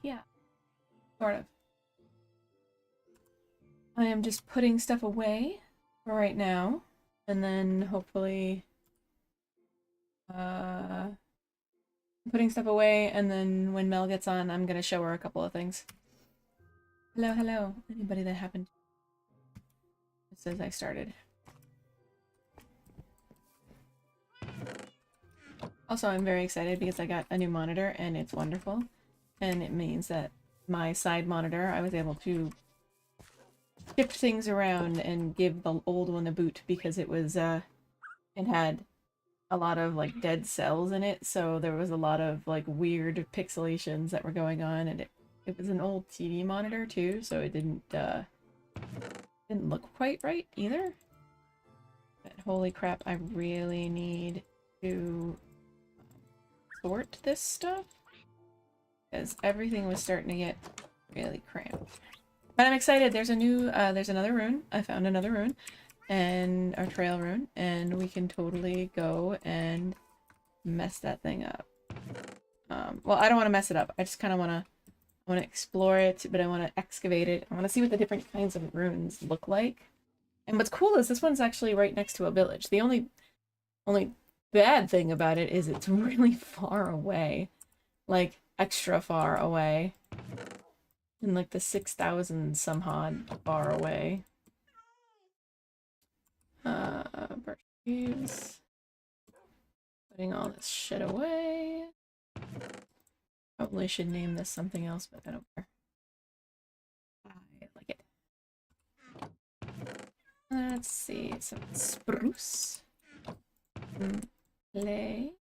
Yeah, sort of. I am just putting stuff away for right now, and then hopefully, putting stuff away, and then when Mel gets on, I'm gonna show her a couple of things. Hello, hello. Anybody that happened? It says I started. Also, I'm very excited because I got a new monitor, and it's wonderful. And it means that my side monitor, I was able to shift things around and give the old one a boot because it was, it had a lot of, like, dead cells in it, so there was a lot of, like, weird pixelations that were going on, and it was an old TV monitor, too, so it didn't look quite right, either. But holy crap, I really need to sort this stuff, because everything was starting to get really cramped. But I'm excited. There's a new, there's another rune. I found another rune, and our trail rune, and we can totally go and mess that thing up. Well, I don't want to mess it up. I just kind of want to explore it, but I want to excavate it. I want to see what the different kinds of runes look like. And what's cool is this one's actually right next to a village. The only bad thing about it is it's really far away, like extra far away. In like the 6,000 some odd far away. Birch leaves. Putting all this shit away. Probably should name this something else, but I don't care. I like it. Let's see, some spruce. Clay.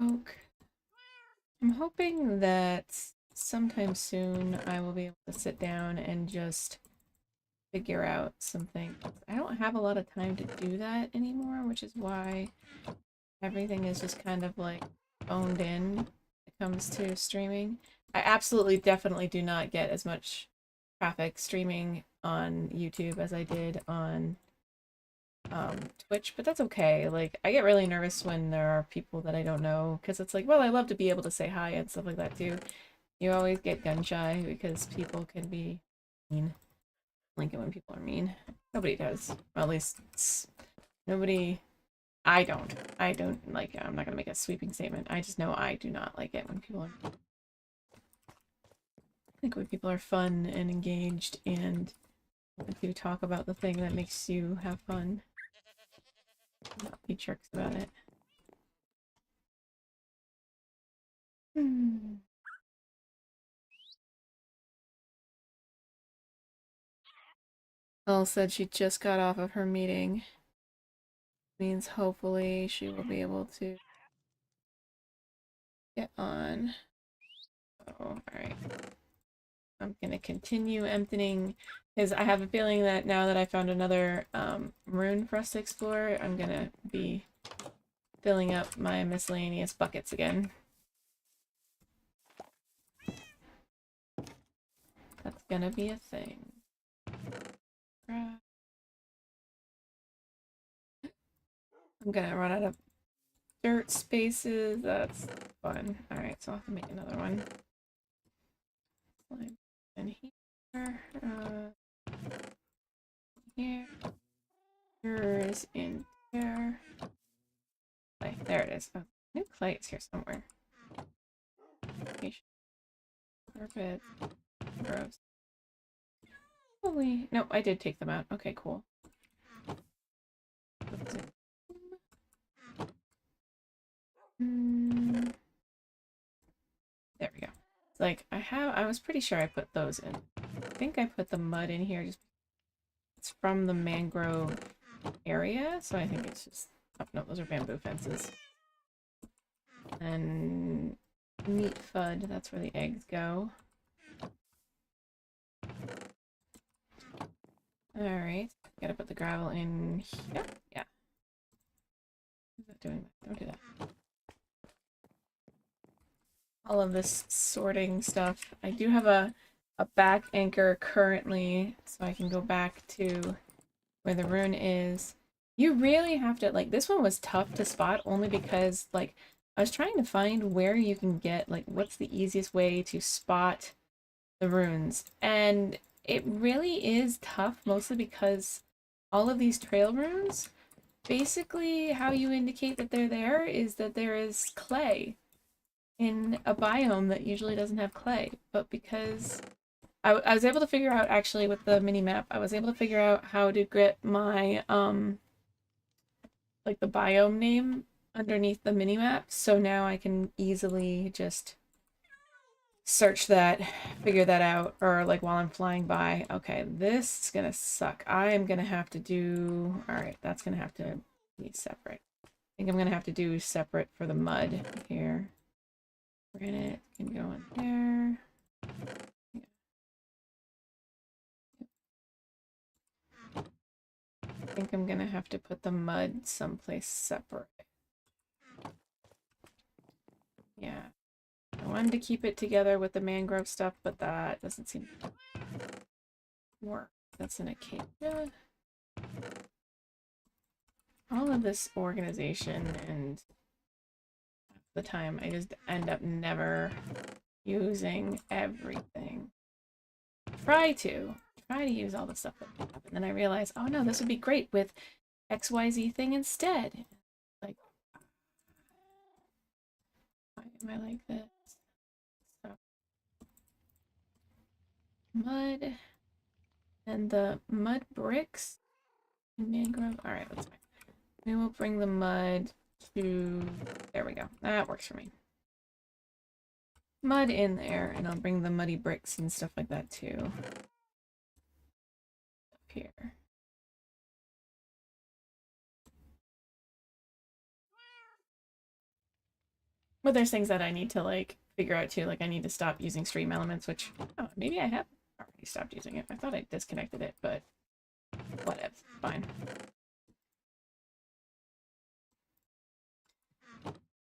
Oak. I'm hoping that sometime soon I will be able to sit down and just figure out something. I don't have a lot of time to do that anymore, which is why everything is just kind of like phoned in when it comes to streaming. I absolutely definitely do not get as much traffic streaming on YouTube as I did on Twitch, but that's okay. Like, I get really nervous when there are people that I don't know, because it's like, well, I love to be able to say hi and stuff like that too. You always get gun shy because people can be mean. I like it when people are mean. Nobody does. Well, at least nobody. I don't. I don't like it. I'm not gonna make a sweeping statement. I just know I do not like it when people are. I think when people are fun and engaged and do talk about the thing that makes you have fun. Not be jerks about it. Elle said she just got off of her meeting. Means hopefully she will be able to get on. Oh, alright. I'm gonna continue emptying, because I have a feeling that now that I found another rune for us to explore, I'm gonna be filling up my miscellaneous buckets again. That's gonna be a thing. I'm gonna run out of dirt spaces. That's fun. Alright, so I'll have to make another one. In here. Here. Yours in there. Clay. There it is. Oh, new clay is here somewhere. Carpet. Gross. Holy. Nope, I did take them out. Okay, cool. There we go. It's like, I was pretty sure I put those in. I think I put the mud in here. It's from the mangrove area, so I think it's just... Oh, no, those are bamboo fences. And meat fud, that's where the eggs go. Alright, gotta put the gravel in here. Yeah. Who's that doing that? Don't do that. All of this sorting stuff. I do have a back anchor currently, so I can go back to where the rune is. You really have to, like, this one was tough to spot only because, like, I was trying to find where you can get, like, what's the easiest way to spot the runes. And it really is tough, mostly because all of these trail runes, basically how you indicate that they're there is that there is clay in a biome that usually doesn't have clay. But because I was able to figure out, actually, with the mini map, I was able to figure out how to get my like the biome name underneath the mini map, so now I can easily just search that, figure that out, or like while I'm flying by. Okay, this is gonna suck. I am gonna have to do... Alright, that's gonna have to be separate. I think I'm gonna have to do separate for the mud here. Granite can go in there. Yeah. I think I'm gonna have to put the mud someplace separate. Yeah. I wanted to keep it together with the mangrove stuff, but that doesn't seem to work. That's an acacia. All of this organization, and the time I just end up never using everything. Try to use all the stuff that we have, and then I realize, oh no, this would be great with XYZ thing instead. Like, why am I like this? So, mud and the mud bricks and mangrove. All right, that's fine. We will bring the mud to... There we go. That works for me. Mud in there, and I'll bring the muddy bricks and stuff like that too. Up here. But there's things that I need to like figure out too. Like I need to stop using stream elements, which maybe I have already stopped using it. I thought I disconnected it, but whatever, fine.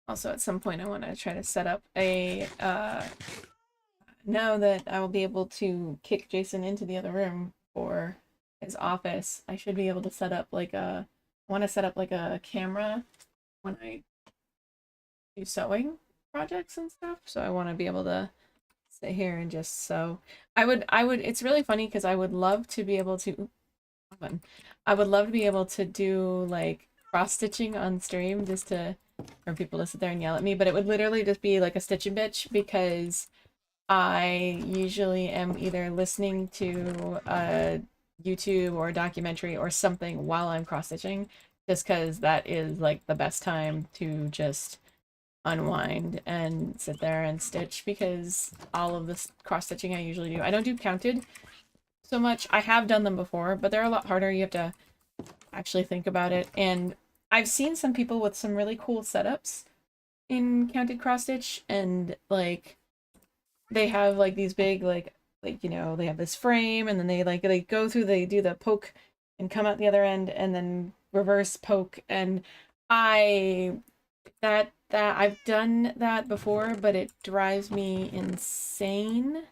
Also, at some point, I want to try to set up a now that I will be able to kick Jason into the other room for his office, I should be able to set up like a, I want to set up like a camera when I do sewing projects and stuff. So I want to be able to sit here and just sew. It's really funny because I would love to be able to, I would love to be able to do like cross stitching on stream just to, for people to sit there and yell at me, but it would literally just be like a stitch and bitch because I usually am either listening to a YouTube or a documentary or something while I'm cross-stitching, just because that is like the best time to just unwind and sit there and stitch, because all of this cross-stitching I usually do, I don't do counted so much. I have done them before, but they're a lot harder. You have to actually think about it, and I've seen some people with some really cool setups in counted cross-stitch, and like they have like these big like you know, they have this frame and then they go through, they do the poke and come out the other end and then reverse poke, and that I've done that before, but it drives me insane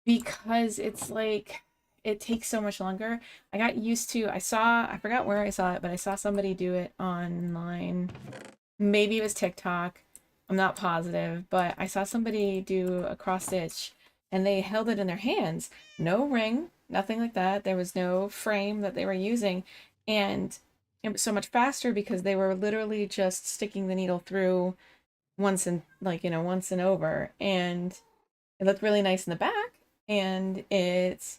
because it's like it takes so much longer. I got used to, I forgot where I saw it, but I saw somebody do it online. Maybe it was TikTok. I'm not positive, but I saw somebody do a cross stitch and they held it in their hands. No ring, nothing like that. There was no frame that they were using. And it was so much faster because they were literally just sticking the needle through once and like, you know, once and over. And it looked really nice in the back. And it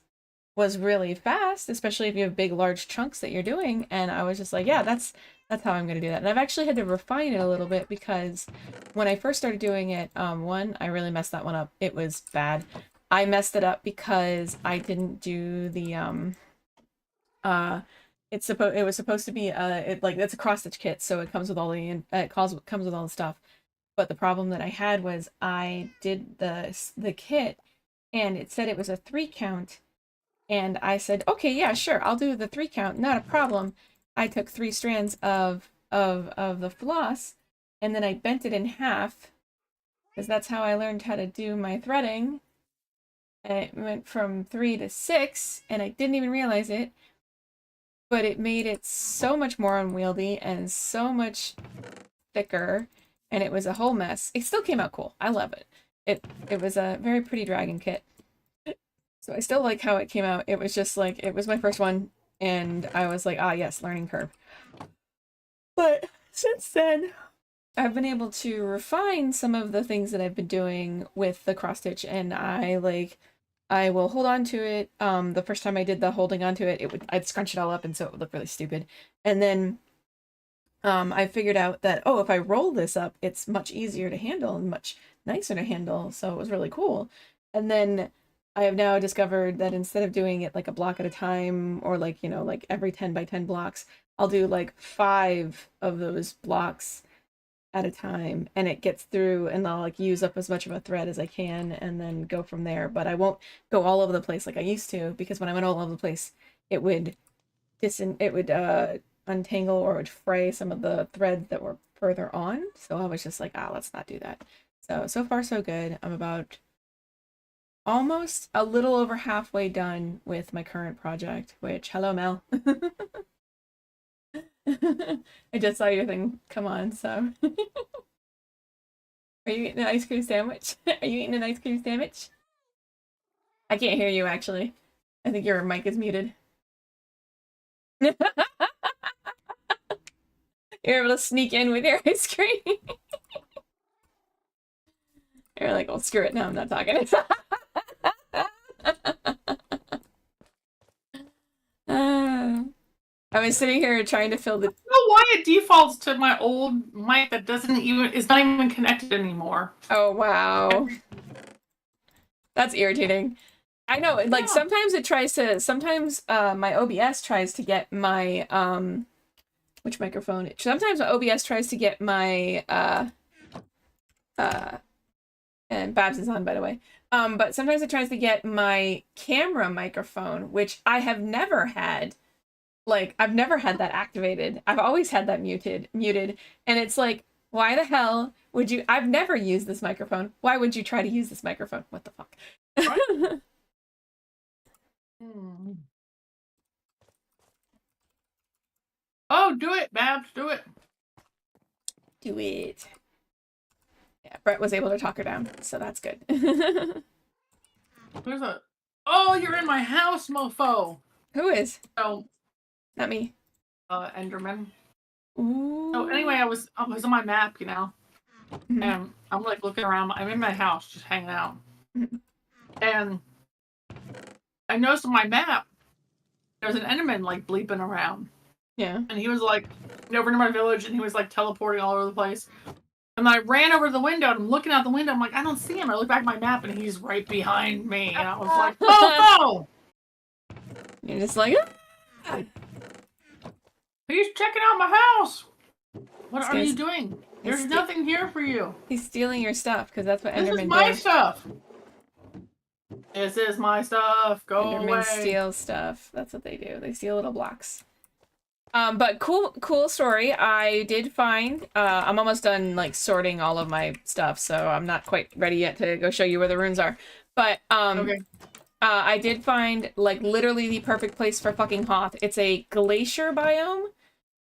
was really fast, especially if you have big, large chunks that you're doing. And I was just like, yeah, that's how I'm going to do that. And I've actually had to refine it a little bit because when I first started doing it, I really messed that one up. It was bad. I messed it up because I didn't do the, it was supposed to be, it's a cross stitch kit. So it comes with all the, comes with all the stuff. But the problem that I had was I did the kit and it said it was a 3 count. And I said, okay, yeah, sure, I'll do the 3 count, not a problem. I took 3 strands of the floss, and then I bent it in half, because that's how I learned how to do my threading. And it went from 3 to 6, and I didn't even realize it, but it made it so much more unwieldy and so much thicker, and it was a whole mess. It still came out cool. I love it. It was a very pretty dragon kit. So I still like how it came out. It was just like, it was my first one, and I was like, ah, yes, learning curve. But since then, I've been able to refine some of the things that I've been doing with the cross stitch, and I will hold on to it. The first time I did the holding on to it, I'd scrunch it all up, and so it would look really stupid. And then I figured out that, oh, if I roll this up, it's much easier to handle and much nicer to handle. So it was really cool. And then I have now discovered that instead of doing it like a block at a time or like, you know, like every 10 by 10 blocks, I'll do like 5 of those blocks at a time, and it gets through, and I'll like use up as much of a thread as I can and then go from there. But I won't go all over the place like I used to, because when I went all over the place, it would untangle or would fray some of the threads that were further on. So I was just like, let's not do that. So far so good. I'm about almost a little over halfway done with my current project, which, hello, Mel. I just saw your thing come on, so. Are you eating an ice cream sandwich? Are you eating an ice cream sandwich? I can't hear you, actually. I think your mic is muted. You're able to sneak in with your ice cream. You're like, well, screw it, now I'm not talking. I was sitting here trying to fill the. I don't know why it defaults to my old mic that is not even connected anymore. Oh wow, that's irritating. I know, like yeah. Sometimes it tries to. Sometimes my OBS tries to get my which microphone? Sometimes my OBS tries to get my And Babs is on, by the way. But sometimes it tries to get my camera microphone, which I have never had. Like, I've never had that activated. I've always had that muted. And it's like, why the hell would you? I've never used this microphone. Why would you try to use this microphone? What the fuck? Oh, do it, Babs, do it. Do it. Yeah, Brett was able to talk her down, so that's good. There's a. Oh, you're in my house, mofo. Who is? So, not me. Enderman. Ooh. So anyway, I was on my map, you know, and I'm like looking around. I'm in my house, just hanging out, and I noticed on my map there's an Enderman like bleeping around. Yeah. And he was like over near my village, and he was like teleporting all over the place. And I ran over to the window, and I'm looking out the window. I'm like, I don't see him. I look back at my map, and he's right behind me. And I was like, oh no! You're just like, ah! He's checking out my house. What are you doing? There's nothing here for you. He's stealing your stuff because that's what Enderman do. This is my stuff. This is my stuff. Go away. Endermen steal stuff. That's what they do. They steal little blocks. But cool story. I did find, I'm almost done like sorting all of my stuff, so I'm not quite ready yet to go show you where the runes are. But, okay. I did find like literally the perfect place for fucking Hoth. It's a glacier biome,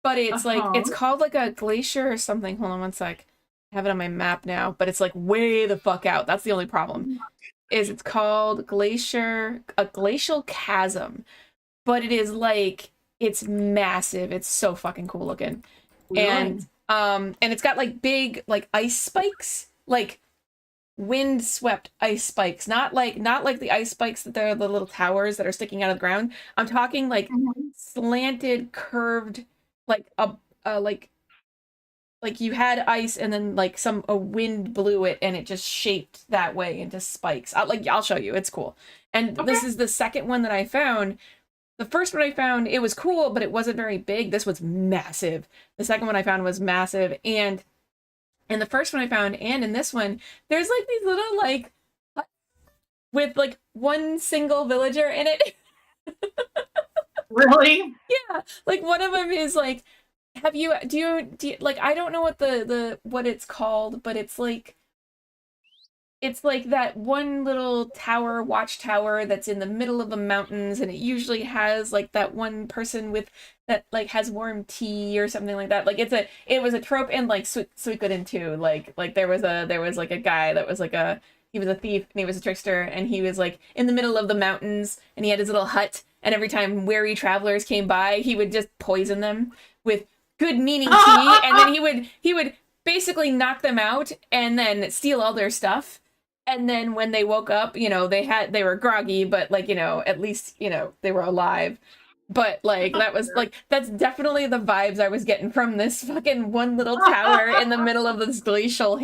but it's like, it's called like a glacier or something. Hold on one sec. I have it on my map now, but it's like way the fuck out. That's the only problem. Is it's called a glacial chasm, but it is like, it's massive. It's so fucking cool looking. Really? And it's got like big like ice spikes, like wind swept ice spikes, not like the ice spikes that they're the little towers that are sticking out of the ground. I'm talking like slanted, curved, like like you had ice and then like a wind blew it and it just shaped that way into spikes. I'll show you. It's cool. And this is the second one that I found. The first one I found, it was cool, but it wasn't very big. This was massive. The second one I found was massive. And in the first one I found, and in this one, there's like these little like, with like one single villager in it. Really? Yeah. Like one of them is like, do you like, I don't know what what it's called, but it's like that one little watchtower that's in the middle of the mountains, and it usually has like that one person with that like has warm tea or something like that. Like it was a trope in like Suikoden too. Like there was like a guy that was like he was a thief and he was a trickster, and he was like in the middle of the mountains and he had his little hut, and every time weary travelers came by, he would just poison them with good meaning tea, and then he would basically knock them out and then steal all their stuff. And then when they woke up, you know, they were groggy, but like, you know, at least, you know, they were alive. But like, that's definitely the vibes I was getting from this fucking one little tower in the middle of this glacial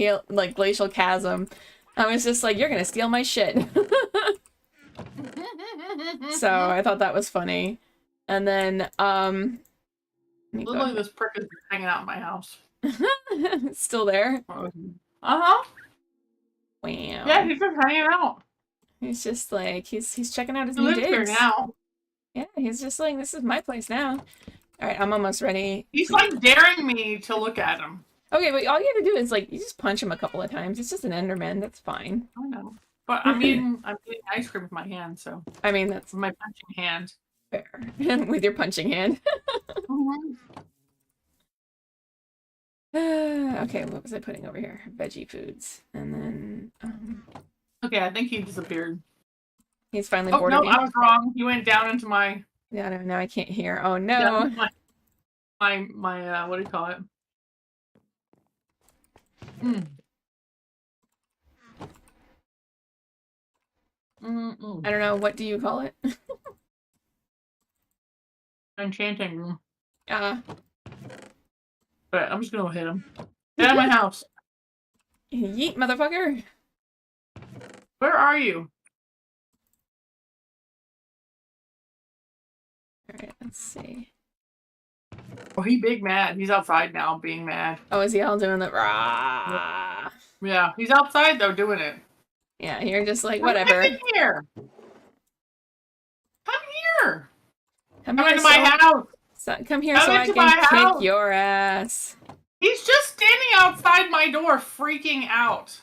chasm. I was just like, you're gonna steal my shit. So I thought that was funny. And then, look like this prick is hanging out in my house. Still there? Uh-huh. Wow. Yeah, he's just hanging out. He's just like, he's checking out his new digs. Here now. Yeah, he's just like, this is my place now. All right, I'm almost ready. He's like daring me to look at him. Okay, but all you have to do is like, you just punch him a couple of times. It's just an Enderman. That's fine. I know. But I'm eating ice cream with my hand, so. I mean, that's my punching hand. Fair. With your punching hand. Okay, what was I putting over here? Veggie foods. And then, okay, I think he disappeared. He's finally boarded. Oh, no, I was wrong. He went down into my... Yeah, no, I can't hear. Oh, no. My what do you call it? I don't know. What do you call it? Enchanting room. But I'm just gonna hit him. Get out of my house. Yeet, motherfucker. Where are you? Alright, let's see. Oh, he big mad. He's outside now being mad. Oh, is he all doing the rah? Yeah, he's outside though doing it. Yeah, you're just like, Come whatever. in here. Come here. Come Come here, into my house. come here Come so I into can my kick house. your ass. He's just standing outside my door freaking out.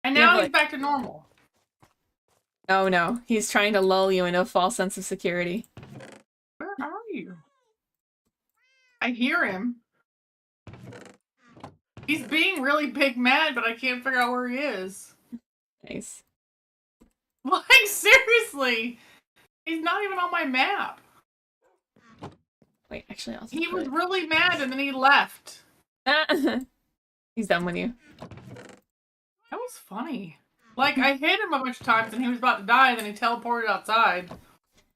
And now he's back to normal. Oh no, he's trying to lull you into a false sense of security. Where are you? I hear him. He's being really big mad, but I can't figure out where he is. Nice. Like, seriously. He's not even on my map. Wait, actually, I'll He was really mad and then he left. He's done with you. That was funny. Like, I hit him a bunch of times and he was about to die, and then he teleported outside.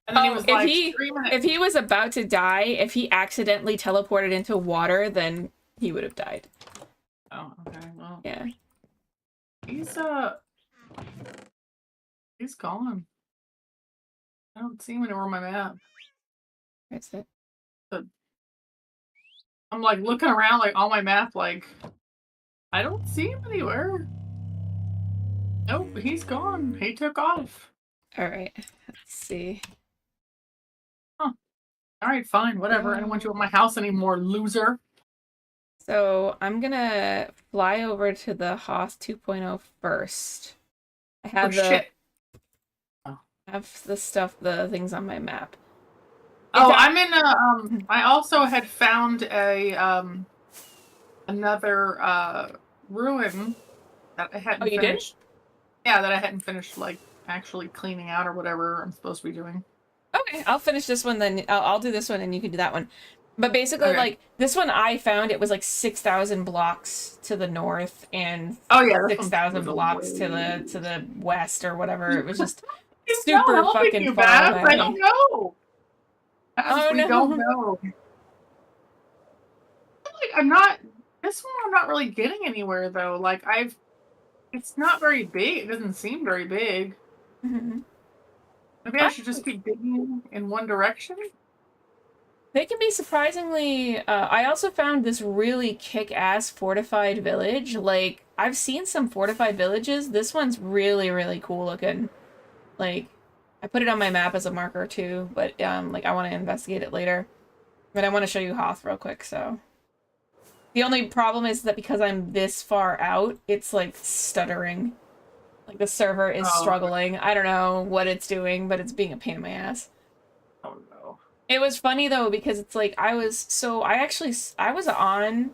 And then he was like screaming at if he was about to die, if he accidentally teleported into water, then he would have died. Oh, okay. Well, yeah. He's gone. I don't see him anywhere on my map. That's it. I'm like looking around like on my map, like I don't see him anywhere. Nope, he's gone. He took off. Alright, let's see. Huh. Alright, fine, whatever. I don't want you at my house anymore, loser. So I'm gonna fly over to the Hoth 2.0 first. I have have the stuff, the things on my map. I'm in a I also had found a another ruin that I hadn't finished. Yeah, that I hadn't finished like actually cleaning out or whatever I'm supposed to be doing. Okay, I'll finish this one then. I'll do this one and you can do that one. But basically, like, this one I found, it was like 6,000 blocks to the north and 6,000 blocks to the west or whatever. It was just super fucking far away. I don't know. Oh, no. Don't know. Like, this one I'm not really getting anywhere though. Like it's not very big. It doesn't seem very big. Mm-hmm. Maybe I should just keep digging in one direction. They can be surprisingly... I also found this really kick-ass fortified village. Like, I've seen some fortified villages. This one's really, really cool looking. Like, I put it on my map as a marker too, but like I want to investigate it later. But I want to show you Hoth real quick, so... The only problem is that because I'm this far out, it's like stuttering. Like the server is struggling. I don't know what it's doing, but it's being a pain in my ass. Oh no. It was funny though, because it's like I was on,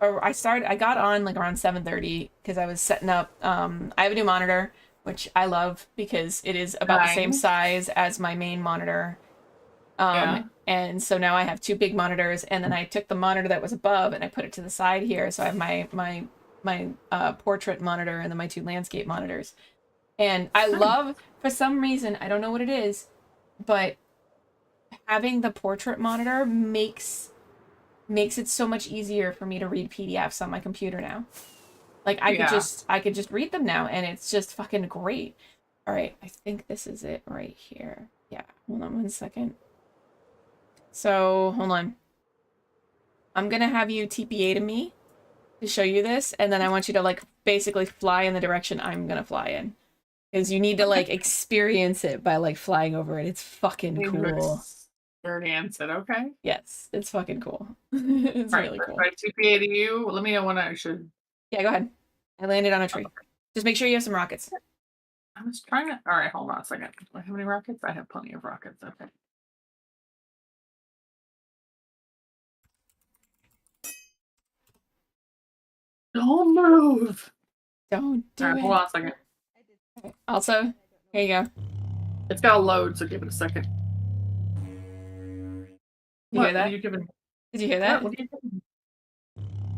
or I got on like around 7:30 because I was setting up, I have a new monitor, which I love because it is about the same size as my main monitor. And so now I have two big monitors, and then I took the monitor that was above and I put it to the side here. So I have my portrait monitor and then my two landscape monitors. And I love, for some reason, I don't know what it is, but having the portrait monitor makes it so much easier for me to read PDFs on my computer now. Like I could just read them now, and it's just fucking great. All right, I think this is it right here. Yeah, hold on one second. So, hold on. I'm gonna have you TPA to me to show you this, and then I want you to, like, basically fly in the direction I'm gonna fly in. Because you need to, like, experience it by, like, flying over it. It's fucking cool. Experience it, okay? Yes, it's fucking cool. It's really cool. If I TPA to you, let me know when I should... Yeah, go ahead. I landed on a tree. Okay. Just make sure you have some rockets. I was trying to... Alright, hold on a second. Do I have any rockets? I have plenty of rockets, okay. Don't move! Don't do it. Hold on a second. Also, here you go. It's got to load, so give it a second. You hear that? Did you hear that? What are you giving?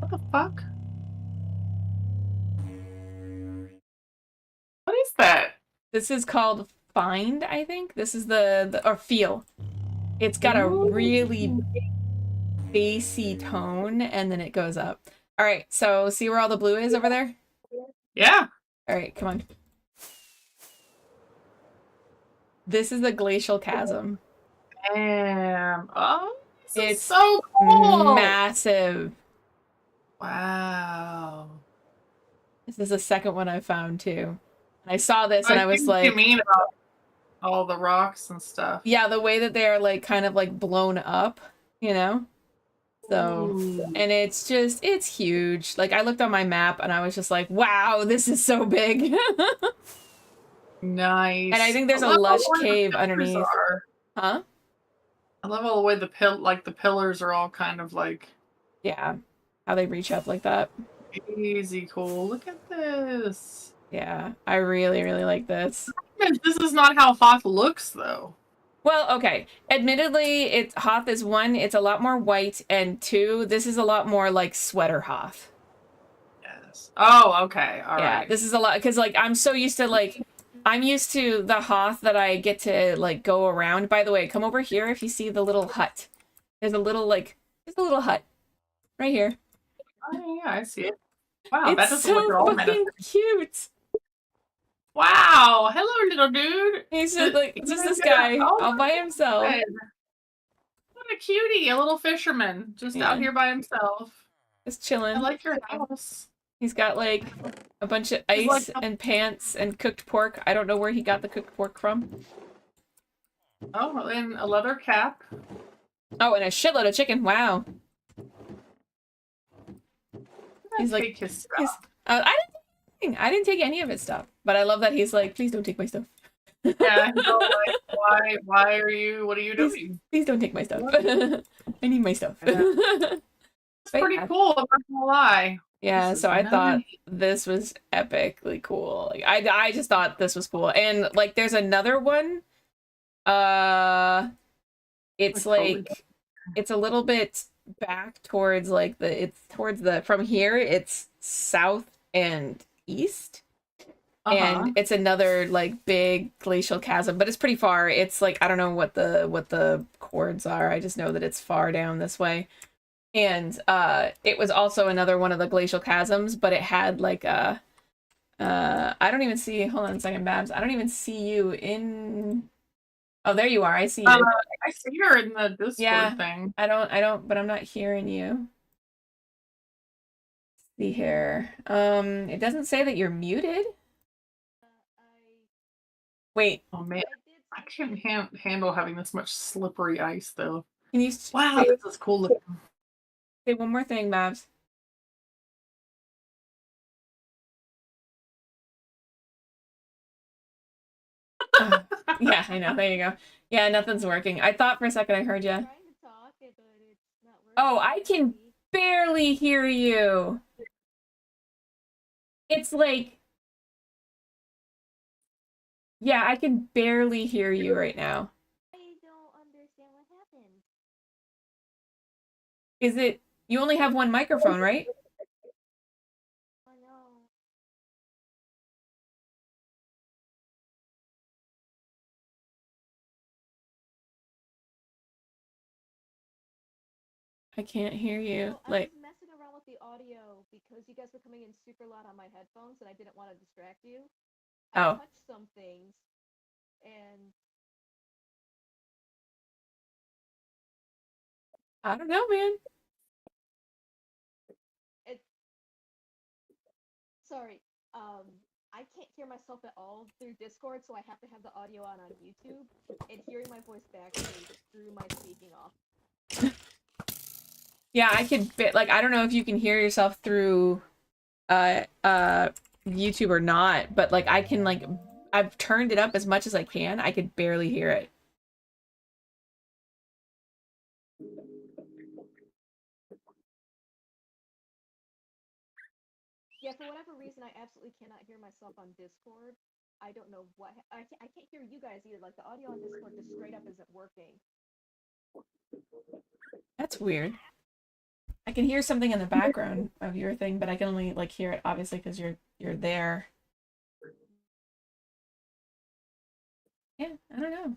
What the fuck? What is that? This is called Find, I think. This is or Feel. It's got a really bassy tone, and then it goes up. All right, so see where all the blue is over there? Yeah. All right, come on. This is the glacial chasm. Damn. Oh, it's so cool. Massive. Wow. This is the second one I found too. And I saw this and I I was see what like, you mean about all the rocks and stuff. yeah, the way that they're like kind of like blown up, you know? So, Ooh, and it's just, it's huge. Like I looked on my map and I was just like, wow, this is so big. And I nice. think I there's a love all lush the way the cave pillars underneath. are. Huh? I love all the way the pillars are all kind of like Yeah. How they reach up like that. easy cool. Look at this. Yeah. I really, really like this. This is not how Hoth looks though. Well, okay. Admittedly, it's Hoth is one, it's a lot more white, and two, this is a lot more like sweater Hoth. Yes. Oh, okay. All Yeah, right. this is a lot because like I'm so used to like I'm used to the Hoth that I get to like go around. By the way, come over here if you see the little hut. There's a little like there's a little hut right here. Oh yeah, I see it. Wow, It's that doesn't look so at all fucking menacing. cute. Wow. Hello, little dude. He's just like You just guys this get a guy oh all by himself. my God. What a cutie, a little fisherman just out Yeah, here by himself. just I chilling. like your house. He's got like a bunch of He's like ice and pants and cooked pork. I don't know where he got the cooked pork from. oh, and a leather cap. Oh, and a shitload of chicken. Wow. He's like, Take his his, stuff. I didn't take any of his stuff, but I love that he's like, please don't take my stuff. Yeah, he's all like, why are you? What are you doing? Please don't take my stuff. I need my stuff. Yeah. It's But pretty yeah. cool. I'm not gonna lie. Yeah, This so is I thought nice. this was epically cool. Like I just thought this was cool. And like there's another one. It's Totally. like it's a little bit back towards like it's towards the from here it's south and east. And it's another like big glacial chasm, but it's pretty far. It's like I don't know what the chords are. I just know that it's far down this way. And it was also another one of the glacial chasms, but it had like a I don't even see, hold on a second, Babs. I don't even see you in. Oh, there you are. I see you. I see her in the Discord Yeah. thing. I don't, but I'm not hearing you. See here. It doesn't say that you're muted. Wait, Oh man, I can't handle having this much slippery ice though. can you Wow, this is cool looking. say one more thing, Babs? Yeah, I know. There you go. Yeah, nothing's working. I thought for a second I heard you. Oh, I can barely hear you. It's like, yeah, I can barely hear you right now. I don't understand what happened. Is it, you only have one microphone, right? Oh no. I can't hear you. Well, I Like, was messing around with the audio because you guys were coming in super loud on my headphones and I didn't want to distract you. I oh, touched some things and I don't know, man. it sorry, I can't hear myself at all through Discord, so I have to have the audio on YouTube. And hearing my voice back threw my speaking off. Yeah, I could, like, I don't know if you can hear yourself through, YouTube or not, but like, I can, like, I've turned it up as much as I can. I could barely hear it. Yeah, for whatever reason, I absolutely cannot hear myself on Discord. I don't know what I can't hear you guys either. Like the audio on Discord just straight up isn't working. That's weird. I can hear something in the background of your thing, but I can only like hear it obviously because you're there. Yeah, I don't know.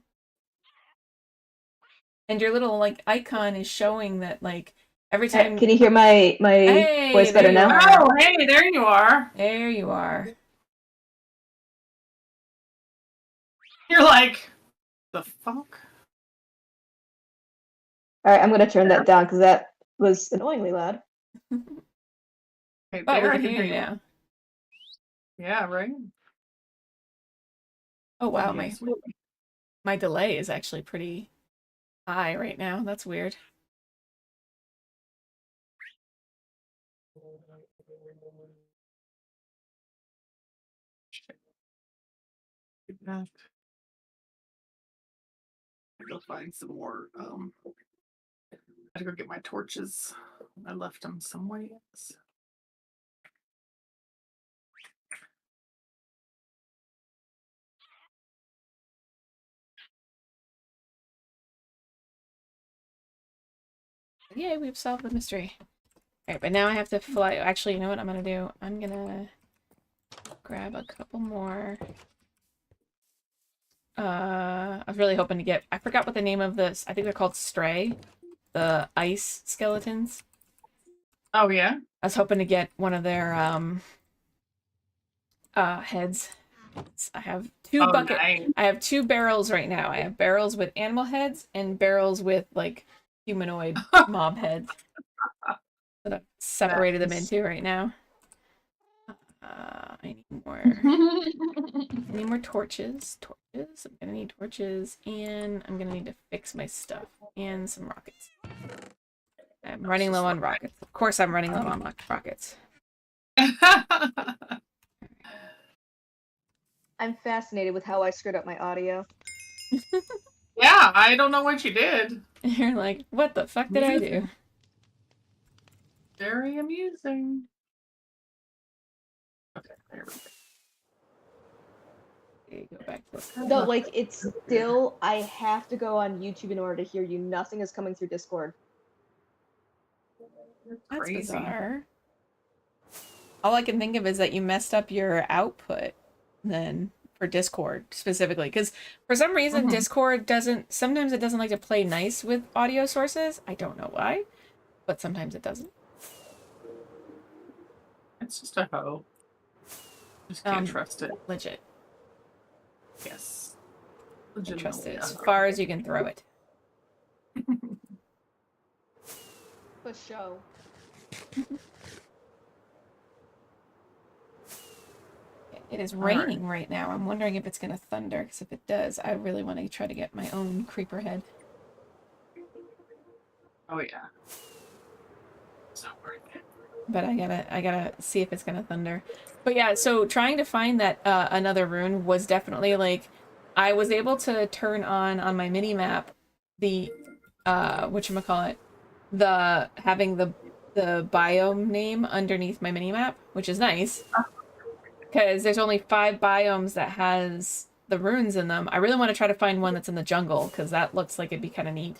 And your little like icon is showing that like every time. Can you hear my Hey, voice there better you now? are. Oh, hey, there you are. There you are. You're like, the fuck? All right, I'm gonna turn that down because that was annoyingly loud. Okay, But we there I can can hear hear you you. now. Yeah, right? Oh wow, Yes. my delay is actually pretty high right now. That's weird. Get back. I go find some more. I had to go get my torches. I left them somewhere else. Yay, we've solved the mystery. Alright, but now I have to fly. Actually, you know what I'm gonna do? I'm gonna grab a couple more. I was really hoping to get... I forgot what the name of this... I think they're called Stray. The ice skeletons. Oh, yeah? I was hoping to get one of their, heads. I have two Nice. I have 2 barrels right now. I have barrels with animal heads and barrels with, like, humanoid mob heads. That I've separated them into right now. I need more. I need more torches. Torches. I'm gonna need torches, and I'm gonna need to fix my stuff and some rockets. I'm running low on rockets. Of course, I'm running low on rockets. I'm fascinated with how I screwed up my audio. Yeah, I don't know what you did. You're like, what the fuck did I do? Very amusing. Okay, there we go. Okay, go back to No, like, it's still, I have to go on YouTube in order to hear you. Nothing is coming through Discord. That's Crazy. bizarre. All I can think of is that you messed up your output then for Discord specifically. Because for some reason, Discord doesn't, sometimes it doesn't like to play nice with audio sources. I don't know why, but sometimes it doesn't. It's just a hoe. Just can't trust it. Legit. Yes. Trust it as far as you can throw it. For show. It is raining right now. I'm wondering if it's going to thunder, because if it does, I really want to try to get my own creeper head. Oh yeah. So worth it. But I gotta see if it's gonna thunder. But yeah, so trying to find that another rune was definitely like, I was able to turn on my mini map the whatchamacallit, the having the biome name underneath my mini map, which is nice. Because there's only 5 biomes that has the runes in them. I really want to try to find one that's in the jungle, because that looks like it'd be kind of neat.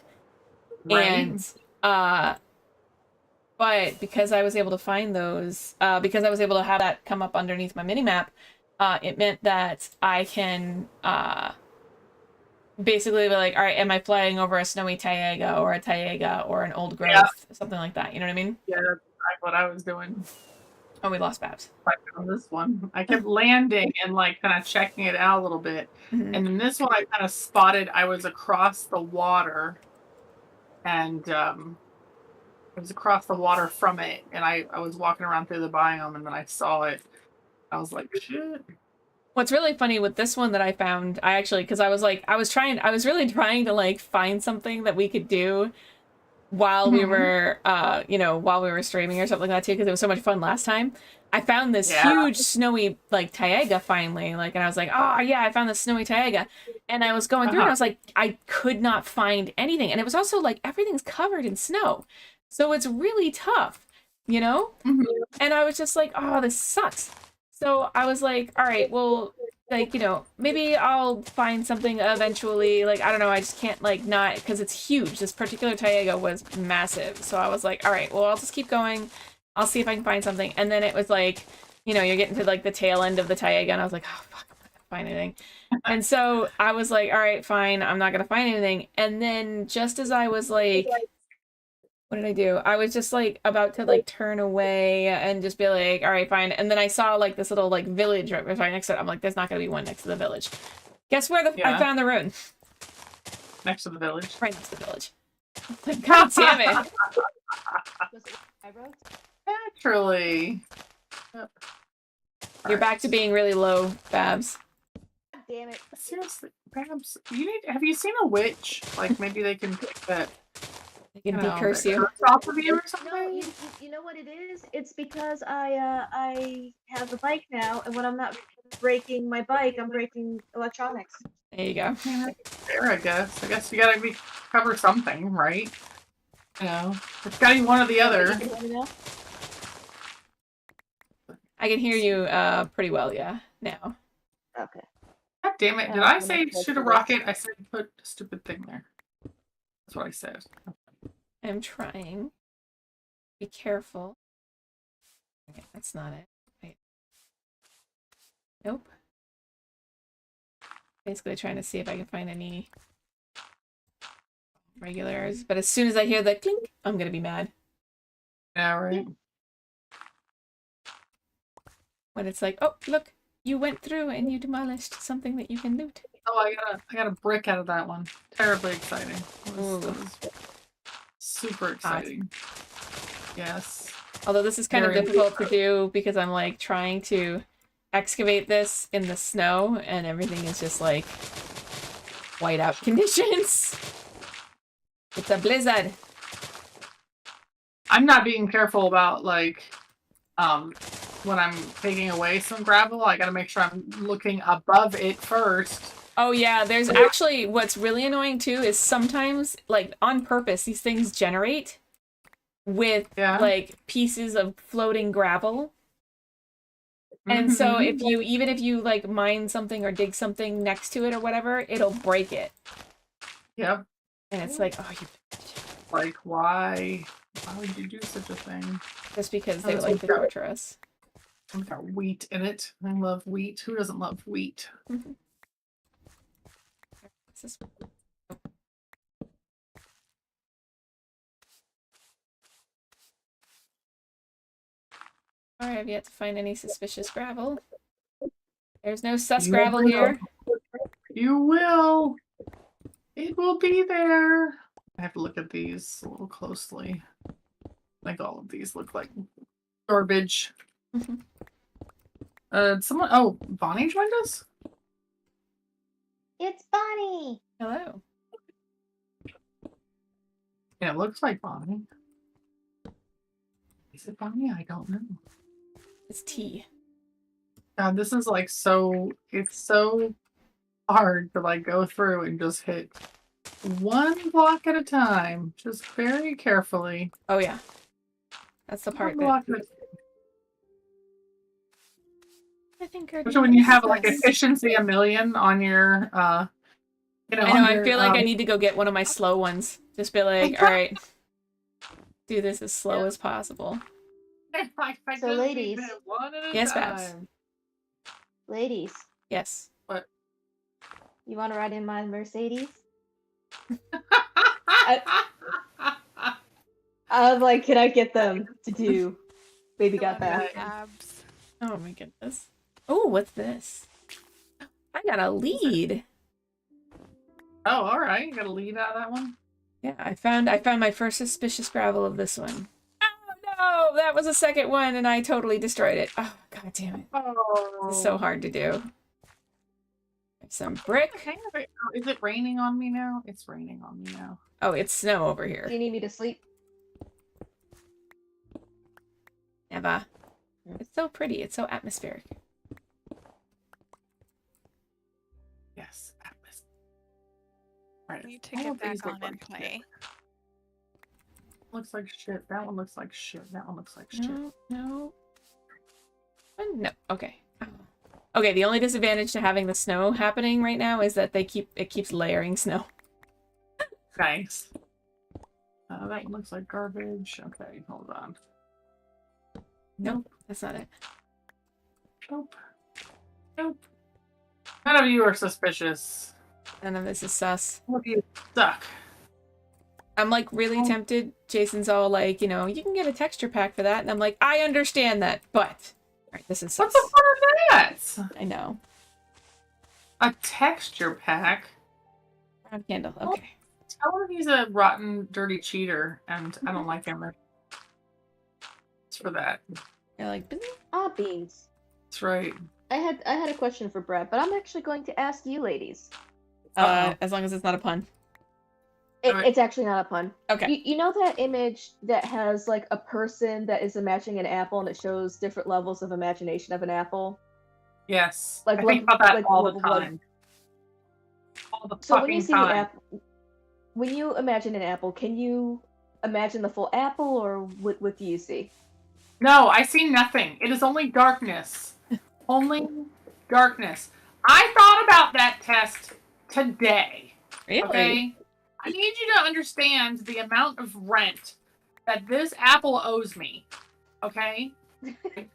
Right. And but because I was able to find those, because I was able to have that come up underneath my minimap, it meant that I can basically be like, all right, am I flying over a snowy taiga or a taiga or an old growth, something like that. You know what I mean? Yeah, that's exactly what I was doing. Oh, we lost Babs. On this one, I kept landing and like kind of checking it out a little bit, and then this one I kind of spotted. I was across the water, and I was across the water from it, and I was walking around through the biome, and then I saw it. I was like, shit. What's really funny with this one that I found, I actually, because I was really trying to like find something that we could do while we were, while we were streaming or something like that too, because it was so much fun last time. I found this huge snowy like taiga finally, like, and I was like, oh yeah, I found this snowy taiga, and I was going through and I was like, I could not find anything, and it was also like everything's covered in snow, so it's really tough, you know. And I was just like, oh, this sucks. So I was like, all right, well, like, you know, maybe I'll find something eventually. Like, I don't know, I just can't, like, not, because it's huge. This particular taiga was massive. So I was like, all right, well, I'll just keep going. I'll see if I can find something. And then it was like, you know, you're getting to, like, the tail end of the taiga, and I was like, oh, fuck, I'm not gonna find anything. And so I was like, all right, fine, I'm not gonna find anything. And then just as I was, like, what did I do? I was just, like, about to, like, turn away and just be like, all right, fine. And then I saw, like, this little, like, village right next to it. I'm like, there's not going to be one next to the village. Guess where I found the rune? Next to the village. Right next to the village. Like, God damn it. Was it I wrote? Naturally. You're back to being really low, Babs. God damn it. Seriously, Babs, have you seen a witch? Like maybe they can take that, They can that decurse you. curse off of you or No, something. you know what it is? It's because I have a bike now, and when I'm not breaking my bike, I'm breaking electronics. There you go. Yeah, that's fair, I guess. I guess you gotta cover something, right? You know, it's gotta be one or the other. You can hear me now? I can hear you pretty well, yeah, now. Okay. God damn it! Did I'm I gonna say close shoot a the rocket? I said put a stupid thing there. That's what I said. I'm trying. Be careful. Okay, that's not it. Wait. Nope. Basically trying to see if I can find any regulars, but as soon as I hear the clink, I'm gonna be mad. Yeah, right. When it's like, oh, look, you went through and you demolished something that you can loot. Oh, I got a brick out of that one. Terribly exciting. That Ooh. was super exciting. Yes. Although this is kind of Very difficult to do because I'm like trying to excavate this in the snow and everything is just like whiteout conditions. It's a blizzard. I'm not being careful about like when I'm taking away some gravel. I gotta make sure I'm looking above it first. Oh yeah, there's actually what's really annoying too is sometimes like on purpose these things generate with like pieces of floating gravel. And so if you even if you like mine something or dig something next to it or whatever, it'll break it. Yep. And it's like, oh, you like why would you do such a thing? Just because they like to torture us. It's got wheat in it. I love wheat. Who doesn't love wheat? Mm-hmm. What's this? Alright, I've yet to find any suspicious gravel. There's no sus gravel here. You will. It will be there. I have to look at these a little closely. Like all of these look like garbage. Someone. Oh, Bonnie joined us. It's Bonnie. Hello. Yeah, it looks like Bonnie. Is it Bonnie? I don't know. It's tea. God, this is like so. It's so hard to like go through and just hit one block at a time, just very carefully. Oh yeah, that's the part that. I think. Especially when you have like efficiency 1,000,000 on your, you know. I know. I feel like I need to go get one of my slow ones. Just be like, all right, do this as slow as possible. So, ladies. Yes, Babs. Ladies. Yes. What? You want to ride in my Mercedes? I was like, can I get them to do Baby Got That? Abs. Oh my goodness. Oh, what's this? I got a lead. Oh, all right. You got a lead out of that one? Yeah, I found my first suspicious gravel of this one. Oh no, that was a second one and I totally destroyed it. Oh, god damn it. Oh. It's so hard to do. Some brick. Is it raining on me now? It's raining on me now. Oh, it's snow over here. Do you need me to sleep? Never. It's so pretty. It's so atmospheric. Yes, atmospheric. I need to get back on and play. Looks like shit. That one looks like shit. That one looks like shit. No. No. Okay. Okay, the only disadvantage to having the snow happening right now is that it keeps layering snow. Nice. That one looks like garbage. Okay, hold on. Nope, that's not it. Nope. Nope. None of you are suspicious. None of this is sus. None of you suck. I'm like really tempted. Jason's all like, you know, you can get a texture pack for that. And I'm like, I understand that, but... Alright, this is sus. What's the fun of that? I know. A texture pack? Round candle, okay. Tell him he's a rotten, dirty cheater, and I don't like him. It's for that. You're like, Ah, beans. That's right. I had a question for Brett, but I'm actually going to ask you ladies. As long as it's not a pun. Alright. It's actually not a pun. Okay. You know that image that has like a person that is imagining an apple and it shows different levels of imagination of an apple? Yes. Like I think about that all the what- time. All the So when you fucking see time. the apple, when you imagine an apple, can you imagine the full apple, or what do you see? No, I see nothing. It is only darkness. Only darkness. I thought about that test today. Really? Okay? I need you to understand the amount of rent that this apple owes me. Okay?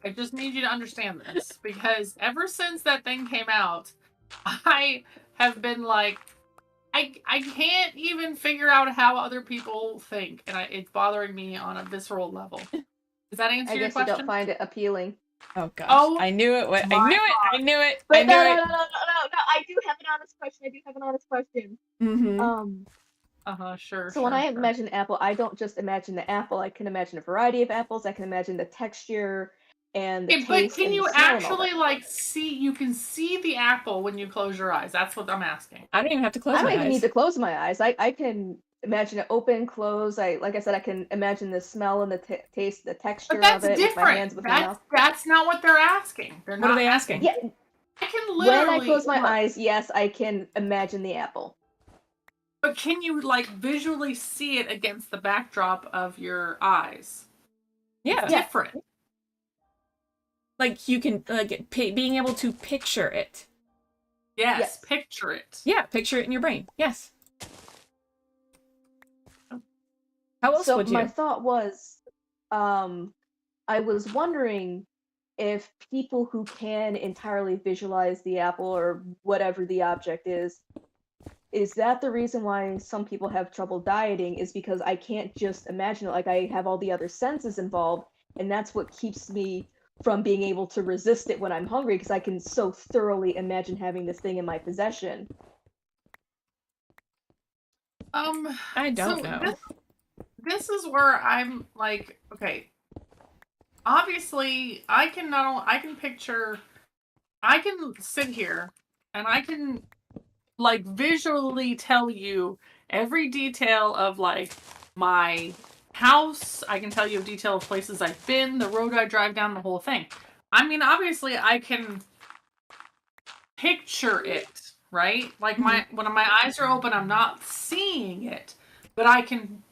I just need you to understand this. Because ever since that thing came out, I have been like, I can't even figure out how other people think. And it's bothering me on a visceral level. Does that answer I your guess you question? don't find it appealing. Oh gosh. Oh, I knew it. I my knew it. I knew it. But I knew it. no. I do have an honest question. Mm-hmm. Sure. So when I imagine apple, I don't just imagine the apple. I can imagine a variety of apples. I can imagine the texture and the Okay, but taste can and you the smell and all actually that. like see? You can see the apple when you close your eyes. That's what I'm asking. I don't even have to close I don't my even eyes. need to close my eyes. I can imagine it open, close. Like I said, I can imagine the smell and the taste, the texture But that's of it with my hands, different. with my mouth. That's not what they're asking. They're What are not they asking? Yeah, I can when literally I close my look, eyes, yes, I can imagine the apple. but can you like visually see it against the backdrop of your eyes? Yeah. It's different. Like you can being able to picture it. Yes, picture it. Yeah, picture it in your brain. Yes. How else So would you? my thought was, I was wondering if people who can entirely visualize the apple or whatever the object is that the reason why some people have trouble dieting, is because I can't just imagine it, like I have all the other senses involved, and that's what keeps me from being able to resist it when I'm hungry, because I can so thoroughly imagine having this thing in my possession. I don't know. This is where I'm like, okay. Obviously, I can sit here and I can like visually tell you every detail of like my house. I can tell you a detail of places I've been, the road I drive down, the whole thing. I mean, obviously I can picture it, right? Like when my eyes are open, I'm not seeing it, but I can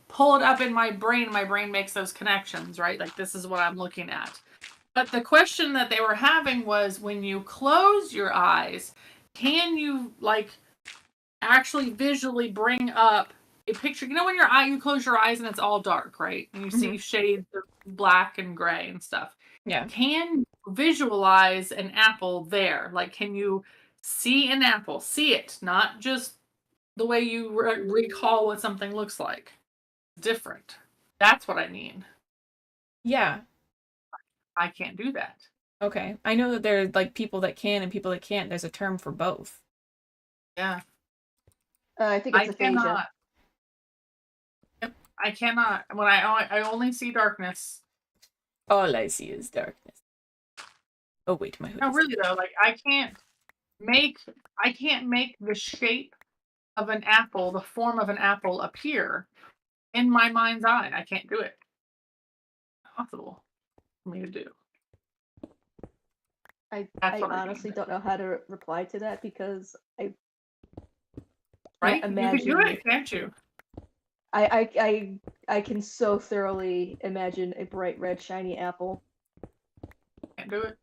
pull it up in my brain. My brain makes those connections, right? Like this is what I'm looking at. But the question that they were having was, when you close your eyes, can you like actually visually bring up a picture? You know, when you close your eyes and it's all dark, right? And you see shades of black and gray and stuff. Yeah. Can you visualize an apple there? Like, can you see an apple? See it, not just the way you recall what something looks like. Different. That's what I mean. Yeah. I can't do that. Okay. I know that there's like people that can and people that can't. There's a term for both. Yeah. I think it's aphasia. Cannot. Yep, I cannot. When I only see darkness. All I see is darkness. Oh wait, my hood. No, really though, like I can't make the shape of an apple, the form of an apple appear in my mind's eye. I can't do it. Possible for me to do. I what I honestly mean. don't know how to reply to that, because I Right? can't You can do imagine. it, can't you? I can so thoroughly imagine a bright red shiny apple. Can't do it.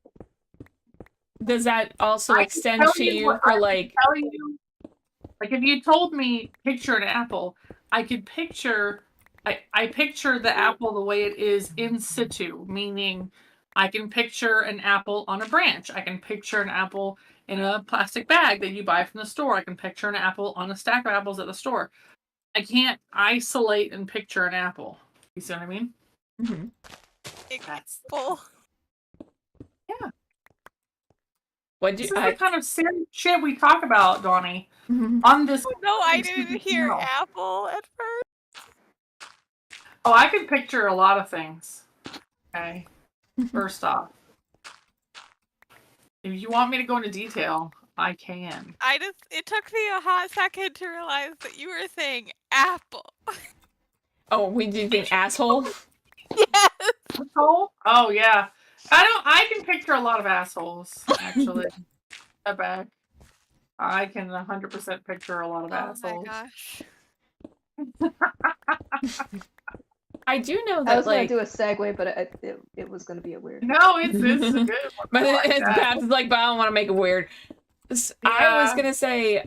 Does that also I can extend tell to you you what- for I can like? tell you, like if you told me picture an apple, I could picture. I picture the apple the way it is in situ, meaning I can picture an apple on a branch. I can picture an apple in a plastic bag that you buy from the store. I can picture an apple on a stack of apples at the store. I can't isolate and picture an apple. You see what I mean? Mm-hmm. Example. Yeah. What do This you? is the kind of serious shit we talk about, Donnie, on this. No, I didn't hear apple at first. Oh, I can picture a lot of things. Okay. First off, If you want me to go into detail, I can. It took me a hot second to realize that you were saying apple. Oh, we did think asshole? Yes. Asshole? Oh yeah. I can picture a lot of assholes, actually. Step back. I can 100% picture a lot of Oh assholes. my gosh. I do know I that, was gonna like... do a segue, but it was gonna be a weird. No, it's a good one. But I like it's that. Babs is like, but I don't want to make it weird. I was Yeah. gonna say,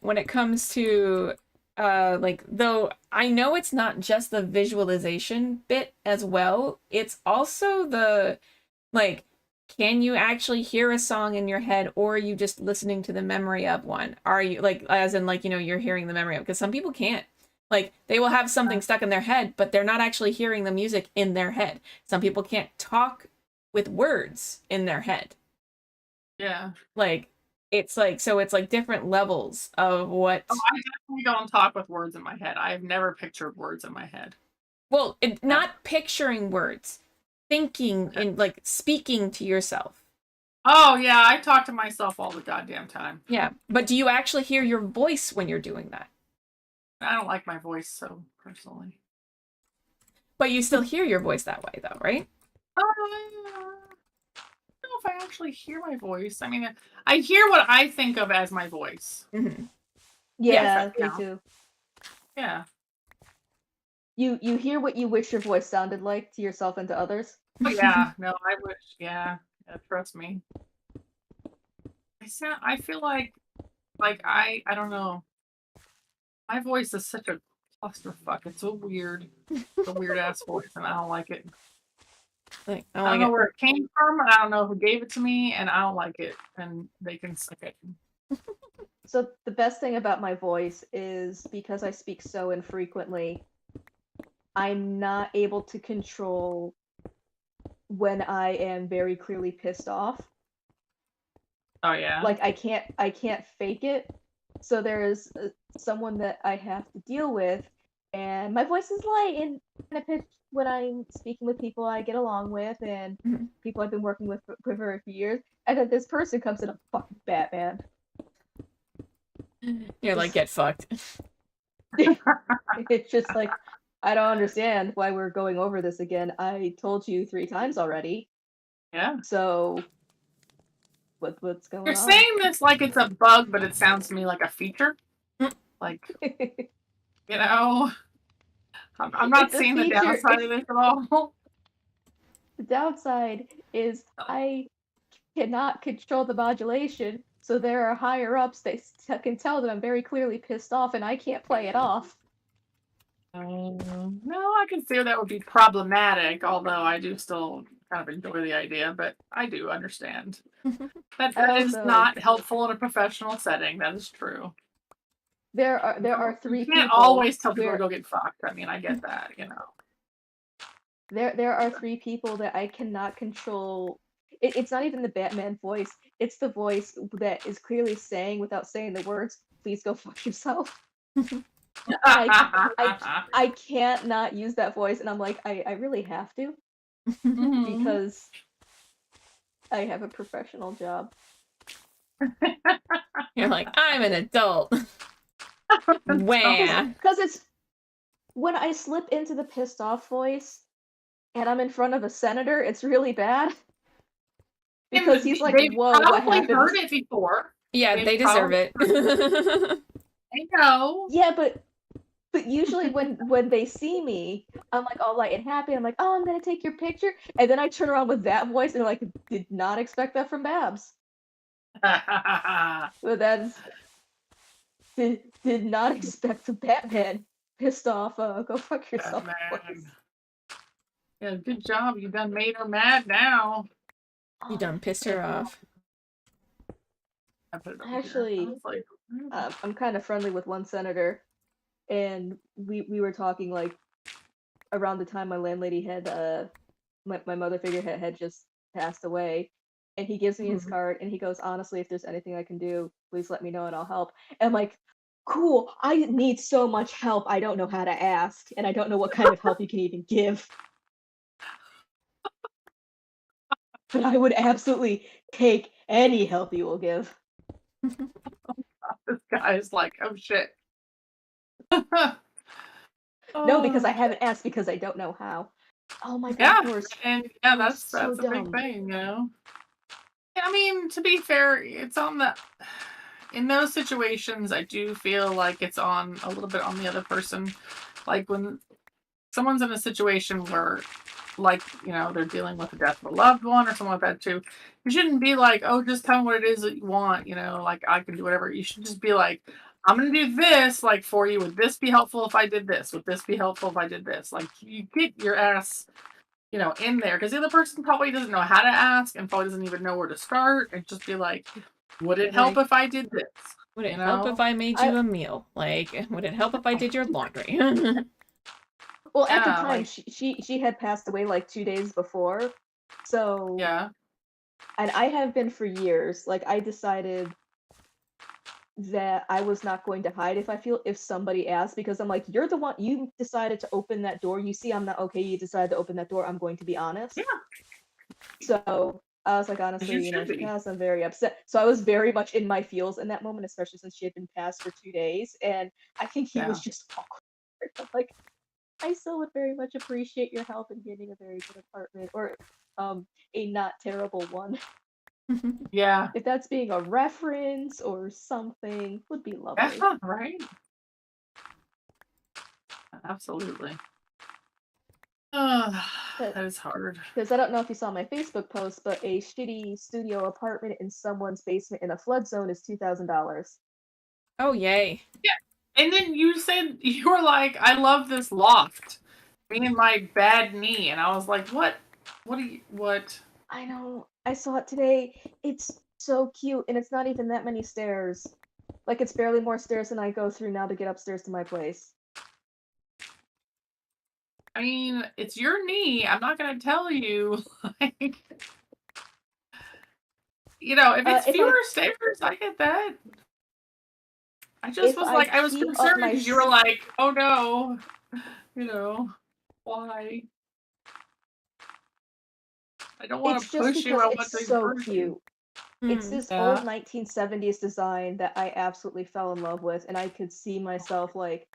when it comes to, like, though I know it's not just the visualization bit as well, it's also the, like, can you actually hear a song in your head, or are you just listening to the memory of one? Are you, like, as in, like, you know, you're hearing the memory of, because some people can't. Like, they will have something stuck in their head, but they're not actually hearing the music in their head. Some people can't talk with words in their head. Yeah. Like, it's like, so it's like different levels of what... Oh, I definitely don't talk with words in my head. I've never pictured words in my head. Well, not picturing words. Thinking in, like, speaking to yourself. Oh, yeah, I talk to myself all the goddamn time. Yeah, but do you actually hear your voice when you're doing that? I don't like my voice so personally. But you still hear your voice that way, though, right? I don't know if I actually hear my voice. I mean, I hear what I think of as my voice. Mm-hmm. Yeah, Yeah. me too. Yeah. You hear what you wish your voice sounded like to yourself and to others. Oh, yeah. No, I wish. Yeah. Trust me. I feel like I don't know. My voice is such a clusterfuck. It's so weird. It's a weird ass voice, and I don't like it. Like, I don't know where it came from, and I don't know who gave it to me, and I don't like it. And they can suck it. So the best thing about my voice is because I speak so infrequently, I'm not able to control when I am very clearly pissed off. Oh yeah. Like I can't fake it. So there's someone that I have to deal with, and my voice is light and kind of pitched when I'm speaking with people I get along with and people I've been working with for a few years. And then this person comes in a fucking Batman. You're like, get fucked. It's just like, I don't understand why we're going over this again. I told you 3 times already. Yeah. So what's going You're on? saying this like it's a bug, but it sounds to me like a feature. Like, you know, I'm not It's a seeing the feature. downside of this at all. The downside is I cannot control the modulation, so there are higher ups that can tell that I'm very clearly pissed off, and I can't play it off. No, I can see that would be problematic, although I do still kind of enjoy the idea, but I do understand. That is Also, not helpful in a professional setting. That is true. there are 3 You people. can't always tell people to go get fucked. I mean, I get that, you know. There are 3 people that I cannot control. It's not even the Batman voice. It's the voice that is clearly saying, without saying the words, "Please go fuck yourself." I can't not use that voice, and I'm like, I really have to because I have a professional job. You're like, I'm an adult. Wah. Because it's when I slip into the pissed off voice and I'm in front of a senator, it's really bad. Because he's like, they've whoa, what probably happened? heard it before. Yeah, they deserve it. I know. Yeah, but usually when they see me, I'm like all light and happy. I'm like, oh, I'm gonna take your picture, and then I turn around with that voice, and they're like, did not expect that from Babs. But that's did not expect the Batman pissed off. Go fuck yourself. Batman. Yeah, good job. You done made her mad now. You done pissed her off. I put it over Actually, here. I was like, I'm kind of friendly with one senator, and we were talking like around the time my landlady had my mother figure had just passed away, and he gives me his card and he goes, honestly, if there's anything I can do, please let me know and I'll help. And I'm like, cool, I need so much help, I don't know how to ask, and I don't know what kind of help you can even give. but I would absolutely take any help you will give. This guy is like, oh shit. No, because I Oh, haven't asked because I don't know how. Oh my god, yeah, Horse. and yeah, You're so that's a big dumb. thing, I mean, to be fair, it's on the in those situations, I do feel like it's on a little bit on the other person. Like when someone's in a situation where, like, they're dealing with the death of a loved one or something like that too, you shouldn't be like, oh, just tell me what it is that you want, like I can do whatever. You should just be like, I'm gonna do this, like, for you. Would this be helpful if I did this? Would this be helpful if I did this? Like, you get your ass, in there, because the other person probably doesn't know how to ask and probably doesn't even know where to start, and just be like, would it help Like, if I did this? would it help if I made you a meal? Like, would it help if I did your laundry? Well, at the Yeah, time, like, she had passed away like 2 days before, so yeah, and I have been for years. Like I decided that I was not going to hide if somebody asked, because I'm like, you're the one, you decided to open that door. You see I'm not okay, you decided to open that door. I'm going to be honest. yeah, So I was like, as honestly, you should she be. passed. I'm very upset. So I was very much in my feels in that moment, especially since she had been passed for 2 days. And I think he was Yeah. just awkward. I'm like, I still would very much appreciate your help in getting a very good apartment, or a not terrible one. Yeah. If that's being a reference or something, would be lovely. Yeah, right? Absolutely. That is hard. Because I don't know if you saw my Facebook post, but a shitty studio apartment in someone's basement in a flood zone is $2,000. Oh, yay. Yeah. And then you said, you were like, I love this loft. Me and my bad knee. And I was like, what? What? I know. I saw it today. It's so cute, and it's not even that many stairs. Like, it's barely more stairs than I go through now to get upstairs to my place. I mean, it's your knee. I'm not going to tell you. Like, if it's fewer stairs, I get that. I just was like, I was concerned because you were like, oh no, why? I don't want to push you. I want to It's so encourage you. cute. It's this old 1970s design that I absolutely fell in love with, and I could see myself like,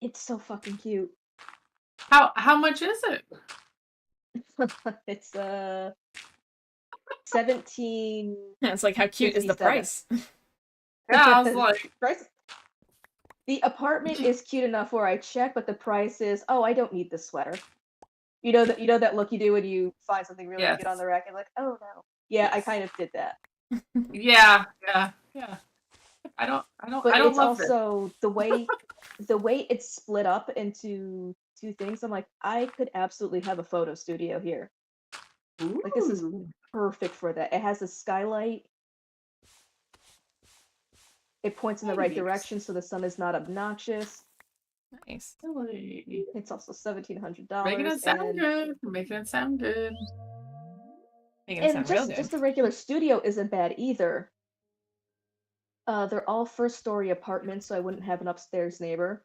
it's so fucking cute. How much is it? It's 17. It's like, how cute is the price? Yeah, I was like, the apartment is cute enough where I check, but the price is, oh, I don't need this sweater. You know that look you do when you find something really cute on the rack and like, oh no. Yeah, I kind of did that. Yeah. I don't But it's love this. also the way it's split up into two things. I'm like, I could absolutely have a photo studio here. Like, this is perfect for that. It has a skylight. It points in the right direction, so the sun is not obnoxious. Nice. It's also $1,700. Making it sound good. Making it sound good. Making it sound real good. Just the regular studio isn't bad either. They're all first-story apartments, so I wouldn't have an upstairs neighbor.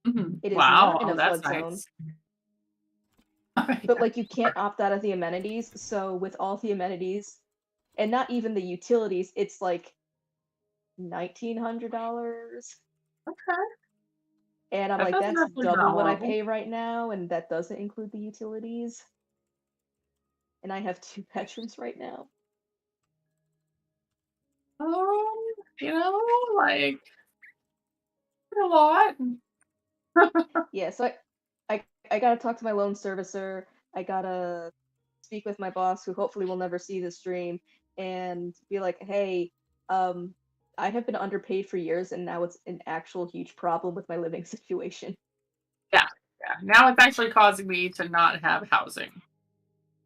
It is not in a flood zone. But like, you can't opt out of the amenities, so with all the amenities, and not even the utilities, it's like $1,900. Okay. And I'm like, that's double what I pay right now, and that doesn't include the utilities. And I have 2 bedrooms right now. Like, a lot. Yeah, so I gotta talk to my loan servicer. I gotta speak with my boss, who hopefully will never see this stream, and be like, hey, I have been underpaid for years, and now it's an actual huge problem with my living situation. Yeah. Now it's actually causing me to not have housing.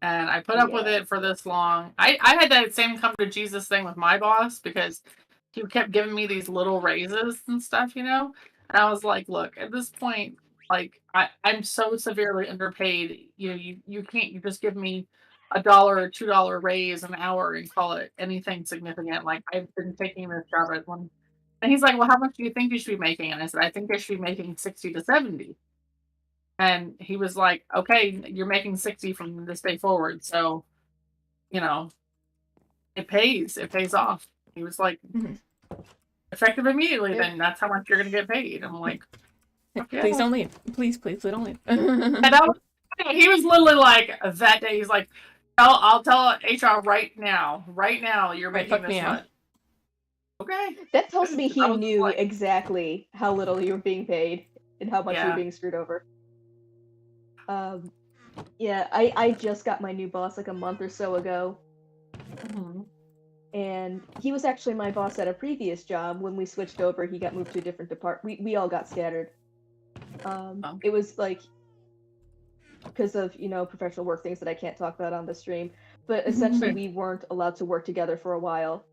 And I put up with it for this long. I had that same come to Jesus thing with my boss, because he kept giving me these little raises and stuff, And I was like, look, at this point, like, I'm so severely underpaid. You can't just give me $1 or $2 raise an hour and call it anything significant. Like, I've been taking this job as one. And he's like, well, how much do you think you should be making? And I said, I think I should be making 60 to 70. And he was like, okay, you're making 60 from this day forward. So it pays. It pays off. He was like, effective immediately, then that's how much you're going to get paid. I'm like, okay. Please don't leave. Please, don't leave. And he was literally like, that day, he's like, I'll tell HR right now you're making fuck this me out. much. Okay. That tells me he I was knew like- exactly how little you were being paid and how much you were Yeah. being screwed over. Yeah, I just got my new boss like a month or so ago, Mhm. and he was actually my boss at a previous job. When we switched over, he got moved to a different department. We all got scattered. It was like because of, professional work things that I can't talk about on the stream. But essentially, we weren't allowed to work together for a while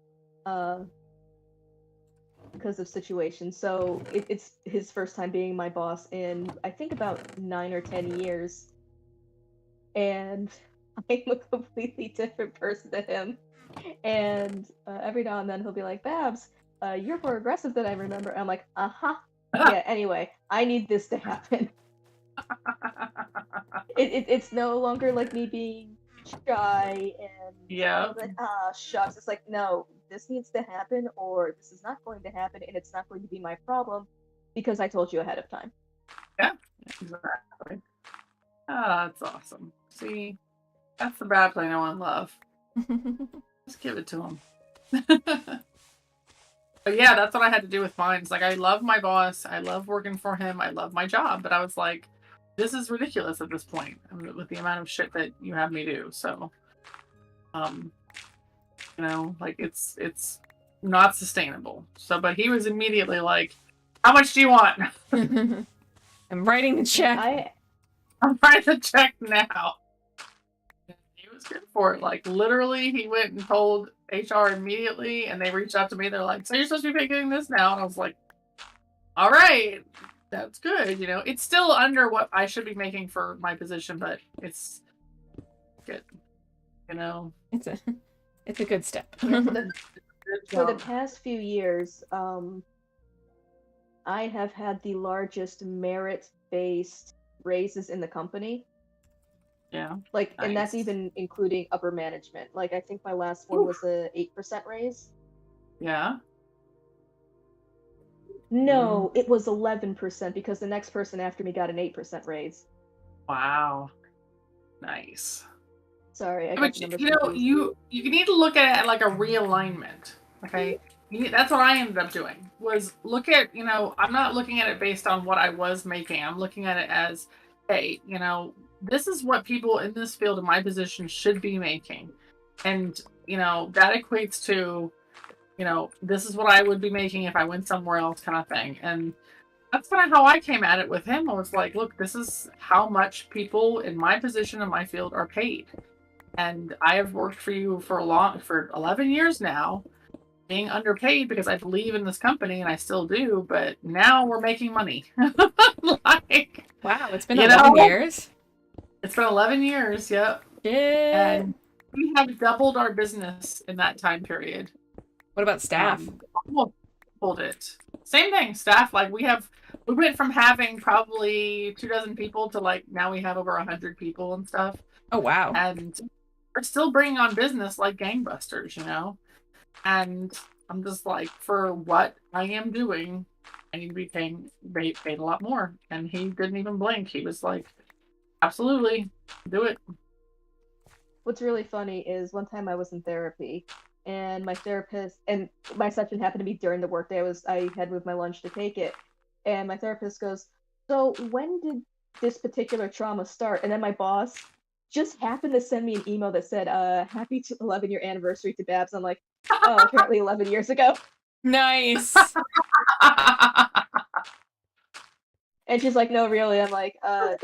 because of situations. So it's his first time being my boss in, I think, about 9 or 10 years. And I'm a completely different person to him. And every now and then he'll be like, Babs, you're more aggressive than I remember. I'm like, uh-huh. Yeah, anyway, I need this to happen. It's no longer like me being shy and Yeah. like, shucks. It's like, no, this needs to happen or this is not going to happen and it's not going to be my problem because I told you ahead of time. Yeah, exactly. That's awesome. See, that's the bad play no one love. Just give it to him. But yeah, that's what I had to do with mine. It's like, I love my boss. I love working for him. I love my job. But I was like, this is ridiculous at this point with the amount of shit that you have me do. So, like it's not sustainable. So, but he was immediately like, how much do you want? I'm writing the check. I'm writing the check now. He was good for it. Like, literally, he went and told HR immediately, and they reached out to me. They're like, so you're supposed to be making this now? And I was like, all right, that's good. It's still under what I should be making for my position, but it's good. It's a good step. Yeah, for the past few years, I have had the largest merit-based raises in the company. Yeah. Like, and that's Nice. even including upper management. Like, I think my last one was a 8% raise. Yeah. No, it was 11% because the next person after me got an 8% raise. Wow. Nice. Sorry, I But got the numbers confused. you need to look at it like a realignment. Okay. That's what I ended up doing. Was look at, I'm not looking at it based on what I was making. I'm looking at it as, hey, this is what people in this field in my position should be making. And, that equates to, this is what I would be making if I went somewhere else kind of thing. And that's kind of how I came at it with him. I was like, look, this is how much people in my position in my field are paid. And I have worked for you for 11 years now, being underpaid because I believe in this company and I still do, but now we're making money. Like, wow, it's been 11 years? It's been 11 years, yep. Yeah. And we have doubled our business in that time period. What about staff? Almost doubled it. Same thing, staff. Like, we went from having probably 24 people to like now we have over 100 people and stuff. Oh, wow. And we're still bringing on business like gangbusters, And I'm just like, for what I am doing, I need to be paid a lot more. And he didn't even blink. He was like, absolutely, do it. What's really funny is one time I was in therapy, and my therapist, and my session happened to be during the workday. I had moved my lunch to take it, and my therapist goes, so when did this particular trauma start? And then my boss just happened to send me an email that said, happy 11-year anniversary to Babs. I'm like, oh, apparently 11 years ago. Nice. And she's like, no, really? I'm like, no,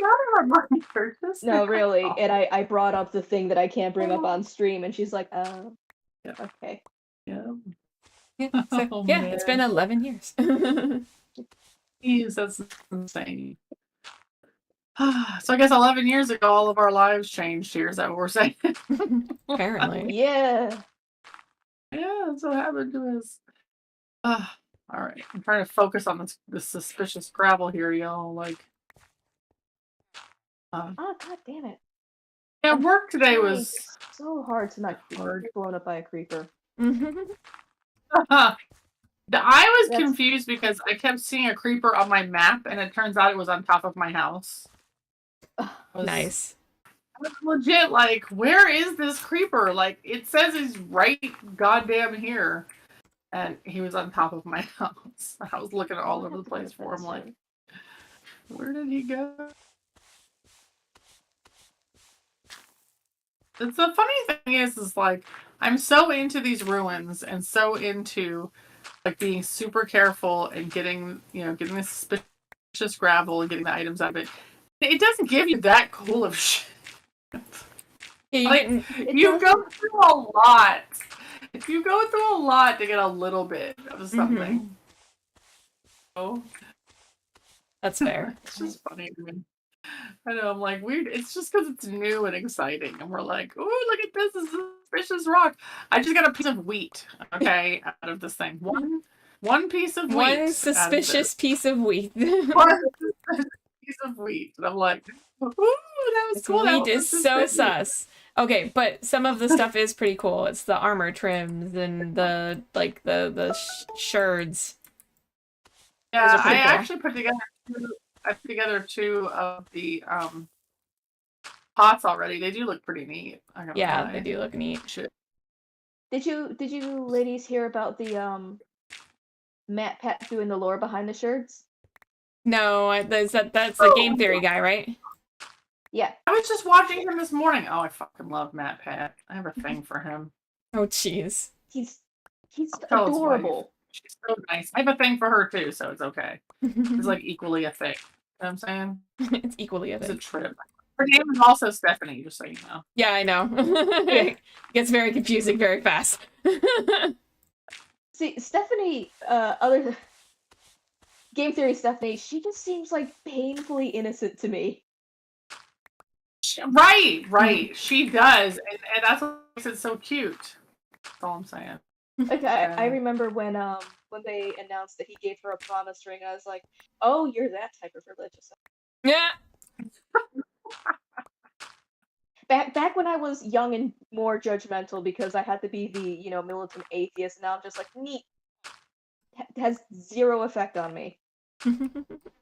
really. And I brought up the thing that I can't bring up on stream, and she's like, okay. Yeah. So, yeah, it's been 11 years. Jeez, that's insane. So I guess 11 years ago, all of our lives changed here. Is that what we're saying? Apparently. Yeah. Yeah, that's what happened to us. All right, I'm trying to focus on this suspicious gravel here, y'all. Like, Oh, god damn it. Yeah, work today Trying was so hard to not get hard. blown up by a creeper. I was That's- confused because I kept seeing a creeper on my map, and it turns out it was on top of my house. Nice. I was legit like, where is this creeper? Like, it says he's right goddamn here. And he was on top of my house. I was looking all over the place for him, like, where did he go? It's the funny thing is like, I'm so into these ruins and so into like being super careful and getting the suspicious gravel and getting the items out of it. It doesn't give you that cool of shit. Yeah, Like, you go through a lot. If you go through a lot to get a little bit of something. Oh. That's fair. It's just funny to me. I know, I'm like, weird. It's just because it's new and exciting. And we're like, oh, look at this. This is a suspicious rock. I just got a piece of wheat, okay, out of this thing. One piece of wheat. One suspicious piece of wheat. One suspicious piece of wheat. And I'm like, ooh, that was This cool. wheat is so sus. Okay, but some of the stuff is pretty cool. It's the armor trims and the sherds. Yeah, I cool. actually put together two of the pots already. They do look pretty neat. Yeah, they do look neat. Shit. Did you ladies hear about the Matt Pat doing the lore behind the sherds? No, that's the game theory guy, right? Yeah. I was just watching him this morning. Oh, I fucking love Matt Pat. I have a thing for him. Oh, jeez. He's Tell his wife. adorable. She's so nice. I have a thing for her too, so it's okay. It's like equally a thing. You know what I'm saying? It's equally a It's a thing. trip. Her name is also Stephanie, just so you know. Yeah, I know. It gets very confusing very fast. See, Stephanie, other game theory Stephanie, she just seems like painfully innocent to me. Right. She does, and that's what makes it so cute. That's all I'm saying. Okay, I remember when they announced that he gave her a promise ring, I was like, oh, you're that type of religious. Yeah. Back when I was young and more judgmental because I had to be the, militant atheist, now I'm just like, neat. It has zero effect on me.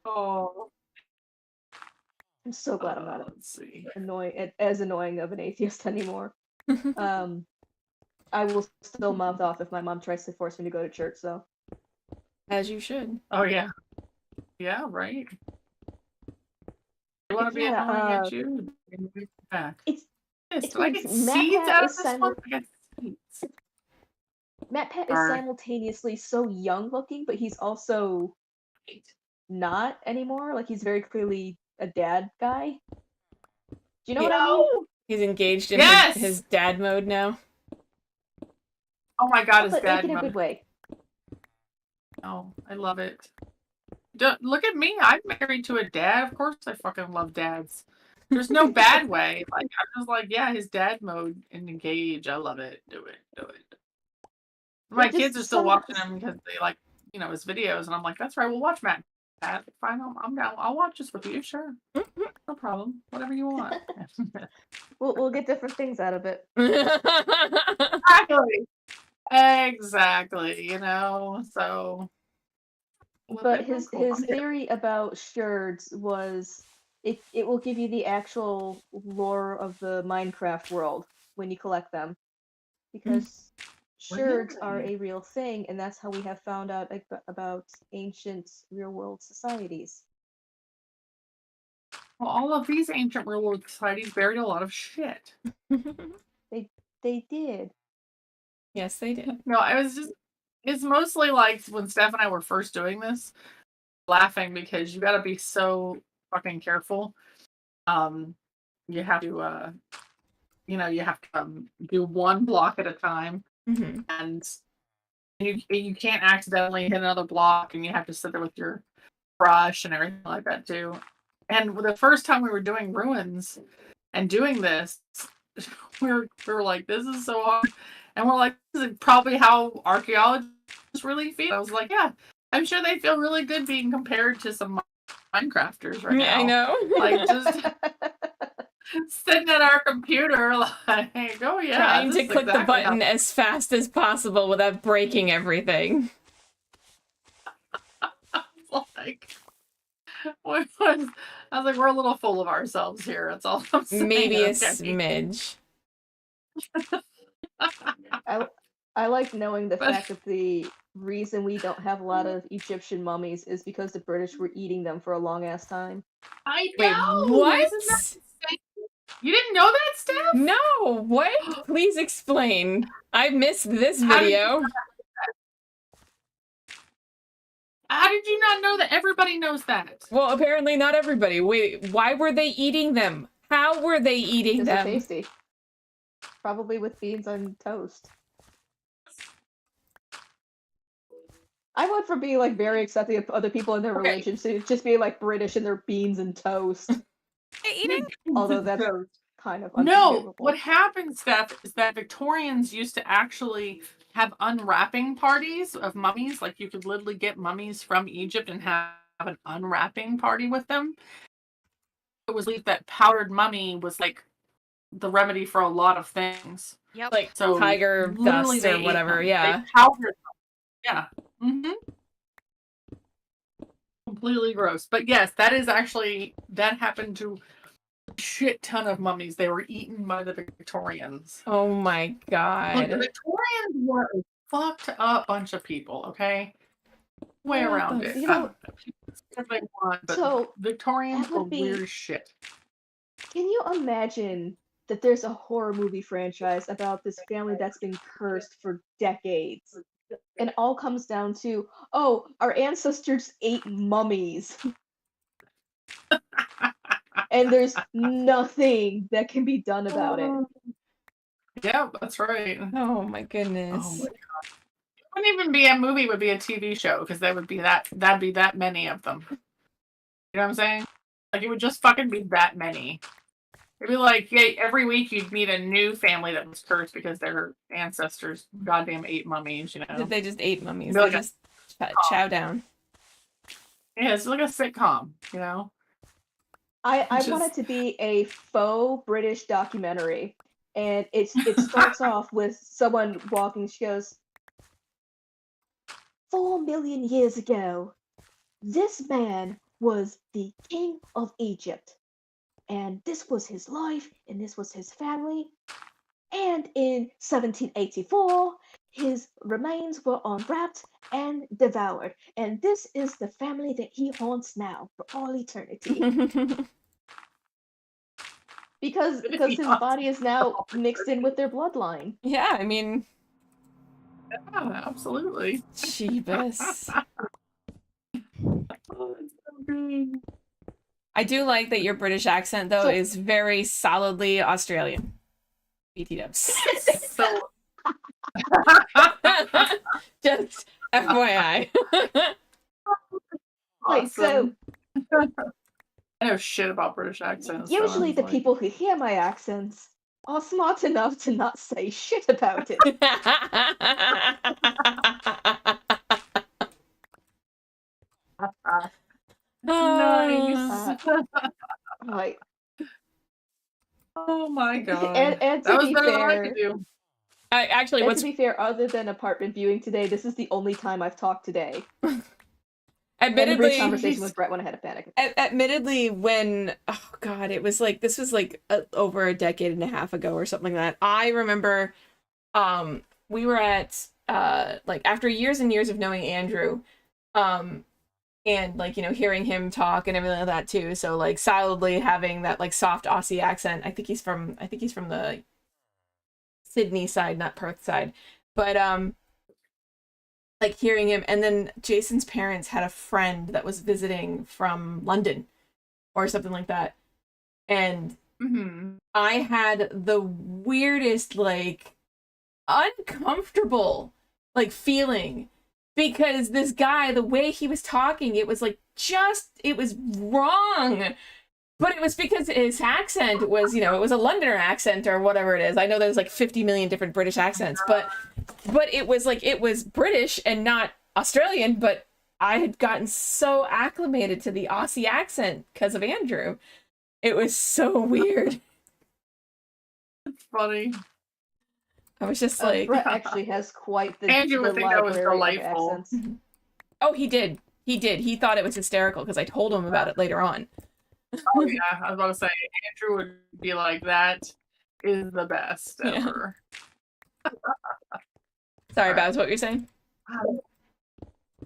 Oh. I'm so glad I'm not Let's see. as annoying of an atheist anymore. I will still mouth off if my mom tries to force me to go to church, though. As you should. Oh yeah. Yeah, right. You want to be annoying at you? Back. It's Do I get Matt seeds Pat out of is this one? I got seeds. Matt Pat is simultaneously so young looking, but he's also not anymore. Like, he's very clearly a dad guy. Do you know what I mean? He's engaged in his dad mode now. Oh my god, his But dad like in a mode. good way. Oh, I love it. Look at me. I'm married to a dad. Of course I fucking love dads. There's no bad way. Like, I'm just like, yeah, his dad mode and engage. I love it. Do it. My kids are still watching him because they like, his videos, and I'm like, that's right, we'll watch Matt. Fine, I'm down. I'll watch this with you, sure. No problem. Whatever you want. We'll get different things out of it. Exactly. So. But his theory about sherds was it will give you the actual lore of the Minecraft world when you collect them. Because sherds are a real thing, and that's how we have found out about ancient real-world societies. Well, all of these ancient real-world societies buried a lot of shit. They did. Yes, they did. No, it's mostly like when Steph and I were first doing this, laughing because you got to be so fucking careful. You have to, do one block at a time, and you can't accidentally hit another block, and you have to sit there with your brush and everything like that too. And the first time we were doing ruins and doing this, we were like, this is so hard. And we're like, this is probably how archaeologists really feel. I was like, yeah, I'm sure they feel really good being compared to some Minecrafters right now. I know. Like, just sitting at our computer, like, oh yeah, Trying this to is click the exactly button as fast as possible without breaking everything. how, like, what was, I was like, we're a little full of ourselves here. That's all I'm saying. Maybe a okay? smidge. I like knowing the But- fact that the reason we don't have a lot of Egyptian mummies is because the British were eating them for a long ass time. I Wait, know. what? Isn't that insane? You didn't know that, Steph? No, what? Please explain. I missed this How did you video. How did you not know that? Everybody knows that. Well, apparently not everybody. Wait, why were they eating them? How were they eating Because they're them? tasty. Probably with beans on toast. I went from being like very accepting of other people and their Okay. religions to just being like British and their beans and toast. Hey, eating Although that's kind of No, unforgivable. what happened, Steph, is that Victorians used to actually have unwrapping parties of mummies. Like you could literally get mummies from Egypt and have an unwrapping party with them. It was believed that powdered mummy was like the remedy for a lot of things. Yep. Like So tiger literally dust they or ate whatever, them. yeah. They powdered them. Yeah. Completely gross. But yes, that is actually, that happened to a shit ton of mummies. They were eaten by the Victorians. Oh my Look, the god. Victorians were a fucked up bunch of people, okay? Way What around the it. You know, If they want, but so Victorians that were would be- weird as shit. can you imagine that there's a horror movie franchise about this family that's been cursed for decades? And it all comes down to, oh, our ancestors ate mummies. And there's nothing that can be done about it. Yeah, that's right. Oh my goodness. Oh my god. It wouldn't even be a movie, it would be a TV show, because there would be that'd be that many of them. You know what I'm saying? Like it would just fucking be that many. It'd be like, yeah, every week you'd meet a new family that was cursed because their ancestors goddamn ate mummies, you know? They just ate mummies. Be They like a just chow down. Yeah, it's like a sitcom, you know? I want it Just- to be a faux British documentary. And it starts off with someone walking. She goes, 4 million years ago, this man was the king of Egypt. And this was his life, and this was his family. And in 1784, his remains were unwrapped and devoured. And this is the family that he haunts now for all eternity. Because his body is now mixed in with their bloodline. Yeah, I mean, Yeah, absolutely. Jeebus. Oh, it's so good. I do like that your British accent, though, So- is very solidly Australian. BT dubs. So Just FYI. Wait, so awesome. I know shit about British accents. so usually I'm the like- people who hear my accents are smart enough to not say shit about it. Nice. Like, Oh my god. and That to was be better than I fair, could do. Actually, and what's to be fair, other than apartment viewing today, this is the only time I've talked today. I had a brief admittedly, conversation with Brett when I had a panic attack. admittedly, when oh god, it was like this was like over a decade and a half ago or something like that. I remember, we were at like after years and years of knowing Andrew, and like hearing him talk and everything like that too. So like solidly having that like soft Aussie accent. I think he's from the Sydney side, not Perth side, but like hearing him, and then Jason's parents had a friend that was visiting from London or something like that, and I had the weirdest like uncomfortable like feeling because this guy, the way he was talking, it was like it was wrong. But it was because his accent was, it was a Londoner accent or whatever it is. I know there's like 50 million different British accents, but it was like, it was British and not Australian, but I had gotten so acclimated to the Aussie accent because of Andrew. It was so weird. funny. I was just like, Brett actually has quite the Andrew would think that was library of delightful. accents. oh, he did. He did. He thought it was hysterical because I told him about it later on. Oh yeah, I was about to say Andrew would be like, "That is the best Yeah. ever." Sorry, All right. Babs, what you're saying?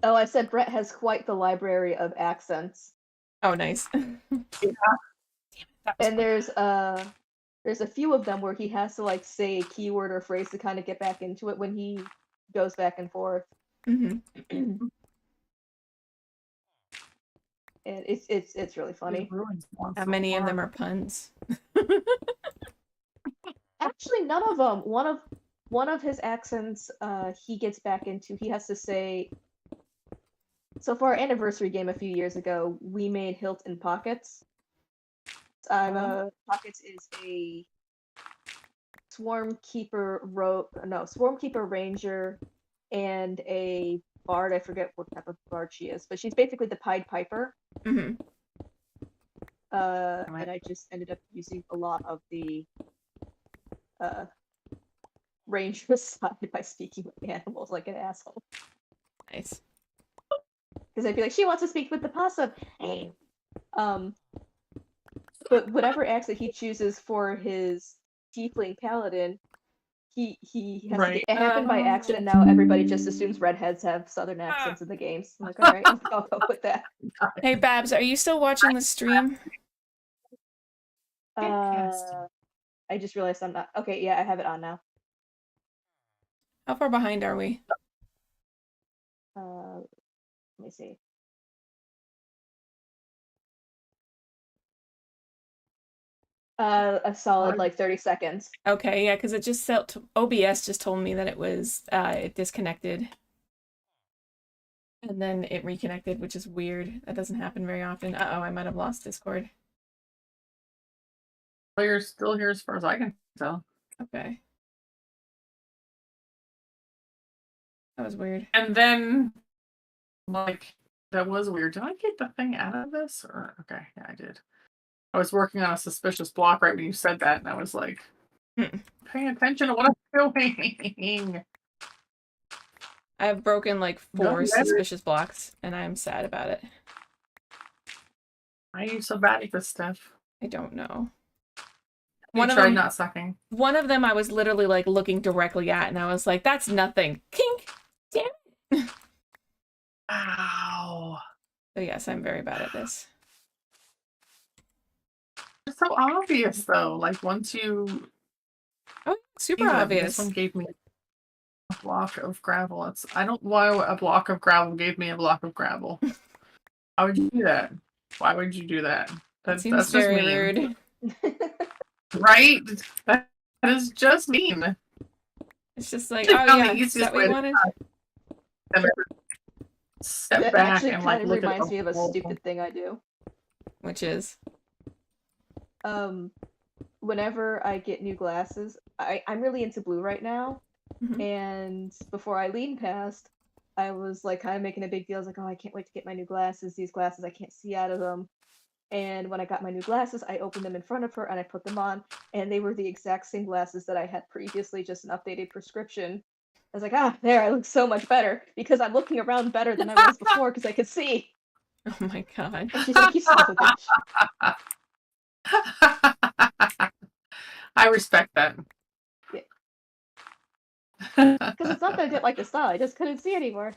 Oh, I said Brett has quite the library of accents. Oh, nice. Yeah. And there's a few of them where he has to like say a keyword or phrase to kind of get back into it when he goes back and forth. Mm-hmm. And it's really funny. How many of them are puns? Actually, none of them. One of his accents, he gets back into. He has to say. So for our anniversary game a few years ago, we made Hilt and Pockets. Pockets is a Swarm Keeper Ranger, and a bard. I forget what type of bard she is, but she's basically the Pied Piper. Mm-hmm. And I just ended up using a lot of the ranger side by speaking with animals like an asshole. Nice. Because I'd be like, she wants to speak with the possum. But whatever accent he chooses for his tiefling paladin, he has to Right. get, it happened by accident. Now everybody just assumes redheads have southern accents in the games. I'm like, all right, I'll go with that. Hey, Babs, are you still watching the stream? I just realized I'm not. Okay, yeah, I have it on now. How far behind are we? Let me see. A solid like 30 seconds. Okay, yeah, because it just OBS just told me that it was it disconnected. And then it reconnected, which is weird. That doesn't happen very often. Uh-oh, I might have lost Discord. Well, you're still here as far as I can tell. Okay. That was weird. And then, like, that was weird. Did I get the thing out of this? Or okay, yeah, I did. I was working on a suspicious block right when you said that, and I was like, paying attention to what I'm doing. I've broken like 4 suspicious blocks, and I'm sad about it. Why are you so bad at this stuff? I don't know. You tried not sucking. One of them I was literally like looking directly at, and I was like, that's nothing. Kink! Damn it! Ow. So yes, I'm very bad at this. It's so obvious, though. Like, once you... Oh, super obvious. This one gave me a block of gravel. I don't know why a block of gravel gave me a block of gravel. Why would you do that? Why would you do that? That seems very rude. Right? That is just mean. It's just like, oh yeah, is that what you wanted? Step That back actually and kind like of look reminds at me of a stupid thing I do. Which is? Whenever I get new glasses, I'm really into blue right now. Mm-hmm. And before Eileen passed, I was like kind of making a big deal. I was like, oh, I can't wait to get my new glasses. These glasses, I can't see out of them. And when I got my new glasses, I opened them in front of her and I put them on, and they were the exact same glasses that I had previously, just an updated prescription. I was like, ah, there, I look so much better because I'm looking around better than I was before because I could see. Oh my god. And she's like, you son of a bitch. I respect that. Because it's not that I didn't like the style, I just couldn't see anymore.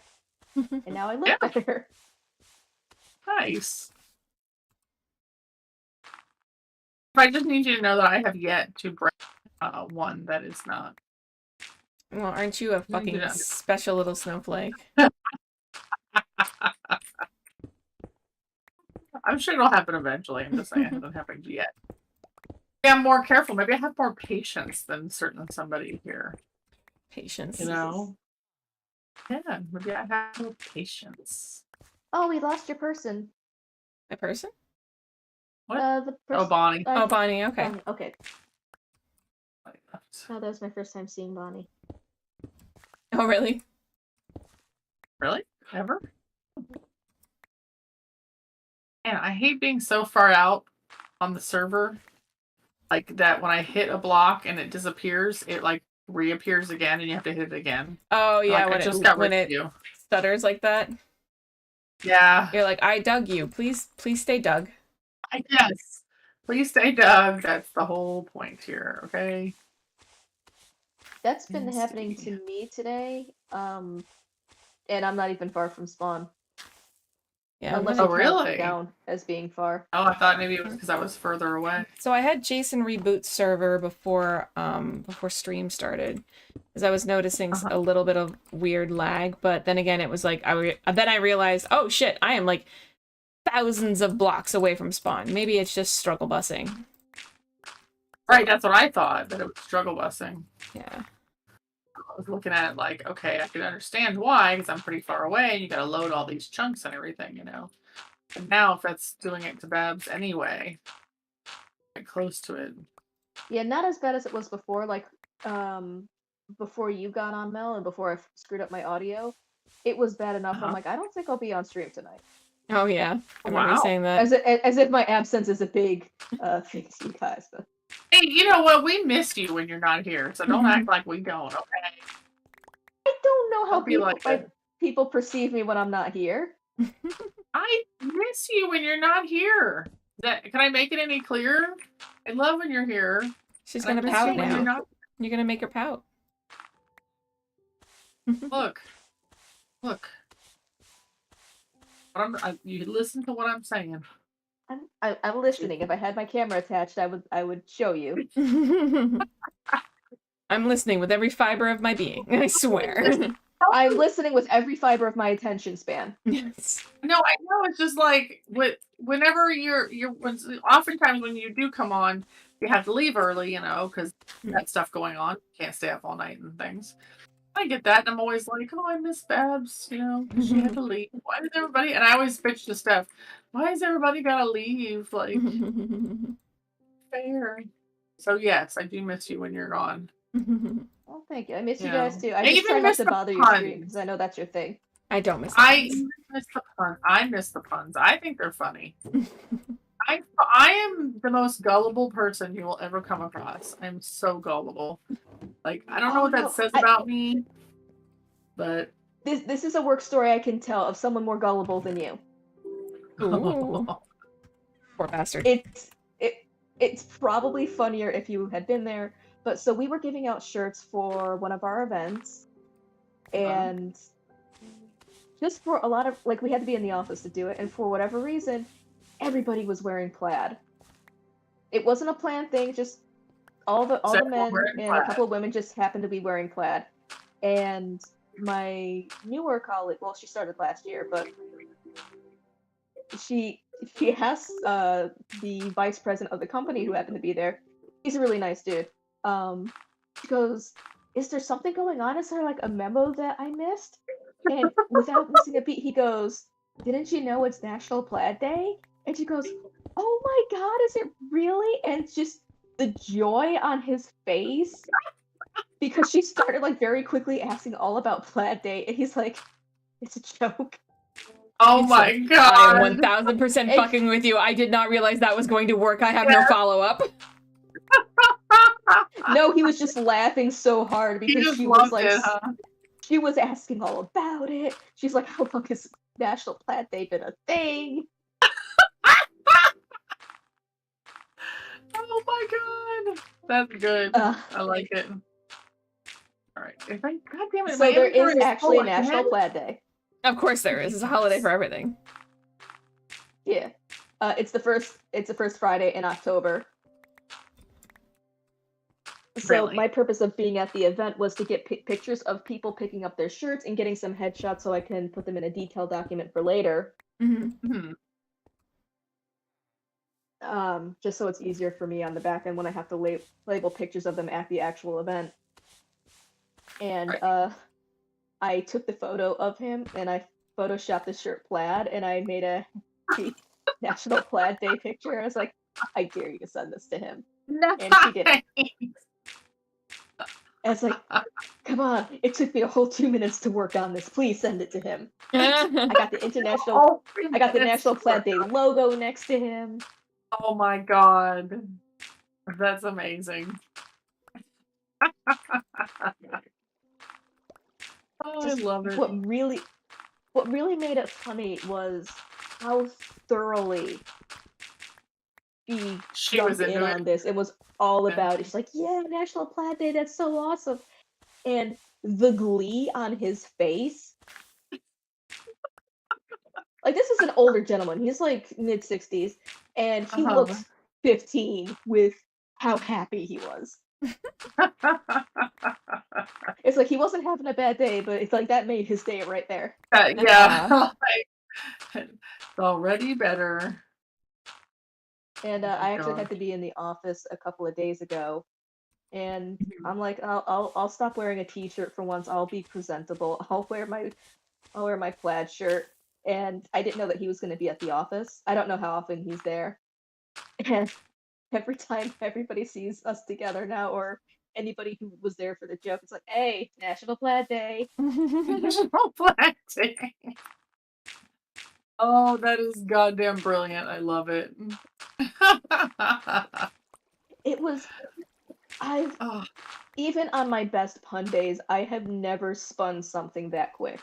And now I look better. Nice. I just need you to know that I have yet to break one that is not. Well, aren't you a fucking special little snowflake? I'm sure it'll happen eventually. I'm just saying it hasn't happened yet. Yeah, I'm more careful. Maybe I have more patience than somebody here. Patience. You know? Yeah, maybe I have more patience. Oh, we lost your person. My person? What? The Oh, Bonnie. Oh, Bonnie, okay. Bonnie, okay. Oh, that was my first time seeing Bonnie. Oh, really? Really? Ever? And I hate being so far out on the server like that when I hit a block and it disappears, it like reappears again and you have to hit it again. Oh yeah, Like, I just got rid of you. stutters like that. Yeah. You're like, I dug you. Please stay dug. I guess. Please stay dug. That's the whole point here, okay? That's been Let's happening see. to me today. And I'm not even far from spawn. Yeah. Unless mine- you Oh, count really? down as being far. Oh, I thought maybe it was because I was further away. So I had Jason reboot server before stream started, because I was noticing a little bit of weird lag. But then again, it was like then I realized, oh shit, I am like thousands of blocks away from spawn. Maybe it's just struggle busing. Right, that's what I thought, that it was struggle busing. Yeah. I was looking at it like, okay, I can understand why, because I'm pretty far away, and you gotta load all these chunks and everything, you know. And now, if that's doing it to Babs anyway, get close to it. Yeah, not as bad as it was before. Like, before you got on, Mel, and before I screwed up my audio, it was bad enough. I'm like, I don't think I'll be on stream tonight. Oh yeah. I remember you Wow. saying that. As if my absence is a big thing to you guys. But Hey, you know what? We miss you when you're not here, so don't act like we don't, okay? I don't know how Don't be like that. people perceive me when I'm not here. I miss you when you're not here. Can I make it any clearer? I love when you're here. She's and I gonna miss pout you when now. you're not. You're gonna make her pout. Look. You listen to what I'm saying. I'm listening. If I had my camera attached, I would show you. I'm listening with every fiber of my being. I swear. I'm listening with every fiber of my attention span. Yes. No, I know. It's just like whenever oftentimes when you do come on, you have to leave early, you know, because that stuff going on. You can't stay up all night and things. I get that, and I'm always like, oh, I miss Babs, you know, 'cause she had to leave. Why does everybody? And I always bitch to Steph, why is everybody gotta leave? Like, fair. So yes, I do miss you when you're gone. Well, thank you. I miss you Yeah. guys too. I I just even try not miss to the bother your puns. stream because I know that's your thing. I don't miss I puns. miss the puns. I miss the puns. I think they're funny. I am the most gullible person you will ever come across. I'm so gullible. Like, I don't know what that says about me, but This is a work story I can tell of someone more gullible than you. Ooh. Poor bastard. It's probably funnier if you had been there. But so we were giving out shirts for one of our events, and just for a lot of we had to be in the office to do it, and for whatever reason, everybody was wearing plaid. It wasn't a planned thing, just all the men and a couple of women just happened to be wearing plaid. And my newer colleague, well, she started last year, but she asked the vice president of the company who happened to be there. He's a really nice dude. She goes, "Is there something going on? Is there like a memo that I missed?" And without missing a beat, he goes, "Didn't you know it's National Plaid Day?" And she goes, "Oh my God, is it really?" And just the joy on his face, because she started very quickly asking all about Plaid Day, and he's like, "It's a joke." Oh my God! I am 1000% fucking with you. I did not realize that was going to work. I have no follow-up. No, he was just laughing so hard because she was like, she was asking all about it. She's like, "How long has National Plaid Day been a thing?" Oh my God, that's good. I like it. All right, God damn it! So there is actually a National Plaid Day. Of course there is. It's a holiday for everything. Yeah, it's the first Friday in October. So Really? my purpose of being at the event was to get pictures of people picking up their shirts and getting some headshots so I can put them in a detailed document for later. Mm-hmm. Just so it's easier for me on the back end when I have to label pictures of them at the actual event. And I took the photo of him and I photoshopped the shirt plaid and I made a National Plaid Day picture. I was like, "I dare you to send this to him." And she did it. And it's like, "Come on, it took me a whole 2 minutes to work on this. Please send it to him." I got the National Plaid Day logo next to him. Oh my God. That's amazing. Oh, I Just love it. what really made it funny was how thoroughly she She was jumped in into it. on this. It was all Yeah. about it. She's like, "Yeah, National Plaid Day, that's so awesome." And the glee on his face. Like, this is an older gentleman. He's like mid-60s, and he Uh-huh. looks 15 with how happy he was. It's like he wasn't having a bad day, but it's like that made his day right there. Yeah. Like, it's already better. And Oh my I actually had gosh. to be in the office a couple of days ago, and Mhm. I'm like, I'll stop wearing a t-shirt for once. I'll be presentable. I'll wear my plaid shirt. And I didn't know that he was going to be at the office. I don't know how often he's there. And every time everybody sees us together now, or anybody who was there for the joke, it's like, "Hey, National Plaid Day." National Flag Day. Oh, that is goddamn brilliant. I love it. It was I've Oh, even on my best pun days, I have never spun something that quick.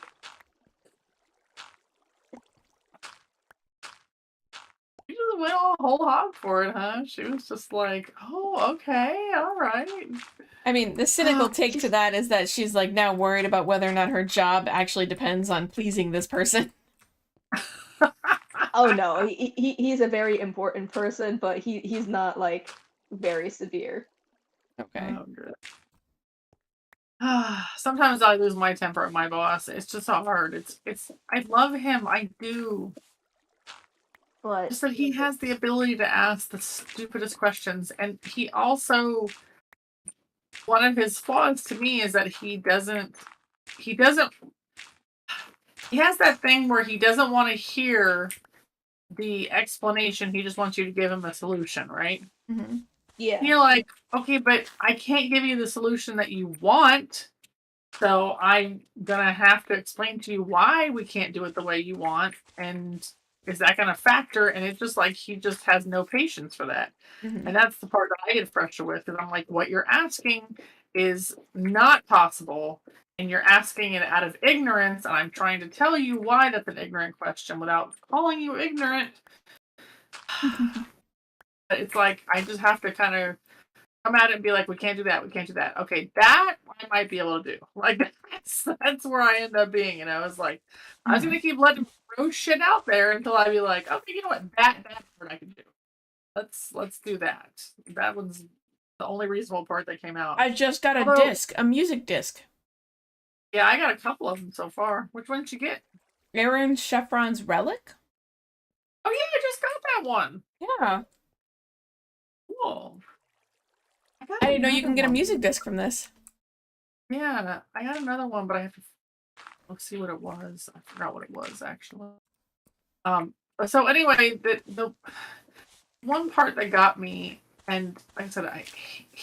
she just went all whole hog for it, huh? She was just like, oh, okay, all right. I mean, the cynical take to She's that is that she's like now worried about whether or not her job actually depends on pleasing this person. Oh no, he's a very important person, but he's not like very severe. Okay. Oh, good. Sometimes I lose my temper at my boss. It's just so hard. I love him. I do. But Just that he has the ability to ask the stupidest questions. And he also, one of his flaws to me is that he doesn't, he has that thing where he doesn't want to hear the explanation. He just wants you to give him a solution, right? Mm-hmm. yeah, You're like, okay, but I can't give you the solution that you want. So I'm gonna have to explain to you why we can't do it the way you want, and is that gonna factor? And it's just like he just has no patience for that, Mm-hmm. and that's the part that I get frustrated with because I'm like, what you're asking is not possible, and you're asking it out of ignorance, and I'm trying to tell you why that's an ignorant question without calling you ignorant. It's like I just have to kind of come at it and be like, we can't do that, we can't do that. Okay, that I might be able to do. Like that's where I end up being. It's like I was gonna keep letting him throw shit out there until I'd be like, okay, you know what, that part I can do. Let's do that. That was the only reasonable part that came out. I just got a Although, disc, a music disc. yeah, I got a couple of them so far. Which one did you get? Aaron Chevron's Relic? Oh yeah, I just got that one. Yeah. Cool. I got I didn't know you another can get a one. music disc from this. Yeah, I got another one, but I have to let's see what it was. I forgot what it was actually. So anyway, the one part that got me, and like I said,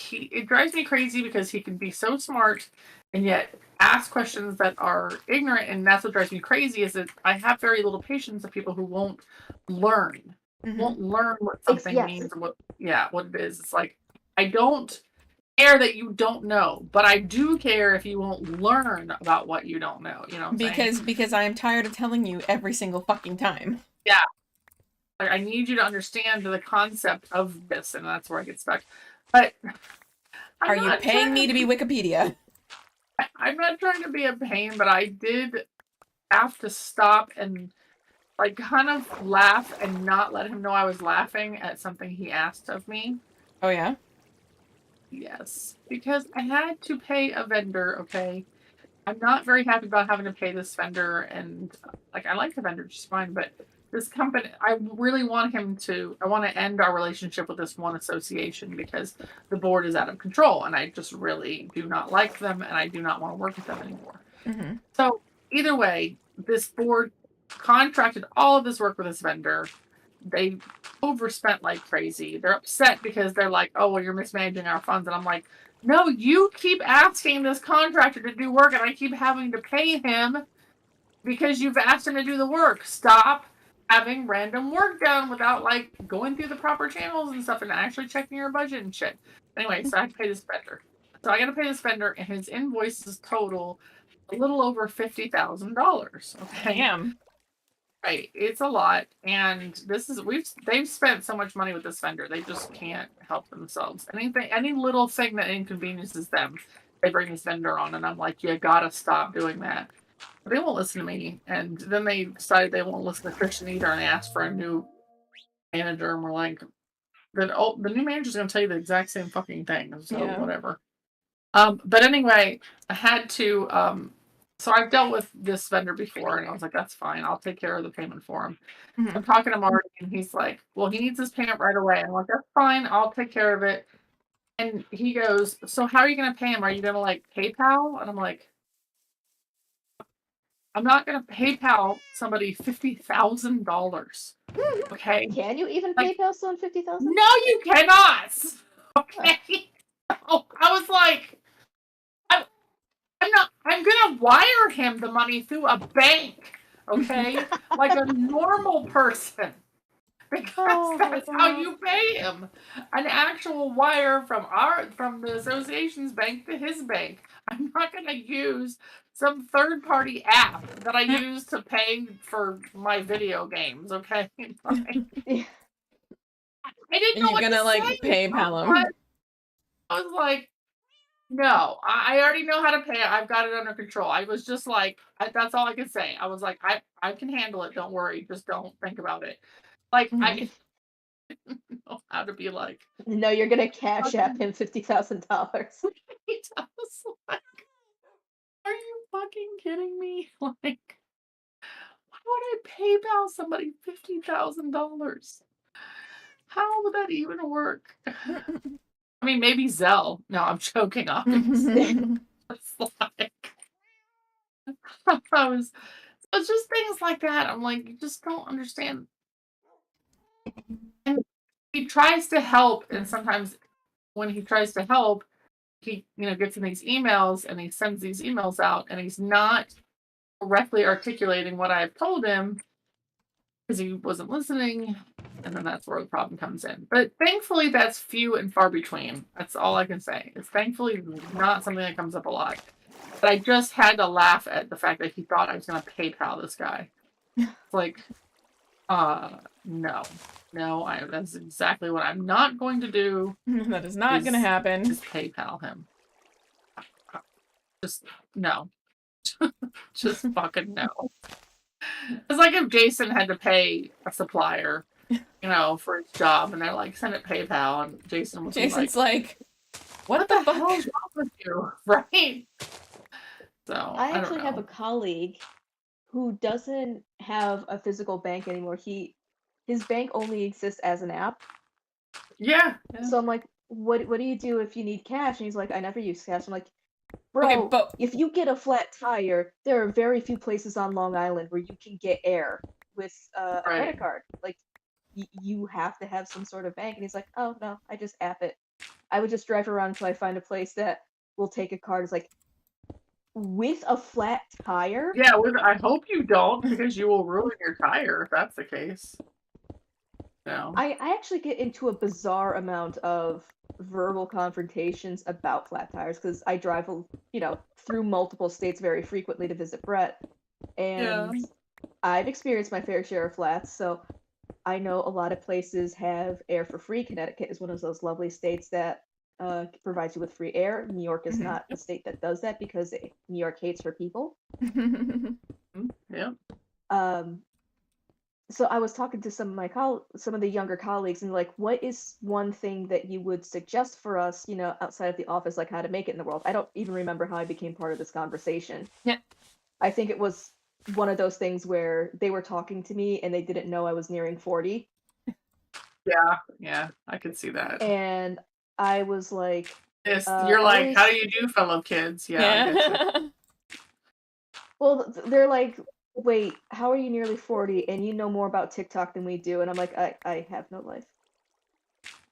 it drives me crazy because he can be so smart and yet ask questions that are ignorant, and that's what drives me crazy. Is that I have very little patience of people who won't learn, Mm-hmm. what something yes, means, or what it is. It's like I don't care that you don't know, but I do care if you won't learn about what you don't know. You know what I'm saying? Because I am tired of telling you every single fucking time. Yeah. Like, I need you to understand the concept of this, and that's where I get stuck. But Are you paying me to be Wikipedia? I'm not trying to be a pain, but I did have to stop and like kind of laugh and not let him know I was laughing at something he asked of me. Oh yeah? Yes, because I had to pay a vendor, okay? I'm not very happy about having to pay this vendor, and like I like the vendor just fine, but this company, I really want I want to end our relationship with this one association because the board is out of control, and I just really do not like them, and I do not want to work with them anymore. Mm-hmm. So either way, this board contracted all of this work with this vendor. They overspent like crazy. They're upset because they're like, oh, well, you're mismanaging our funds. And I'm like, no, you keep asking this contractor to do work and I keep having to pay him because you've asked him to do the work. Stop having random work done without like going through the proper channels and stuff and actually checking your budget and shit. Anyway, so I have to pay this vendor. So I got to pay this vendor, and his invoices total a little over $50,000. Okay. Damn. Right, it's a lot, and they've spent so much money with this vendor, they just can't help themselves. Any little thing that inconveniences them, they bring this vendor on, and I'm like, you gotta stop doing that. But they won't listen to me, and then they decided they won't listen to Christian either, and they asked for a new manager, and we're like, the new manager's gonna tell you the exact same fucking thing, so Yeah. whatever. But anyway, I had to so I've dealt with this vendor before, and I was like, that's fine. I'll take care of the payment for him. Mhm. I'm talking to Marty, and he's like, well, he needs his payment right away. I'm like, that's fine. I'll take care of it. And he goes, so how are you going to pay him? Are you going to like PayPal? And I'm like, I'm not going to PayPal somebody $50,000. Okay. Can you even Like, PayPal someone 50,000? No, you cannot. Okay. Oh, I was like, I'm gonna wire him the money through a bank, okay? Like a normal person. Because that's how you pay him. An actual wire from the association's bank to his bank. I'm not gonna use some third-party app that I use to pay for my video games, okay? Like, Yeah. I didn't And know you're what gonna to like say. PayPal him. I was like, no, I already know how to pay it. I've got it under control. I was just like, that's all I could say. I was like, I can handle it. Don't worry. Just don't think about it. Like, I didn't know how to be like, No, you're gonna cash app him $50,000. I was like, are you fucking kidding me? Like, why would I PayPal somebody $50,000? How would that even work? I mean, maybe Zelle. No, I'm joking, obviously. It's like, it's just things like that. I'm like, you just don't understand. And he tries to help, and sometimes when he tries to help, he gets in these emails and he sends these emails out, and he's not correctly articulating what I've told him because he wasn't listening, and then that's where the problem comes in. But thankfully, that's few and far between. That's all I can say. It's thankfully not something that comes up a lot. But I just had to laugh at the fact that he thought I was going to PayPal this guy. It's like, no, that's exactly what I'm not going to do. That is not gonna happen. Just PayPal him. Just no. Just fucking no. It's like if Jason had to pay a supplier, for his job, and they're like, send it PayPal, and Jason was Jason's like, what the hell fuck? is wrong with you? Right? So I don't actually have know. a colleague who doesn't have a physical bank anymore. His bank only exists as an app. Yeah. So I'm like, what do you do if you need cash? And he's like, I never use cash. I'm like, bro, Okay, but if you get a flat tire, there are very few places on Long Island where you can get air with a credit card. Like, you have to have some sort of bank. And he's like, oh no, I just app it. I would just drive around until I find a place that will take a card. It's like, with a flat tire? Yeah, I hope you don't, because you will ruin your tire if that's the case. No. I actually get into a bizarre amount of verbal confrontations about flat tires because I drive, through multiple states very frequently to visit Brett, and I've experienced my fair share of flats. So I know a lot of places have air for free. Connecticut is one of those lovely states that provides you with free air. New York is not a state that does that because New York hates her people. Yeah. So I was talking to some of the younger colleagues, and like, what is one thing that you would suggest for us, outside of the office, like how to make it in the world? I don't even remember how I became part of this conversation. Yeah. I think it was one of those things where they were talking to me and they didn't know I was nearing 40. Yeah, I can see that. And I was like, You're like, how do you do, fellow kids? Yeah. I get you. Well, they're like, wait, how are you nearly 40 and you know more about TikTok than we do? And I'm like, I have no life.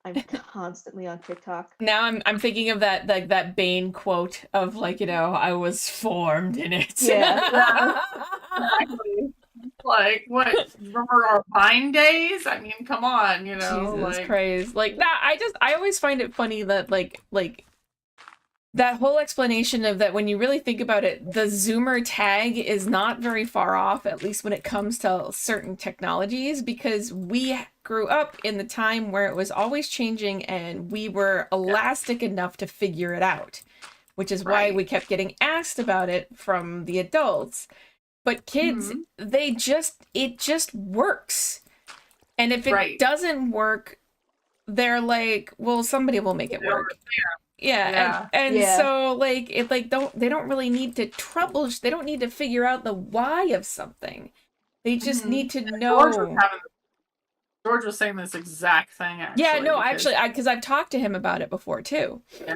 I'm constantly on TikTok. Now I'm thinking of that Bane quote of like, I was formed in it. Yeah. Exactly. Like, what? Remember our Vine days? I mean, come on, you know, Jesus like, Christ. Like that, I always find it funny that like that whole explanation of that when you really think about it, the Zoomer tag is not very far off, at least when it comes to certain technologies, because we grew up in the time where it was always changing and we were elastic enough to figure it out, which is why Right. we kept getting asked about it from the adults. But kids, it just works. And if it Right. doesn't work, they're like, well, somebody will make it work. Yeah. And Yeah. so like they don't really need to they don't need to figure out the why of something. They just need to know. George was saying this exact thing, actually. Yeah, no, actually, because I've talked to him about it before too. Yeah.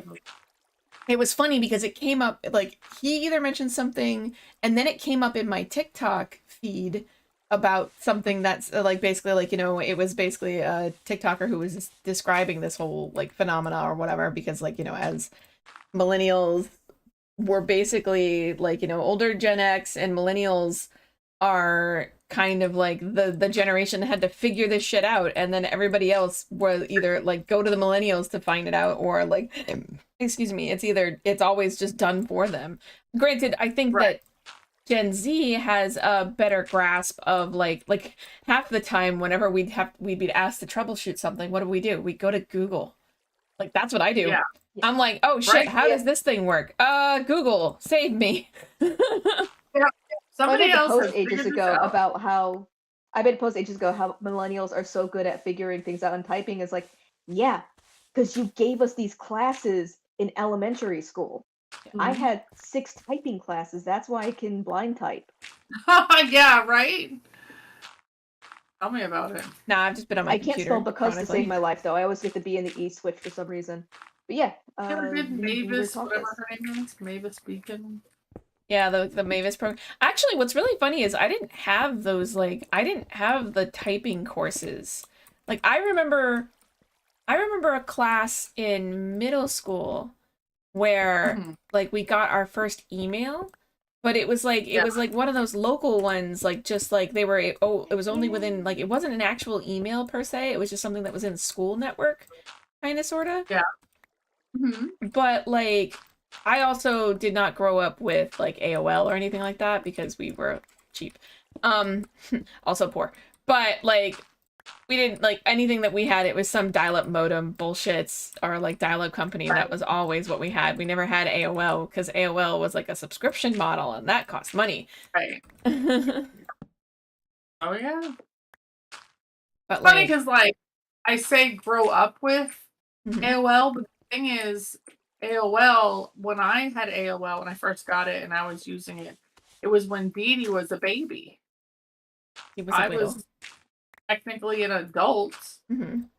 It was funny because it came up, like, he either mentioned something and then it came up in my TikTok feed about something that's like basically like, you know, it was basically a TikToker who was describing this whole like phenomena or whatever, because like, you know, as millennials were basically like, you know, older Gen X and millennials are kind of like the generation that had to figure this shit out, and then everybody else was either like go to the millennials to find it out, or like, excuse me, it's always just done for them. Granted, I think that Gen Z has a better grasp of like half the time whenever we'd be asked to troubleshoot something, what do? We go to Google. Like, that's what I do. Yeah. I'm like, oh shit, how does this thing work? Google, save me. Somebody else post ages ago about how I made a post ages ago how millennials are so good at figuring things out and typing. Is like, yeah, because you gave us these classes in elementary school. I had 6 typing classes. That's why I can blind type. Yeah, right. Tell me about it. Nah, I've just been on my computer. I can't spell because to save my life, though. I always get to be in the E switch for some reason. But yeah, You ever did Mavis, whatever her name is? Mavis Beacon? Yeah, the Mavis program. Actually, what's really funny is I didn't have those, like, I didn't have the typing courses. Like, I remember a class in middle school where, like, we got our first email, but it was like, it was like one of those local ones, like, just like they were, it was only within, like, it wasn't an actual email per se, it was just something that was in school network, kind of, sort of. Yeah. But, like, I also did not grow up with like AOL or anything like that because we were cheap. Also poor. But like we didn't like anything that we had, it was some dial-up modem bullshits or like dial-up company. That was always what we had. We never had AOL because AOL was like a subscription model and that cost money. Right. Oh yeah. But funny because like I say grow up with AOL, but the thing is AOL, when I had AOL, when I first got it and I was using it, it was when Beatty was a baby. I was technically an adult,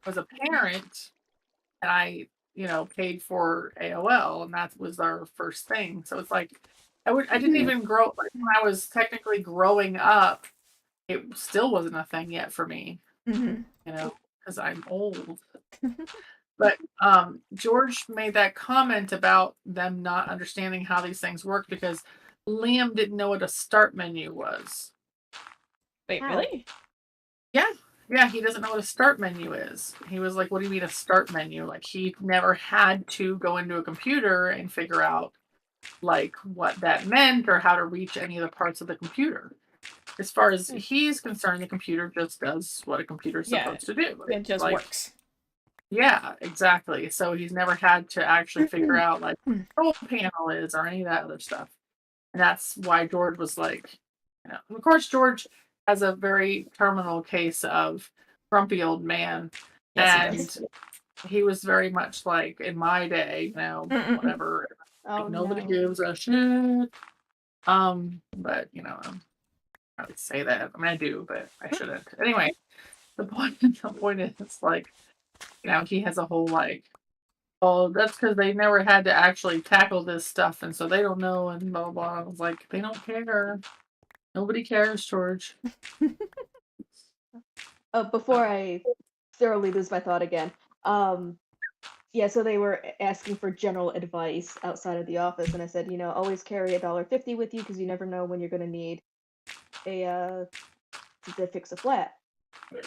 was a parent, and I, you know, paid for AOL, and that was our first thing. So it's like, I didn't even grow, like when I was technically growing up, it still wasn't a thing yet for me, you know, because I'm old. But George made that comment about them not understanding how these things work because Liam didn't know what a start menu was. Wait, really? Yeah. Yeah, he doesn't know what a start menu is. He was like, what do you mean a start menu? Like, he never had to go into a computer and figure out, like, what that meant or how to reach any of the parts of the computer. As far as he's concerned, the computer just does what a computer is supposed to do. It just like, works. Yeah, exactly. So he's never had to actually figure out like what the control panel is or any of that other stuff. And that's why George was like, you know, of course George has a very terminal case of grumpy old man. Yes, and he was very much like in my day, you know, whatever. Like, nobody gives a shit. But you know, I would say that. I mean I do, but I shouldn't. Anyway, the point is like, you know, he has a whole like, oh, that's because they never had to actually tackle this stuff, and so they don't know, and blah, blah, blah. I was like, they don't care. Nobody cares, George. Before I thoroughly lose my thought again, yeah, so they were asking for general advice outside of the office, and I said, you know, always carry $1.50 with you because you never know when you're going to need a to fix a flat.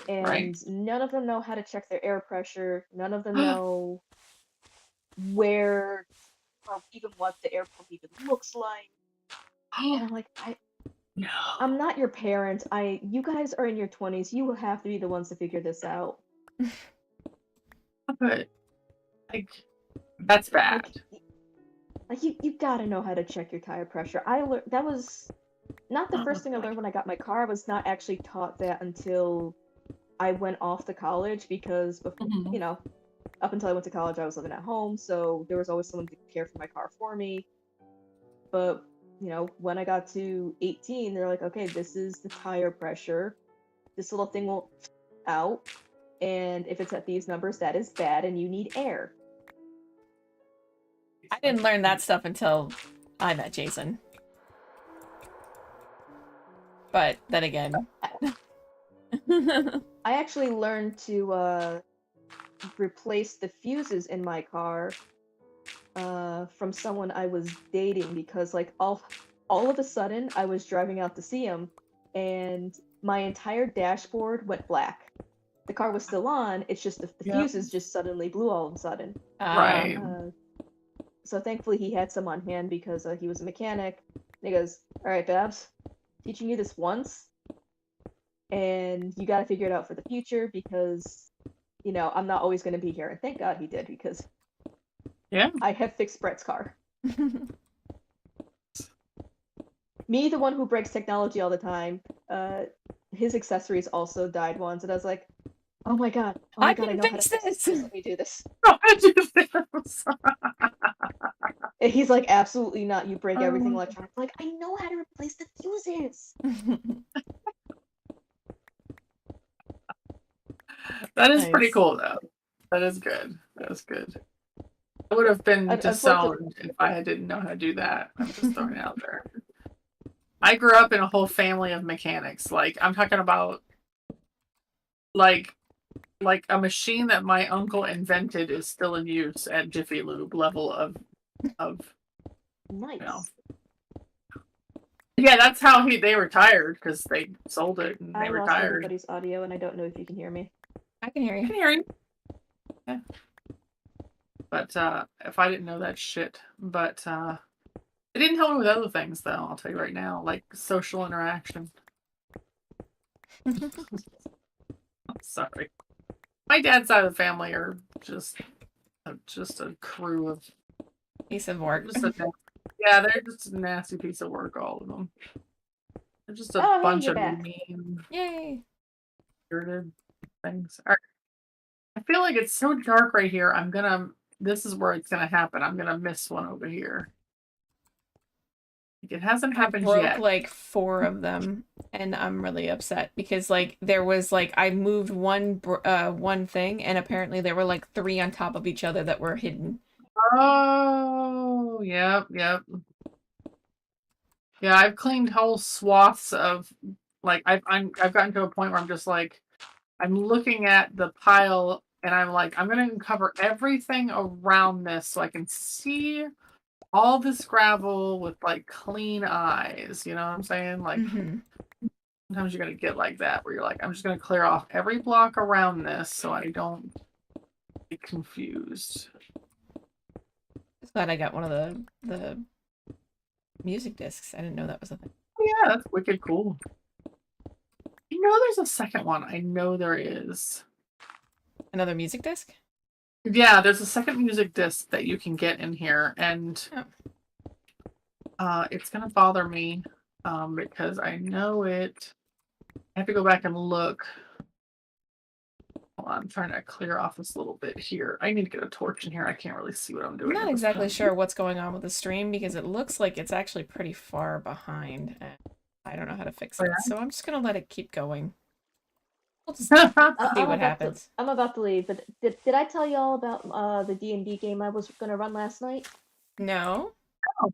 And Right. none of them know how to check their air pressure. None of them know where or even what the air pump even looks like. And I'm like, No. I'm not your parent. You guys are in your 20s. You will have to be the ones to figure this out. But like, that's bad. Like you gotta know how to check your tire pressure. That was not the first thing I learned when I got my car. I was not actually taught that until I went off to college because, Mhm. you know, up until I went to college, I was living at home, so there was always someone to care for my car for me. But, you know, when I got to 18, they're like, okay, this is the tire pressure. This little thing will out, and if it's at these numbers, that is bad, and you need air. I didn't learn that stuff until I met Jason. But then again. I actually learned to replace the fuses in my car from someone I was dating because, like, all of a sudden I was driving out to see him, and my entire dashboard went black. The car was still on. It's just the Yeah. fuses just suddenly blew all of a sudden. Right. So thankfully he had some on hand because he was a mechanic. And he goes, "All right, Babs, teaching you this once, and you got to figure it out for the future because, you know, I'm not always going to be here." And thank God he did because Yeah. I have fixed Brett's car. Me, the one who breaks technology all the time, his accessories also died once, and I was like, oh my god, I I can know how to fix fix this! this. Let me do this. I do this. And he's like, absolutely not. You break everything Oh. electronic. Like, I know how to replace the fuses. That is pretty Nice. cool, though. That is good. That is good. I would have been disowned if I didn't know how to do that. I'm just throwing it out there. I grew up in a whole family of mechanics. Like, I'm talking about, like a machine that my uncle invented is still in use at Jiffy Lube level of Nice. you know. Yeah, that's how they retired because they sold it and they I lost retired. everybody's audio, and I don't know if you can hear me. I can hear I you. can hear you. Yeah. But if I didn't know that shit, but it didn't help me with other things though. I'll tell you right now, like social interaction. I'm sorry. My dad's side of the family are just a crew of Piece of work. yeah, they're just a nasty piece of work, all of them. They're just a bunch you're of back. mean, Yay! spirited things. All right. I feel like it's so dark right here. This is where it's gonna happen. I'm gonna miss one over here. It hasn't happened I broke yet. like 4 of them, and I'm really upset because like there was like I moved one thing, and apparently there were like 3 on top of each other that were hidden. Oh, yep. Yeah, I've cleaned whole swaths of like I've gotten to a point where I'm just like I'm looking at the pile and I'm like I'm gonna cover everything around this so I can see all this gravel with like clean eyes. You know what I'm saying? Like sometimes you're gonna get like that where you're like I'm just gonna clear off every block around this so I don't get confused. Just glad I got one of the music discs. I didn't know that was a thing. Oh, yeah, that's wicked cool. You know, there's a second one. I know there is. Another music disc? Yeah, there's a second music disc that you can get in here, and it's gonna bother me because I know it. I have to go back and look. Hold on, I'm trying to clear off this little bit here. I need to get a torch in here. I can't really see what I'm doing. I'm not exactly sure what's going on with the stream because it looks like it's actually pretty far behind. And I don't know how to fix it, so I'm just gonna let it keep going. We'll just see what happens. I'm about to leave, but did I tell y'all about the D&D game I was gonna run last night? No. Oh.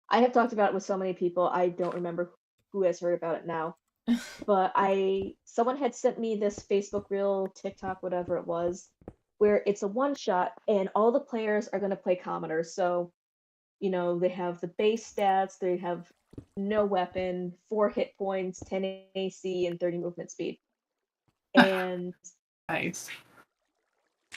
I have talked about it with so many people. I don't remember who has heard about it now. But someone had sent me this Facebook reel, TikTok, whatever it was, where it's a one shot and all the players are going to play commoners. So you know, they have the base stats, they have no weapon, 4 hit points, 10 AC, and 30 movement speed. And Nice.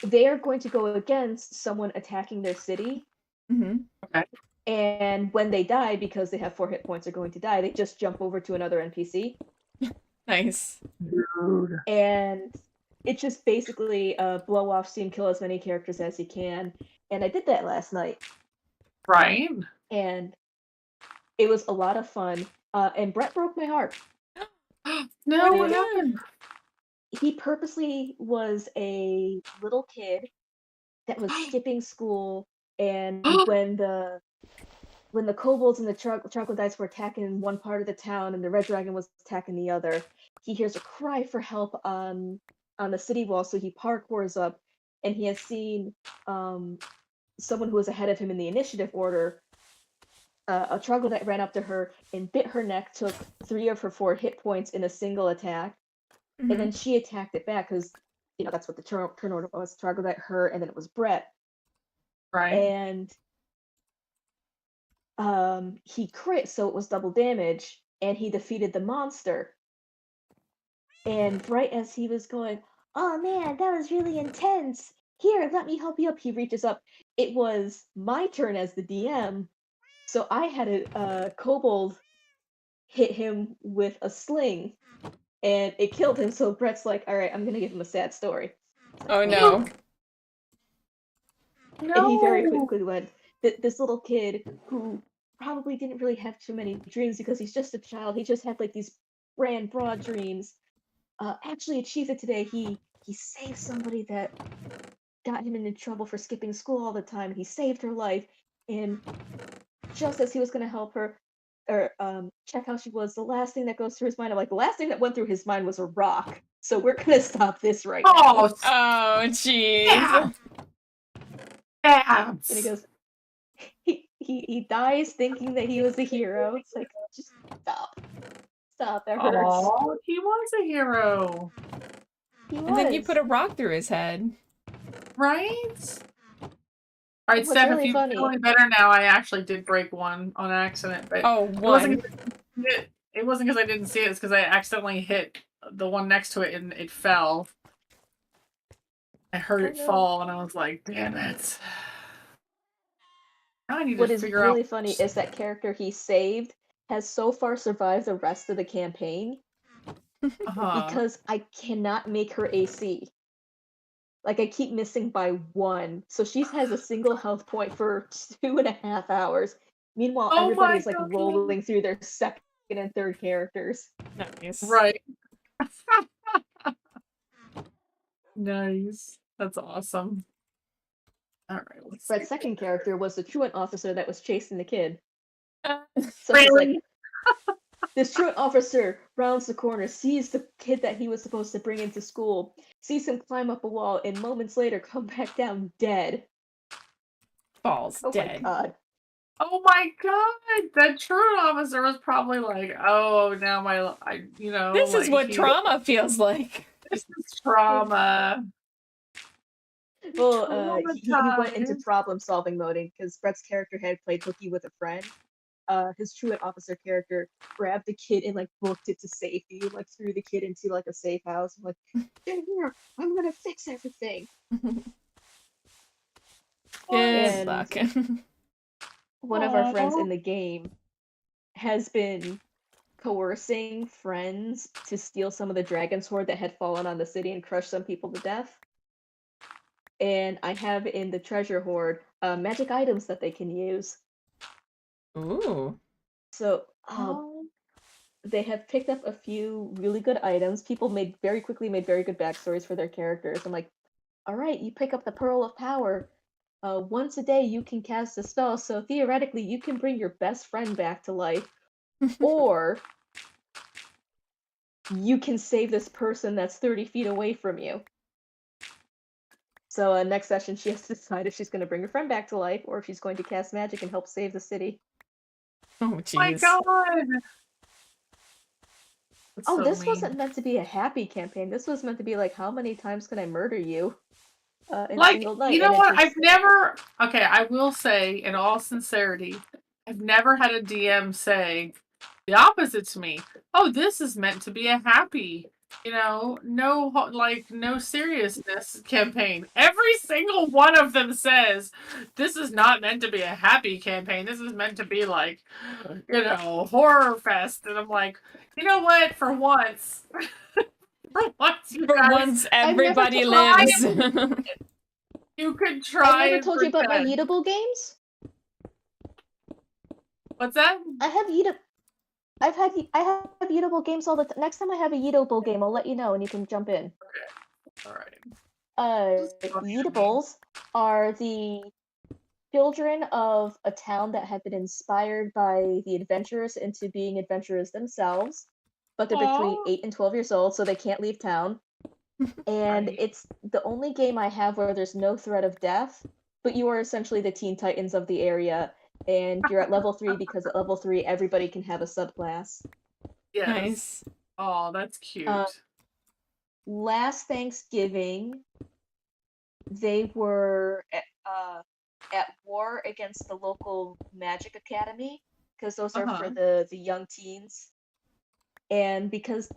they are going to go against someone attacking their city. Mm-hmm. Okay. And when they die, because they have 4 hit points, are going to die, they just jump over to another NPC. Nice. Dude. And it's just basically blow off steam, kill as many characters as you can. And I did that last night. Right? And it was a lot of fun. And Brett broke my heart. No, What what did he happened? He purposely was a little kid that was skipping school, and when the kobolds and the troglodytes were attacking one part of the town and the red dragon was attacking the other, he hears a cry for help on the city wall, so he parkours up, and he has seen someone who was ahead of him in the initiative order. A troglodyte ran up to her and bit her neck, took 3 of her 4 hit points in a single attack, Mm-hmm. and then she attacked it back because, you know, that's what the turn order was. Troglodyte, her, and then it was Brett. Right. And he crit, so it was double damage, and he defeated the monster. And right as he was going, "Oh man, that was really intense. Here, let me help you up," he reaches up. It was my turn as the DM, so I had a kobold hit him with a sling, and it killed him. So Brett's like, "All right, I'm gonna give him a sad story." Oh no. And he very No. quickly went, this little kid who probably didn't really have too many dreams because he's just a child. He just had like these grand, broad dreams. Actually achieved it today. He saved somebody that got him into trouble for skipping school all the time. He saved her life, and just as he was going to help her or check how she was, the last thing that goes through his mind, I'm like, the last thing that went through his mind was a rock. So we're gonna stop this right now. Oh, Oh jeez. yeah. And he goes, he dies thinking that he was a hero. It's like, just stop, that hurts. Oh, he was a hero. He And then you was. put a rock through his head. Right? All right, What's Steph, really if you funny- feel any better now, I actually did break one on accident, but Oh, it wasn't one. it wasn't because I didn't see it, it's because I accidentally hit the one next to it and it fell. I heard Oh, it no. fall and I was like, damn it. Now I need What to is figure really out funny is that character he saved has so far survived the rest of the campaign because I cannot make her AC. Like, I keep missing by 1. So she has a single health point for 2.5 hours. Meanwhile, Oh everybody my is like God. rolling through their second and third characters. Nice. Right. Nice. That's awesome. All right, let's Brett's see. second character was the truant officer that was chasing the kid. So it's Really? like, this truant officer rounds the corner, sees the kid that he was supposed to bring into school, sees him climb up a wall, and moments later come back down dead. Falls Oh dead. my god. Oh my God! That truant officer was probably like, "Oh, now This is like, what trauma feels like. This is trauma." Well, he went into Traumatized. problem-solving mode because Brett's character had played hooky with a friend. His truant officer character grabbed the kid and like booked it to safety, and, like threw the kid into like a safe house. I'm like, "Get here! I'm gonna fix everything." Good And luck. one of our friends Aw. in the game has been coercing friends to steal some of the dragon's hoard that had fallen on the city and crushed some people to death. And I have in the treasure hoard magic items that they can use. Ooh. So Oh. they have picked up a few really good items. People very quickly made very good backstories for their characters. I'm like, all right, you pick up the Pearl of Power. Once a day you can cast a spell, so theoretically you can bring your best friend back to life. Or you can save this person that's 30 feet away from you. So next session she has to decide if she's going to bring her friend back to life or if she's going to cast magic and help save the city. Oh My jeez. God! That's Oh, so this mean. wasn't meant to be a happy campaign. This was meant to be like, how many times can I murder you? in a Like, single night. you know And what? it just, I've never. Okay, I will say, in all sincerity, I've never had a DM say the opposite to me. Oh, this is meant to be a happy, no seriousness campaign. Every single one of them says this is not meant to be a happy campaign. This is meant to be like, horror fest. And I'm like, you know what? For once, you For guys, once, I've never everybody told- lives. you could I've try never and told you about my pretend. Yeetable games. What's that? I have I have Yeetable games all the time. Next time I have a Yeetable game, I'll let you know and you can jump in. All right. Just funny to me. Yeetables are the children of a town that have been inspired by the adventurers into being adventurers themselves, but they're between Aw. 8 and 12 years old, so they can't leave town. And Right. it's the only game I have where there's no threat of death, but you are essentially the Teen Titans of the area, and you're at level 3 because at level 3 everybody can have a subclass. Yes. Nice. Oh, that's cute. Last Thanksgiving, they were at war against the local magic academy, because those are for the young teens. And because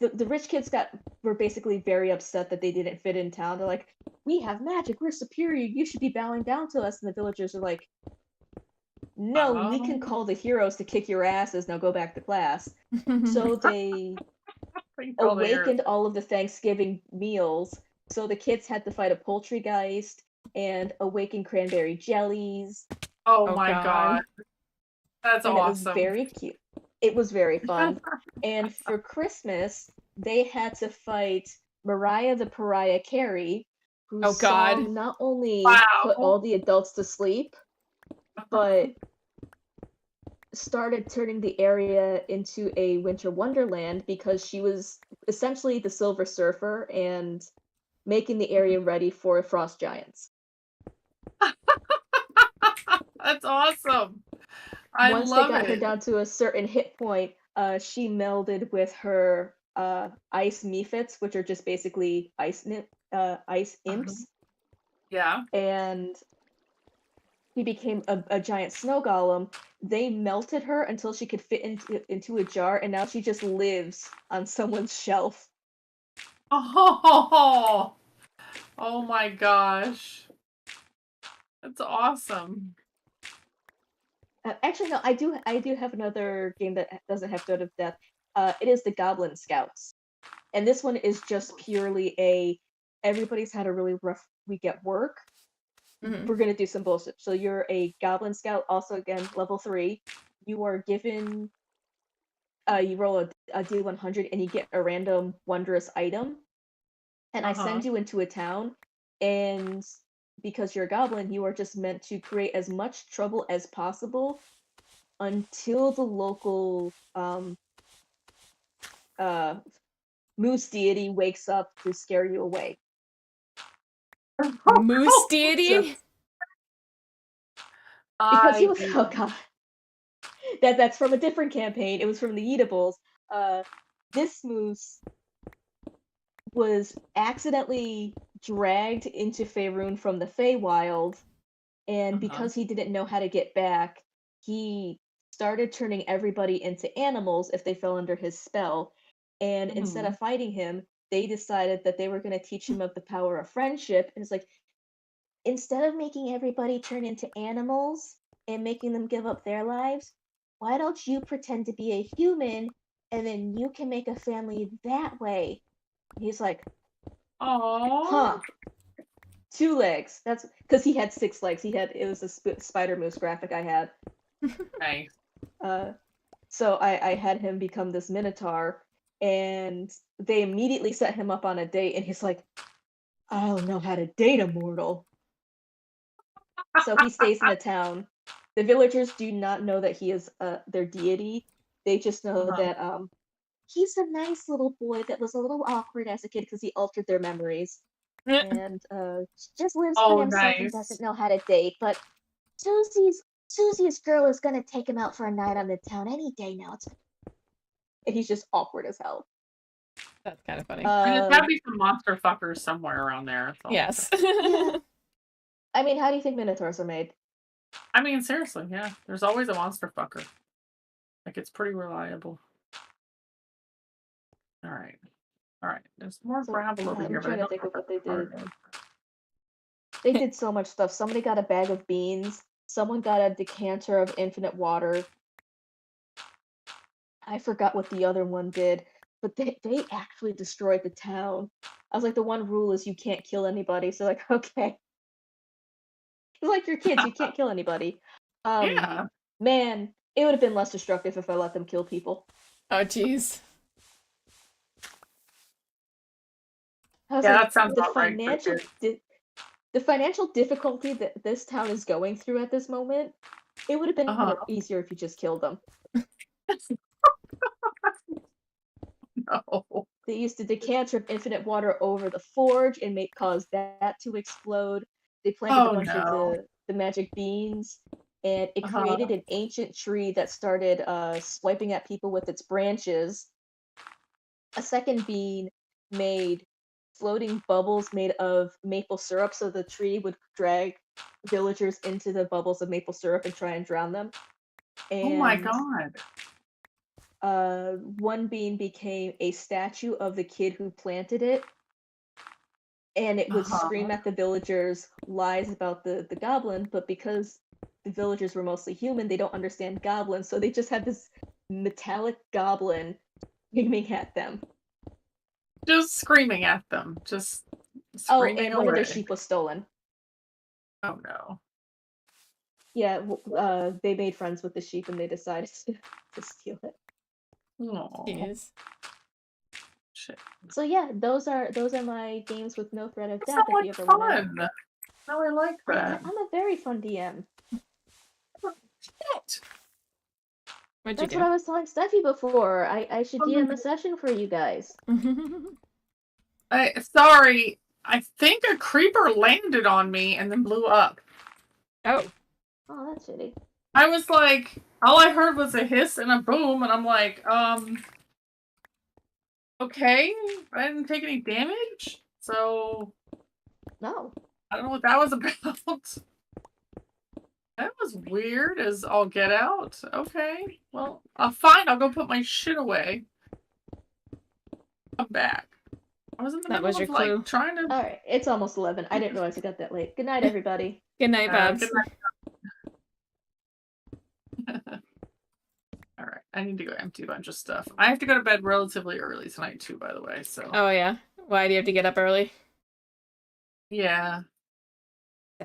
the rich kids were basically very upset that they didn't fit in town. They're like, we have magic, we're superior, you should be bowing down to us. And the villagers are like, no, we can call the heroes to kick your asses, now go back to class. So they awakened all of the Thanksgiving meals. So the kids had to fight a poultrygeist and awaken cranberry jellies. Oh Oh, my God. god. That's And awesome. it was very cute. It was very fun. And for Christmas, they had to fight Mariah the Pariah Carey, whose Oh, God. song not only Wow. put all the adults to sleep, but started turning the area into a winter wonderland because she was essentially the Silver Surfer and making the area ready for frost giants. That's awesome. I Once love they got her it. down to a certain hit point, she melded with her ice mephits, which are just basically ice imps, Yeah. and he became a giant snow golem. They melted her until she could fit into a jar, and now she just lives on someone's shelf. Oh, oh my gosh. That's awesome. Actually, no, I do have another game that doesn't have Threat of Death. It is the Goblin Scouts, and this one is just purely everybody's had a really rough week at work. Mhm. We're gonna do some bullshit. So you're a Goblin Scout, also again level 3. You are given you roll a D100 and you get a random wondrous item, and I send you into a town, and because you're a goblin, you are just meant to create as much trouble as possible until the local moose deity wakes up to scare you away. Moose deity? Because he I was do. oh god. That's from a different campaign. It was from the Eatables. This moose was accidentally dragged into Faerun from the Feywild, and because he didn't know how to get back, he started turning everybody into animals if they fell under his spell. And instead of fighting him, they decided that they were going to teach him of the power of friendship. And it's like, instead of making everybody turn into animals and making them give up their lives, why don't you pretend to be a human and then you can make a family that way? And he's like, huh, 2 legs. That's because he had 6 legs. It was a spider moose graphic I had. Nice. So I had him become this minotaur, and they immediately set him up on a date, and he's like, I don't know how to date a mortal. So he stays in the town. The villagers do not know that he is their deity. They just know that he's a nice little boy that was a little awkward as a kid because he altered their memories. And just lives for himself and doesn't know how to date. But Susie's girl is gonna take him out for a night on the town any day now. And he's just awkward as hell. That's kind of funny. There's gotta be some monster fuckers somewhere around there. That's all. Yes. Yeah. I mean, how do you think minotaurs are made? I mean, seriously, yeah. There's always a monster fucker. Like, it's pretty reliable. Alright. Alright. There's more So, gravel over I'm here, but I trying to don't think know of what they where the did. part is. They did so much stuff. Somebody got a bag of beans. Someone got a decanter of infinite water. I forgot what the other one did, but they actually destroyed the town. I was like, the one rule is you can't kill anybody. So like, okay. It's like your kids, you can't kill anybody. Yeah. Man, it would have been less destructive if I let them kill people. Oh, jeez. I was Yeah, like, that sounds the about right. financial the financial difficulty that this town is going through at this moment, it would have been easier if you just killed them. No. They used a decanter of infinite water over the forge and caused that to explode. They planted a bunch of the magic beans, and it created an ancient tree that started swiping at people with its branches. A second bean made floating bubbles made of maple syrup, so the tree would drag villagers into the bubbles of maple syrup and try and drown them. Oh my And god. one bean became a statue of the kid who planted it, and it would scream at the villagers lies about the goblin, but because the villagers were mostly human, they don't understand goblins, so they just had this metallic goblin screaming at them. Just screaming at them. Just screaming and one of their sheep was stolen. Oh no. Yeah, they made friends with the sheep and they decided to steal it. Aw. Jeez. Shit. So yeah, those are my games with no threat of That's death. so If you much ever want fun. No, I like that. I'm a very fun DM. Shit. What'd you That's what I was telling Steffi before. I should DM a session for you guys. do? Sorry. I think a creeper landed on me and then blew up. Oh. Oh, that's shitty. I was like, all I heard was a hiss and a boom, and I'm like, okay, I didn't take any damage, so No. I don't know what that was about. That was weird as all get out. Okay, well, fine, I'll go put my shit away. I'm back. I was in the That middle was your of, like, clue. trying to... Alright, it's almost 11. I didn't realize it got that late. Good night, everybody. Good night, Babs. Good night. Alright, I need to go empty a bunch of stuff. I have to go to bed relatively early tonight, too, by the way, so... Oh, yeah? Why do you have to get up early? Yeah.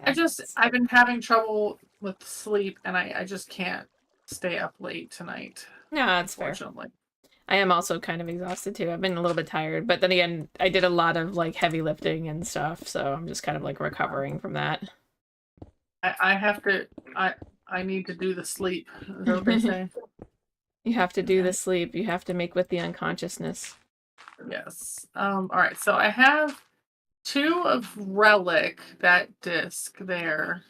I've been having trouble with sleep, and I just can't stay up late tonight. No, that's fair. Unfortunately. I am also kind of exhausted, too. I've been a little bit tired, but then again, I did a lot of, like, heavy lifting and stuff, so I'm just kind of, like, recovering from that. I need to do the sleep. Is that what they say? You have to do the sleep. You have to make with the unconsciousness. Yes. Alright, so I have 2 of Relic, that disc there.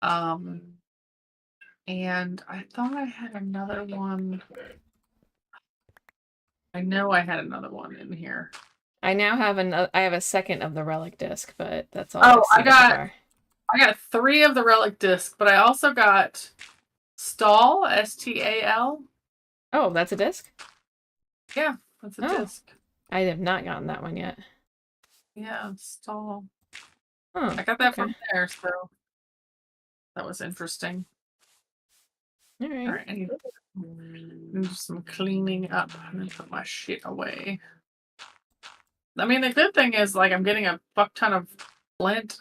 And I thought I had another one. I know I had another one in here. I now have I have a second of the Relic disc, but that's all. Oh, I've seen so far. I got 3 of the Relic disc, but I also got Stall, S-T-A-L. Oh, that's a disc? Yeah, that's a disc. I have not gotten that one yet. Yeah, Stall. Oh, I got that from there, so that was interesting. All right. Alright, I need to do some cleaning up and put my shit away. I mean, the good thing is, like, I'm getting a fuck ton of flint.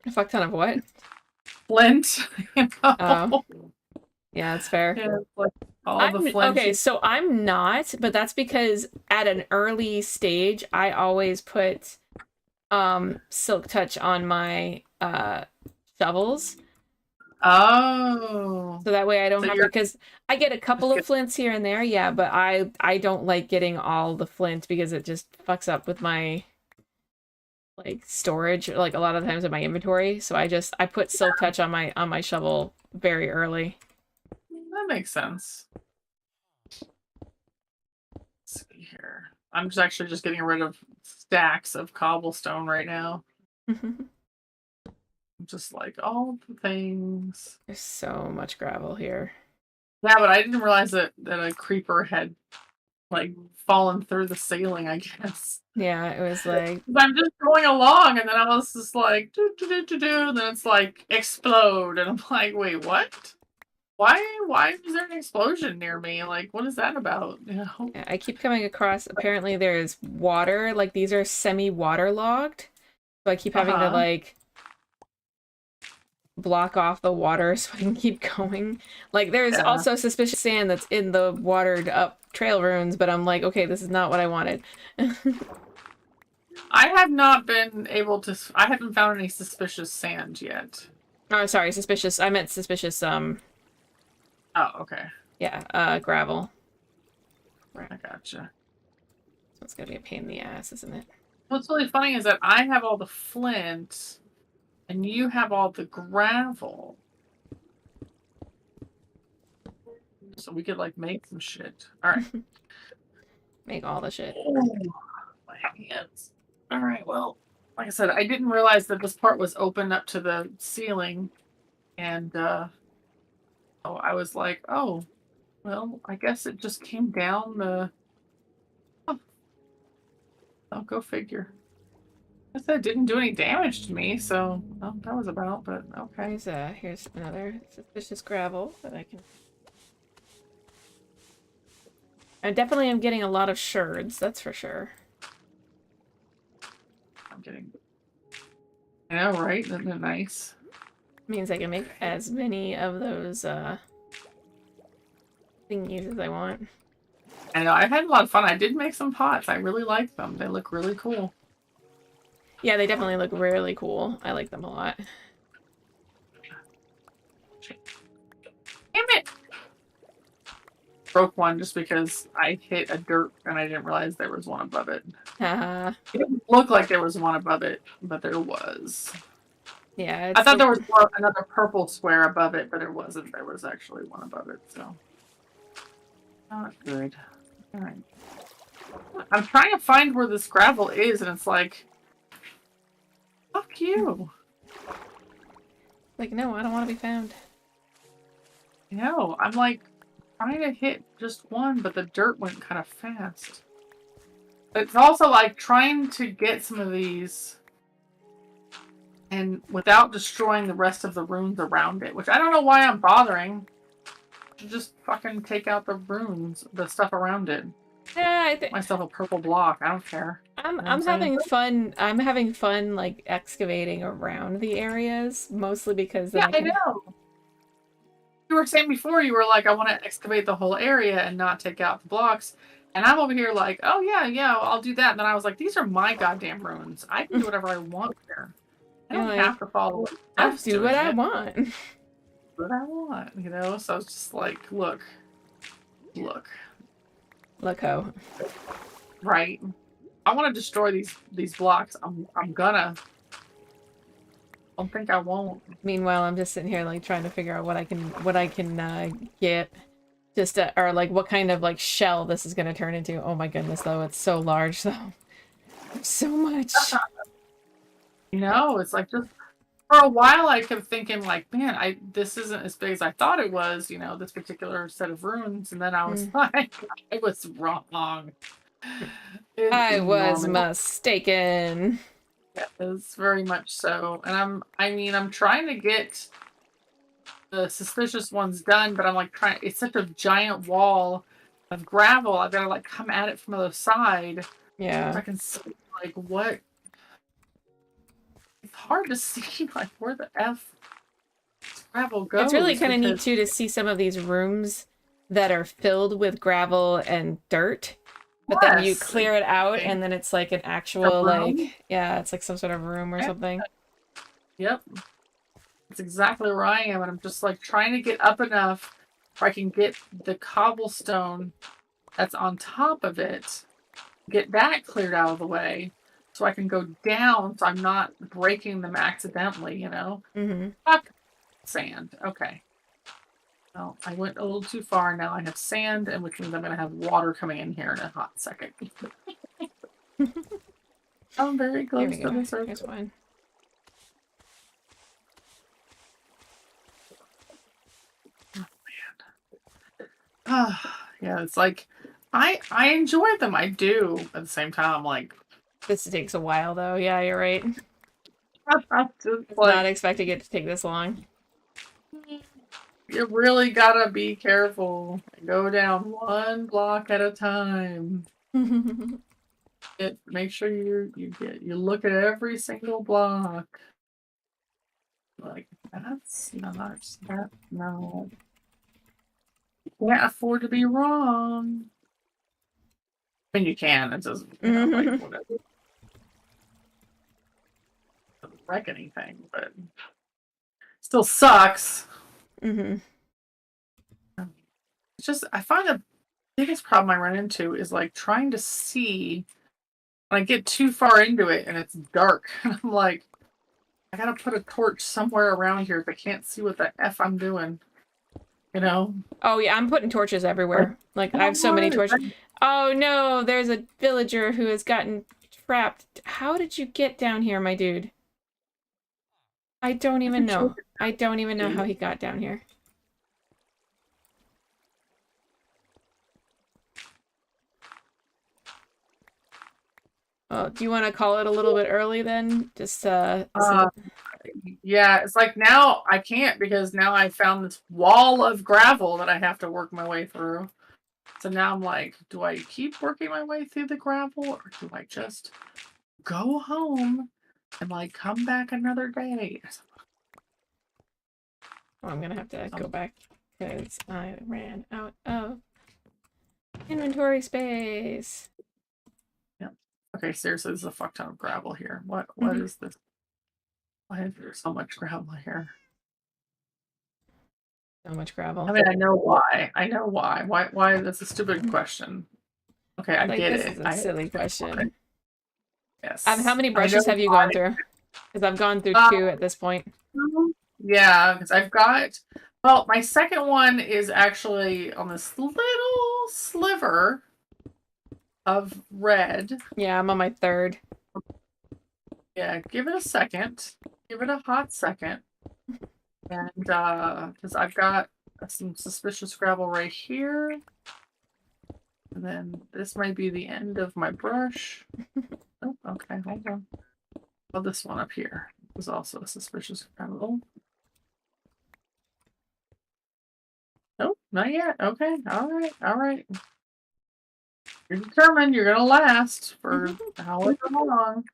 A fuck ton of what? Flint. You know? Oh. Yeah, that's fair. Yeah, like all the flint. Okay, so I'm not, but that's because at an early stage, I always put Silk Touch on my shovels. Oh. So that way I don't have to, because I get a couple of flints here and there, yeah, but I don't like getting all the flint because it just fucks up with my like storage, like a lot of times in my inventory. So I put Silk Touch on my shovel very early. That makes sense. Let's see. I'm just actually just getting rid of stacks of cobblestone right now. Just like all the things. There's so much gravel here. Yeah, but I didn't realize that a creeper had like fallen through the ceiling, I guess. Yeah, it was like... I'm just going along, and then I was just like, do, do, do, do, do, and then it's like, explode. And I'm like, wait, what? Why is there an explosion near me? Like, what is that about? You know? Yeah, I keep coming across, apparently there's water, like these are semi-waterlogged. So I keep having to like block off the water so I can keep going. Like there's also suspicious sand that's in the watered up trail runes, but I'm like, okay, this is not what I wanted. I have not been able to, I haven't found any suspicious sand yet. Oh, sorry, suspicious. I meant suspicious, Oh, okay. yeah, gravel. I gotcha. So it's gonna be a pain in the ass, isn't it? What's really funny is that I have all the flint, and you have all the gravel. So we could, like, make some shit. Alright. Make all the shit. Oh, my hands. Alright, well, like I said, I didn't realize that this part was open up to the ceiling. And, I was like, oh, well, I guess it just came down the... Oh, go figure. I guess it didn't do any damage to me, so well, that was about, but okay. Here's another suspicious gravel that I can... I definitely am getting a lot of sherds, that's for sure. I'm getting... I know, right? Isn't it nice? Means I can make as many of those, thingies as I want. I know, I've had a lot of fun. I did make some pots. I really like them. They look really cool. Yeah, they definitely look really cool. I like them a lot. Damn it! Broke one just because I hit a dirt and I didn't realize there was one above it. Haha. It didn't look like there was one above it, but there was. Yeah, I thought there was another purple square above it, but it wasn't. There was actually one above it, so. Not good. Alright. I'm trying to find where this gravel is, and it's like... Fuck you! Like, no, I don't want to be found. No, I'm like trying to hit just one, but the dirt went kind of fast. It's also like trying to get some of these and without destroying the rest of the runes around it, which I don't know why I'm bothering. Just fucking take out the runes, the stuff around it. Yeah, I think Myself a purple block. I don't care. I'm having fun. I'm having fun like excavating around the areas, mostly because then I know. You were saying before, you were like, I want to excavate the whole area and not take out the blocks. And I'm over here like, oh yeah, I'll do that. And then I was like, these are my goddamn runes. I can do whatever I want there. I don't have to follow. I'll do what I want. Do what I want, you know? So I was just like, look. Look ho. Right. I want to destroy these blocks. I'm gonna. I don't think I won't. Meanwhile, I'm just sitting here like trying to figure out what I can get, just or like what kind of like shell this is gonna turn into. Oh my goodness, though, it's so large though. So much. You know, it's like just for a while I kept thinking like, man, this isn't as big as I thought it was. You know, this particular set of runes, and then I was like, I was wrong. I was mistaken. Yes, very much so. And I'm trying to get the suspicious ones done, but I'm like it's such a giant wall of gravel. I've got to like come at it from the other side. Yeah. So I can see like what. It's hard to see like where the F gravel goes. It's really kind of neat too to see some of these rooms that are filled with gravel and dirt. But then you clear it out, and then it's like an actual, like, yeah, it's like some sort of room or something. Yep. That's exactly where I am, and I'm just like trying to get up enough where I can get the cobblestone that's on top of it, get that cleared out of the way, so I can go down so I'm not breaking them accidentally, you know? Mm-hmm. Fuck sand. Okay. Well, I went a little too far. Now I have sand, and which means I'm going to have water coming in here in a hot second. I'm very Here close we to go. the surface. Here's one. Yeah, it's like I enjoy them. I do. At the same time, I'm like, This takes a while, though. Yeah, you're right. I'm just Not like, expecting it to take this long. you really gotta be careful. Go down one block at a time. Make sure you look at every single block. Like that's not that no. You can't afford to be wrong. I mean, you can. It doesn't, like whatever. Doesn't wreck anything, but still sucks. Mm-hmm. It's just I find the biggest problem I run into is like trying to see when I get too far into it and it's dark. And I'm like, I gotta put a torch somewhere around here if I can't see what the F I'm doing. You know? Oh, yeah, I'm putting torches everywhere. Like, I have so many torches. Oh, no, there's a villager who has gotten trapped. How did you get down here, my dude? I don't even know. I don't even know how he got down here. Oh, do you want to call it a little bit early then? Just, yeah, it's like now I can't because now I found this wall of gravel that I have to work my way through. So now I'm like, do I keep working my way through the gravel or do I just go home and like come back another day? Oh, I'm gonna have to go back because I ran out of inventory space. Yeah. Okay, seriously, there's a fuck ton of gravel here. What is this? Why is there so much gravel here? So much gravel. I mean, I know why. I know why. Why? That's a stupid question. Okay, I get this it. is a silly question. Yes. How many brushes have you gone through? Because I've gone through 2 at this point. Yeah, because I've got. Well, my second one is actually on this little sliver of red. Yeah, I'm on my 3rd. Yeah, give it a second. Give it a hot second. And because I've got some suspicious gravel right here. And then this might be the end of my brush. Oh, okay, hold on. Oh, this one up here is also a suspicious gravel. Nope, not yet. Okay, all right. You're determined you're gonna last for however long.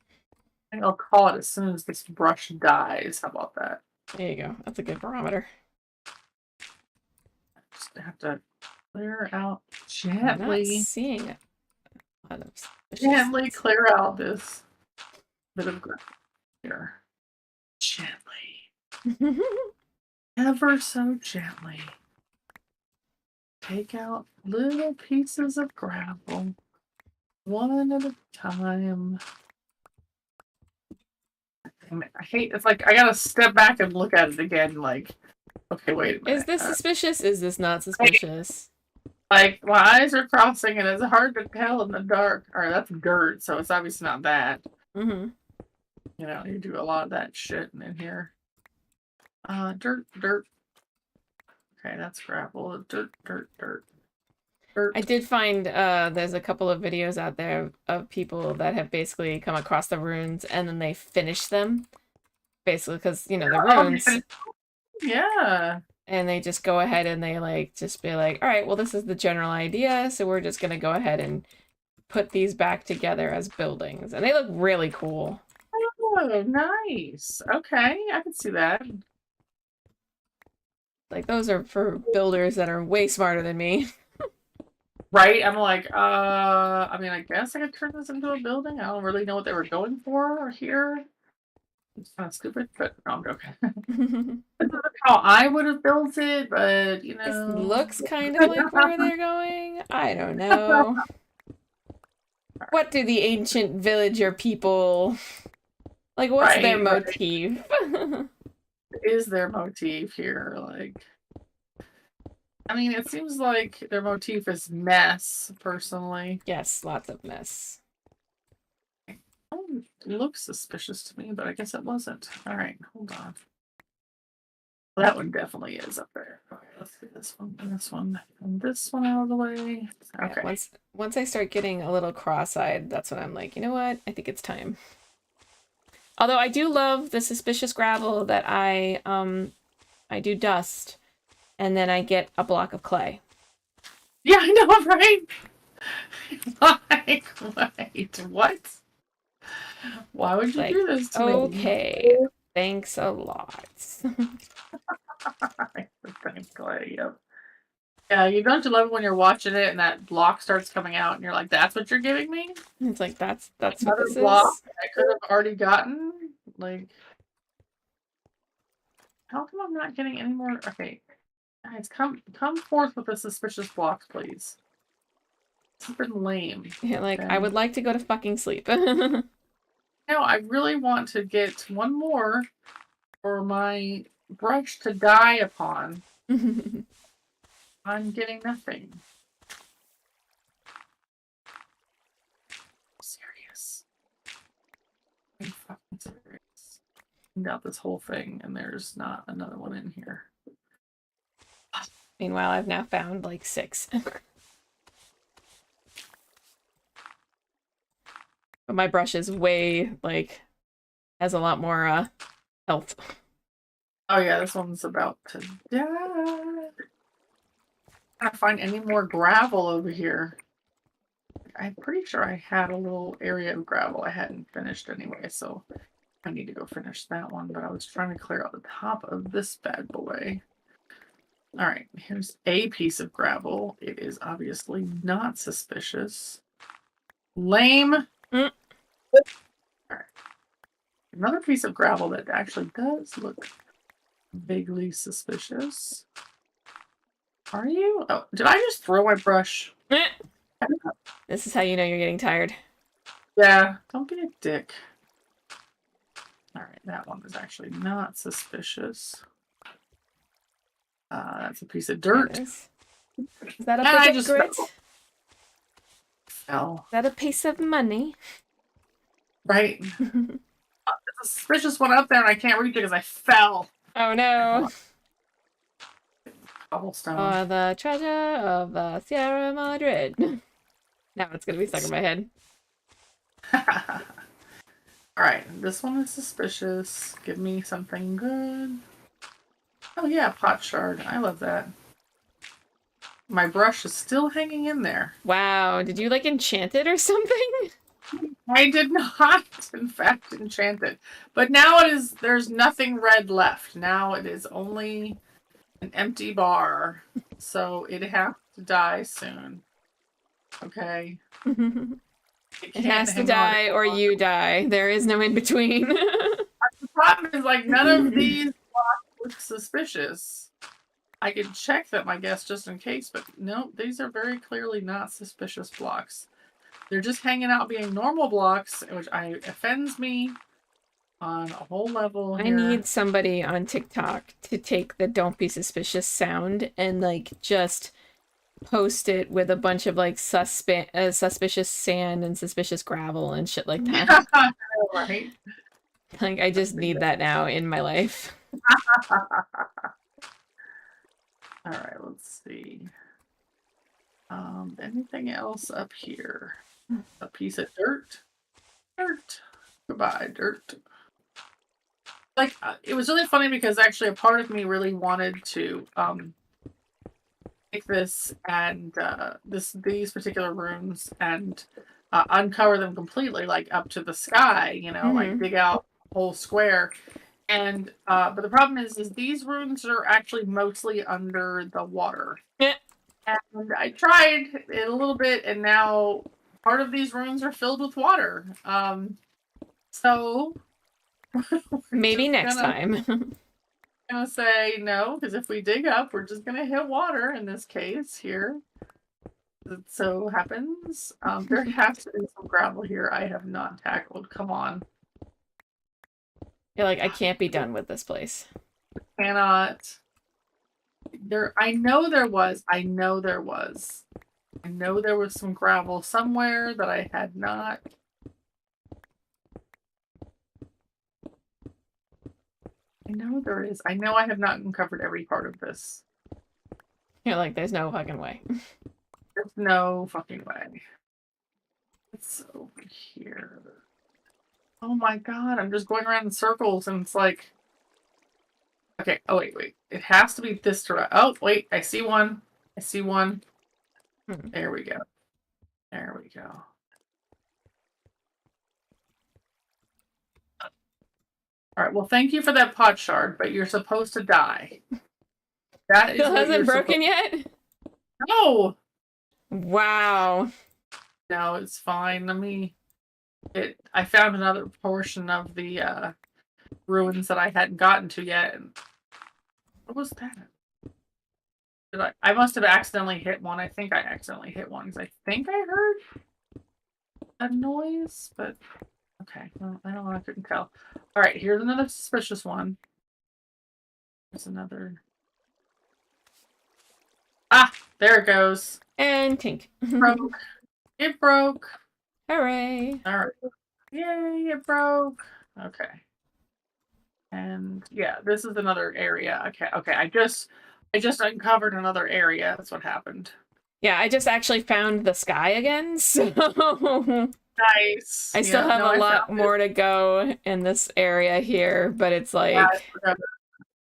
I think I'll call it as soon as this brush dies. How about that? There you go. That's a good barometer. Just have to clear out I'm not gently. seeing a lot of Gently clear out this bit of grass here. Gently. Ever so gently. Take out little pieces of gravel. One at a time. I hate it's like I gotta step back and look at it again, like, okay, wait a minute. Is this suspicious? Is this not suspicious? Like, my eyes are crossing and it's hard to tell in the dark. Or that's dirt, so it's obviously not that. Mm-hmm. You know, you do a lot of that shit in here. Dirt. Okay, that's gravel. Dirt. I did find there's a couple of videos out there of people that have basically come across the runes and then they finish them. Basically, because, you know, the runes. Yeah. And they just go ahead and they, like, just be like, all right, well, this is the general idea, so we're just going to go ahead and put these back together as buildings. And they look really cool. Oh, nice. Okay, I can see that. Like, those are for builders that are way smarter than me. Right? I'm like, I mean, I guess I could turn this into a building. I don't really know what they were going for here. It's kind of stupid, but no, I'm joking. This is how I would have built it, but, you know. This looks kind of like where they're going. I don't know. What do the ancient villager people... Like, what's their motif? Is their motif here, like... I mean, it seems like their motif is mess, personally. Yes, lots of mess. Oh, it looks suspicious to me, but I guess it wasn't. All right, hold on. Well, that one definitely is up there. Okay, let's do this one and this one and this one out of the way. Yeah, Okay. once I start getting a little cross-eyed, that's when I'm like, you know what? I think it's time. Although I do love the suspicious gravel that I do dust, and then I get a block of clay. Yeah, I know, right? Like, wait, what? Why would you Like, do this to me? okay, thanks a lot. Thanks, Clay. Yep. Yeah, you don't love it when you're watching it and that block starts coming out and you're like, that's what you're giving me? It's like, that's what Another this block is. I could have already gotten? Like, how come I'm not getting any more? Okay, guys, come forth with the suspicious blocks, please. This has been lame. Yeah, like, Okay. I would like to go to fucking sleep. No, I really want to get one more for my brush to die upon. I'm getting nothing. I'm serious. I'm fucking serious. Cleaned out this whole thing and there's not another one in here. Meanwhile, I've now found like 6. But my brush is way, like, has a lot more health. Oh yeah, this one's about to die. I can't find any more gravel over here. I'm pretty sure I had a little area of gravel I hadn't finished anyway, so I need to go finish that one, but I was trying to clear out the top of this bad boy. All right, here's a piece of gravel. It is obviously not suspicious. Lame. Mm. All right. Another piece of gravel that actually does look vaguely suspicious. Are you? Oh, did I just throw my brush? This is how you know you're getting tired. Yeah, don't be a dick. All right, that one is actually not suspicious. That's a piece of dirt. Is that a And I bit of just grit? fell. Is that a piece of money? Right. There's a suspicious one up there and I can't reach it because I fell. Oh no. Cobblestone. For the treasure of the Sierra Madrid. Now it's gonna be stuck in my head. Alright, this one is suspicious. Give me something good. Oh yeah, pot shard. I love that. My brush is still hanging in there. Wow, did you like enchant it or something? I did not, in fact, enchant it. But now there's nothing red left. Now it is only an empty bar. So it has to die soon. Okay? It has to die or you die. There is no in between. The problem is, like, none of these blocks look suspicious. I could check them, I guess, just in case, but no, these are very clearly not suspicious blocks. They're just hanging out being normal blocks, which offends me on a whole level here. I need somebody on TikTok to take the "don't be suspicious" sound and like just post it with a bunch of like suspicious sand and suspicious gravel and shit like that. Right? Like I just need that now in my life. All right, let's see. Anything else up here? A piece of dirt. Dirt. Goodbye, dirt. Like, it was really funny because actually a part of me really wanted to take this and these particular rooms and uncover them completely, like up to the sky, you know, like dig out a whole square. And but the problem is these rooms are actually mostly under the water. And I tried it a little bit, and now part of these rooms are filled with water. So maybe next time. I'm gonna say no, because if we dig up, we're just gonna hit water in this case here. It so happens. There has to be some gravel here I have not tackled. Come on. You're like, I can't be done with this place. Cannot I know there was. I know there was some gravel somewhere that I had not. I know there is. I know I have not uncovered every part of this. You're like, there's no fucking way. There's no fucking way. It's over here. Oh my god, I'm just going around in circles and it's like... Okay, oh wait. It has to be this direction. Oh, wait, I see one. I see one. There we go. There we go. Alright, well thank you for that pot shard, but you're supposed to die. That is Still what hasn't you're broken yet? No! Wow. No, it's fine. I found another portion of the ruins that I hadn't gotten to yet. And what was that? I must have accidentally hit one. I think I accidentally hit one because I think I heard a noise, but okay. Well, I don't know. I couldn't tell. All right, here's another suspicious one. There's another. Ah, there it goes. And tink. Broke. It broke. Hooray. All right. Yay, it broke. Okay. And yeah, this is another area. Okay. I just uncovered another area. That's what happened. Yeah, I just actually found the sky again, so Nice. I still have a lot more to go in this area here, but it's like... Yeah,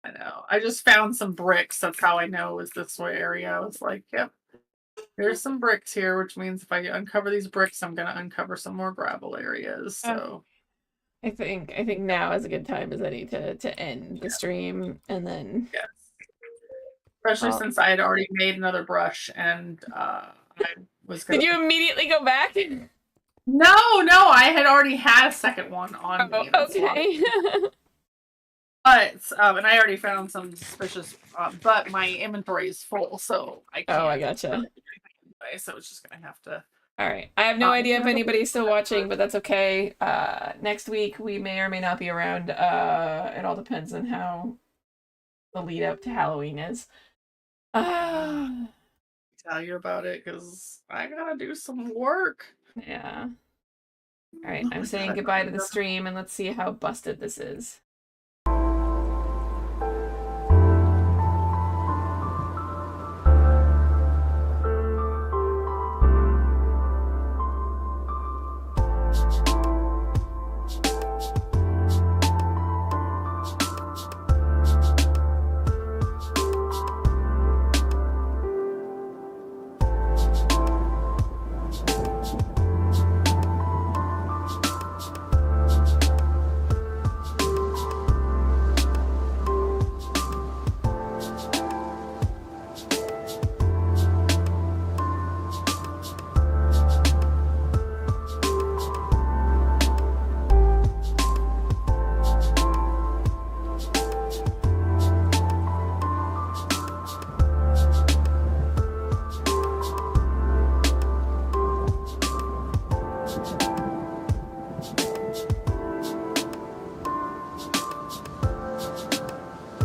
I know. I just found some bricks. That's how I know it was this way area. I was like, yep. There's some bricks here, which means if I uncover these bricks, I'm gonna uncover some more gravel areas. So I think now is a good time as any to end the stream and then yes. Especially since I had already made another brush and I was gonna... Did you immediately go back? No, I had already had a second one on me. Okay. But and I already found some suspicious but my inventory is full, so I can't. Oh, I gotcha. Anyway, so it's just gonna have to... Alright. I have no idea if anybody's still watching, but that's okay. Next week we may or may not be around. It all depends on how the lead up to Halloween is. Tell you about it because I gotta do some work. Yeah. Alright, I'm saying goodbye to the stream and let's see how busted this is.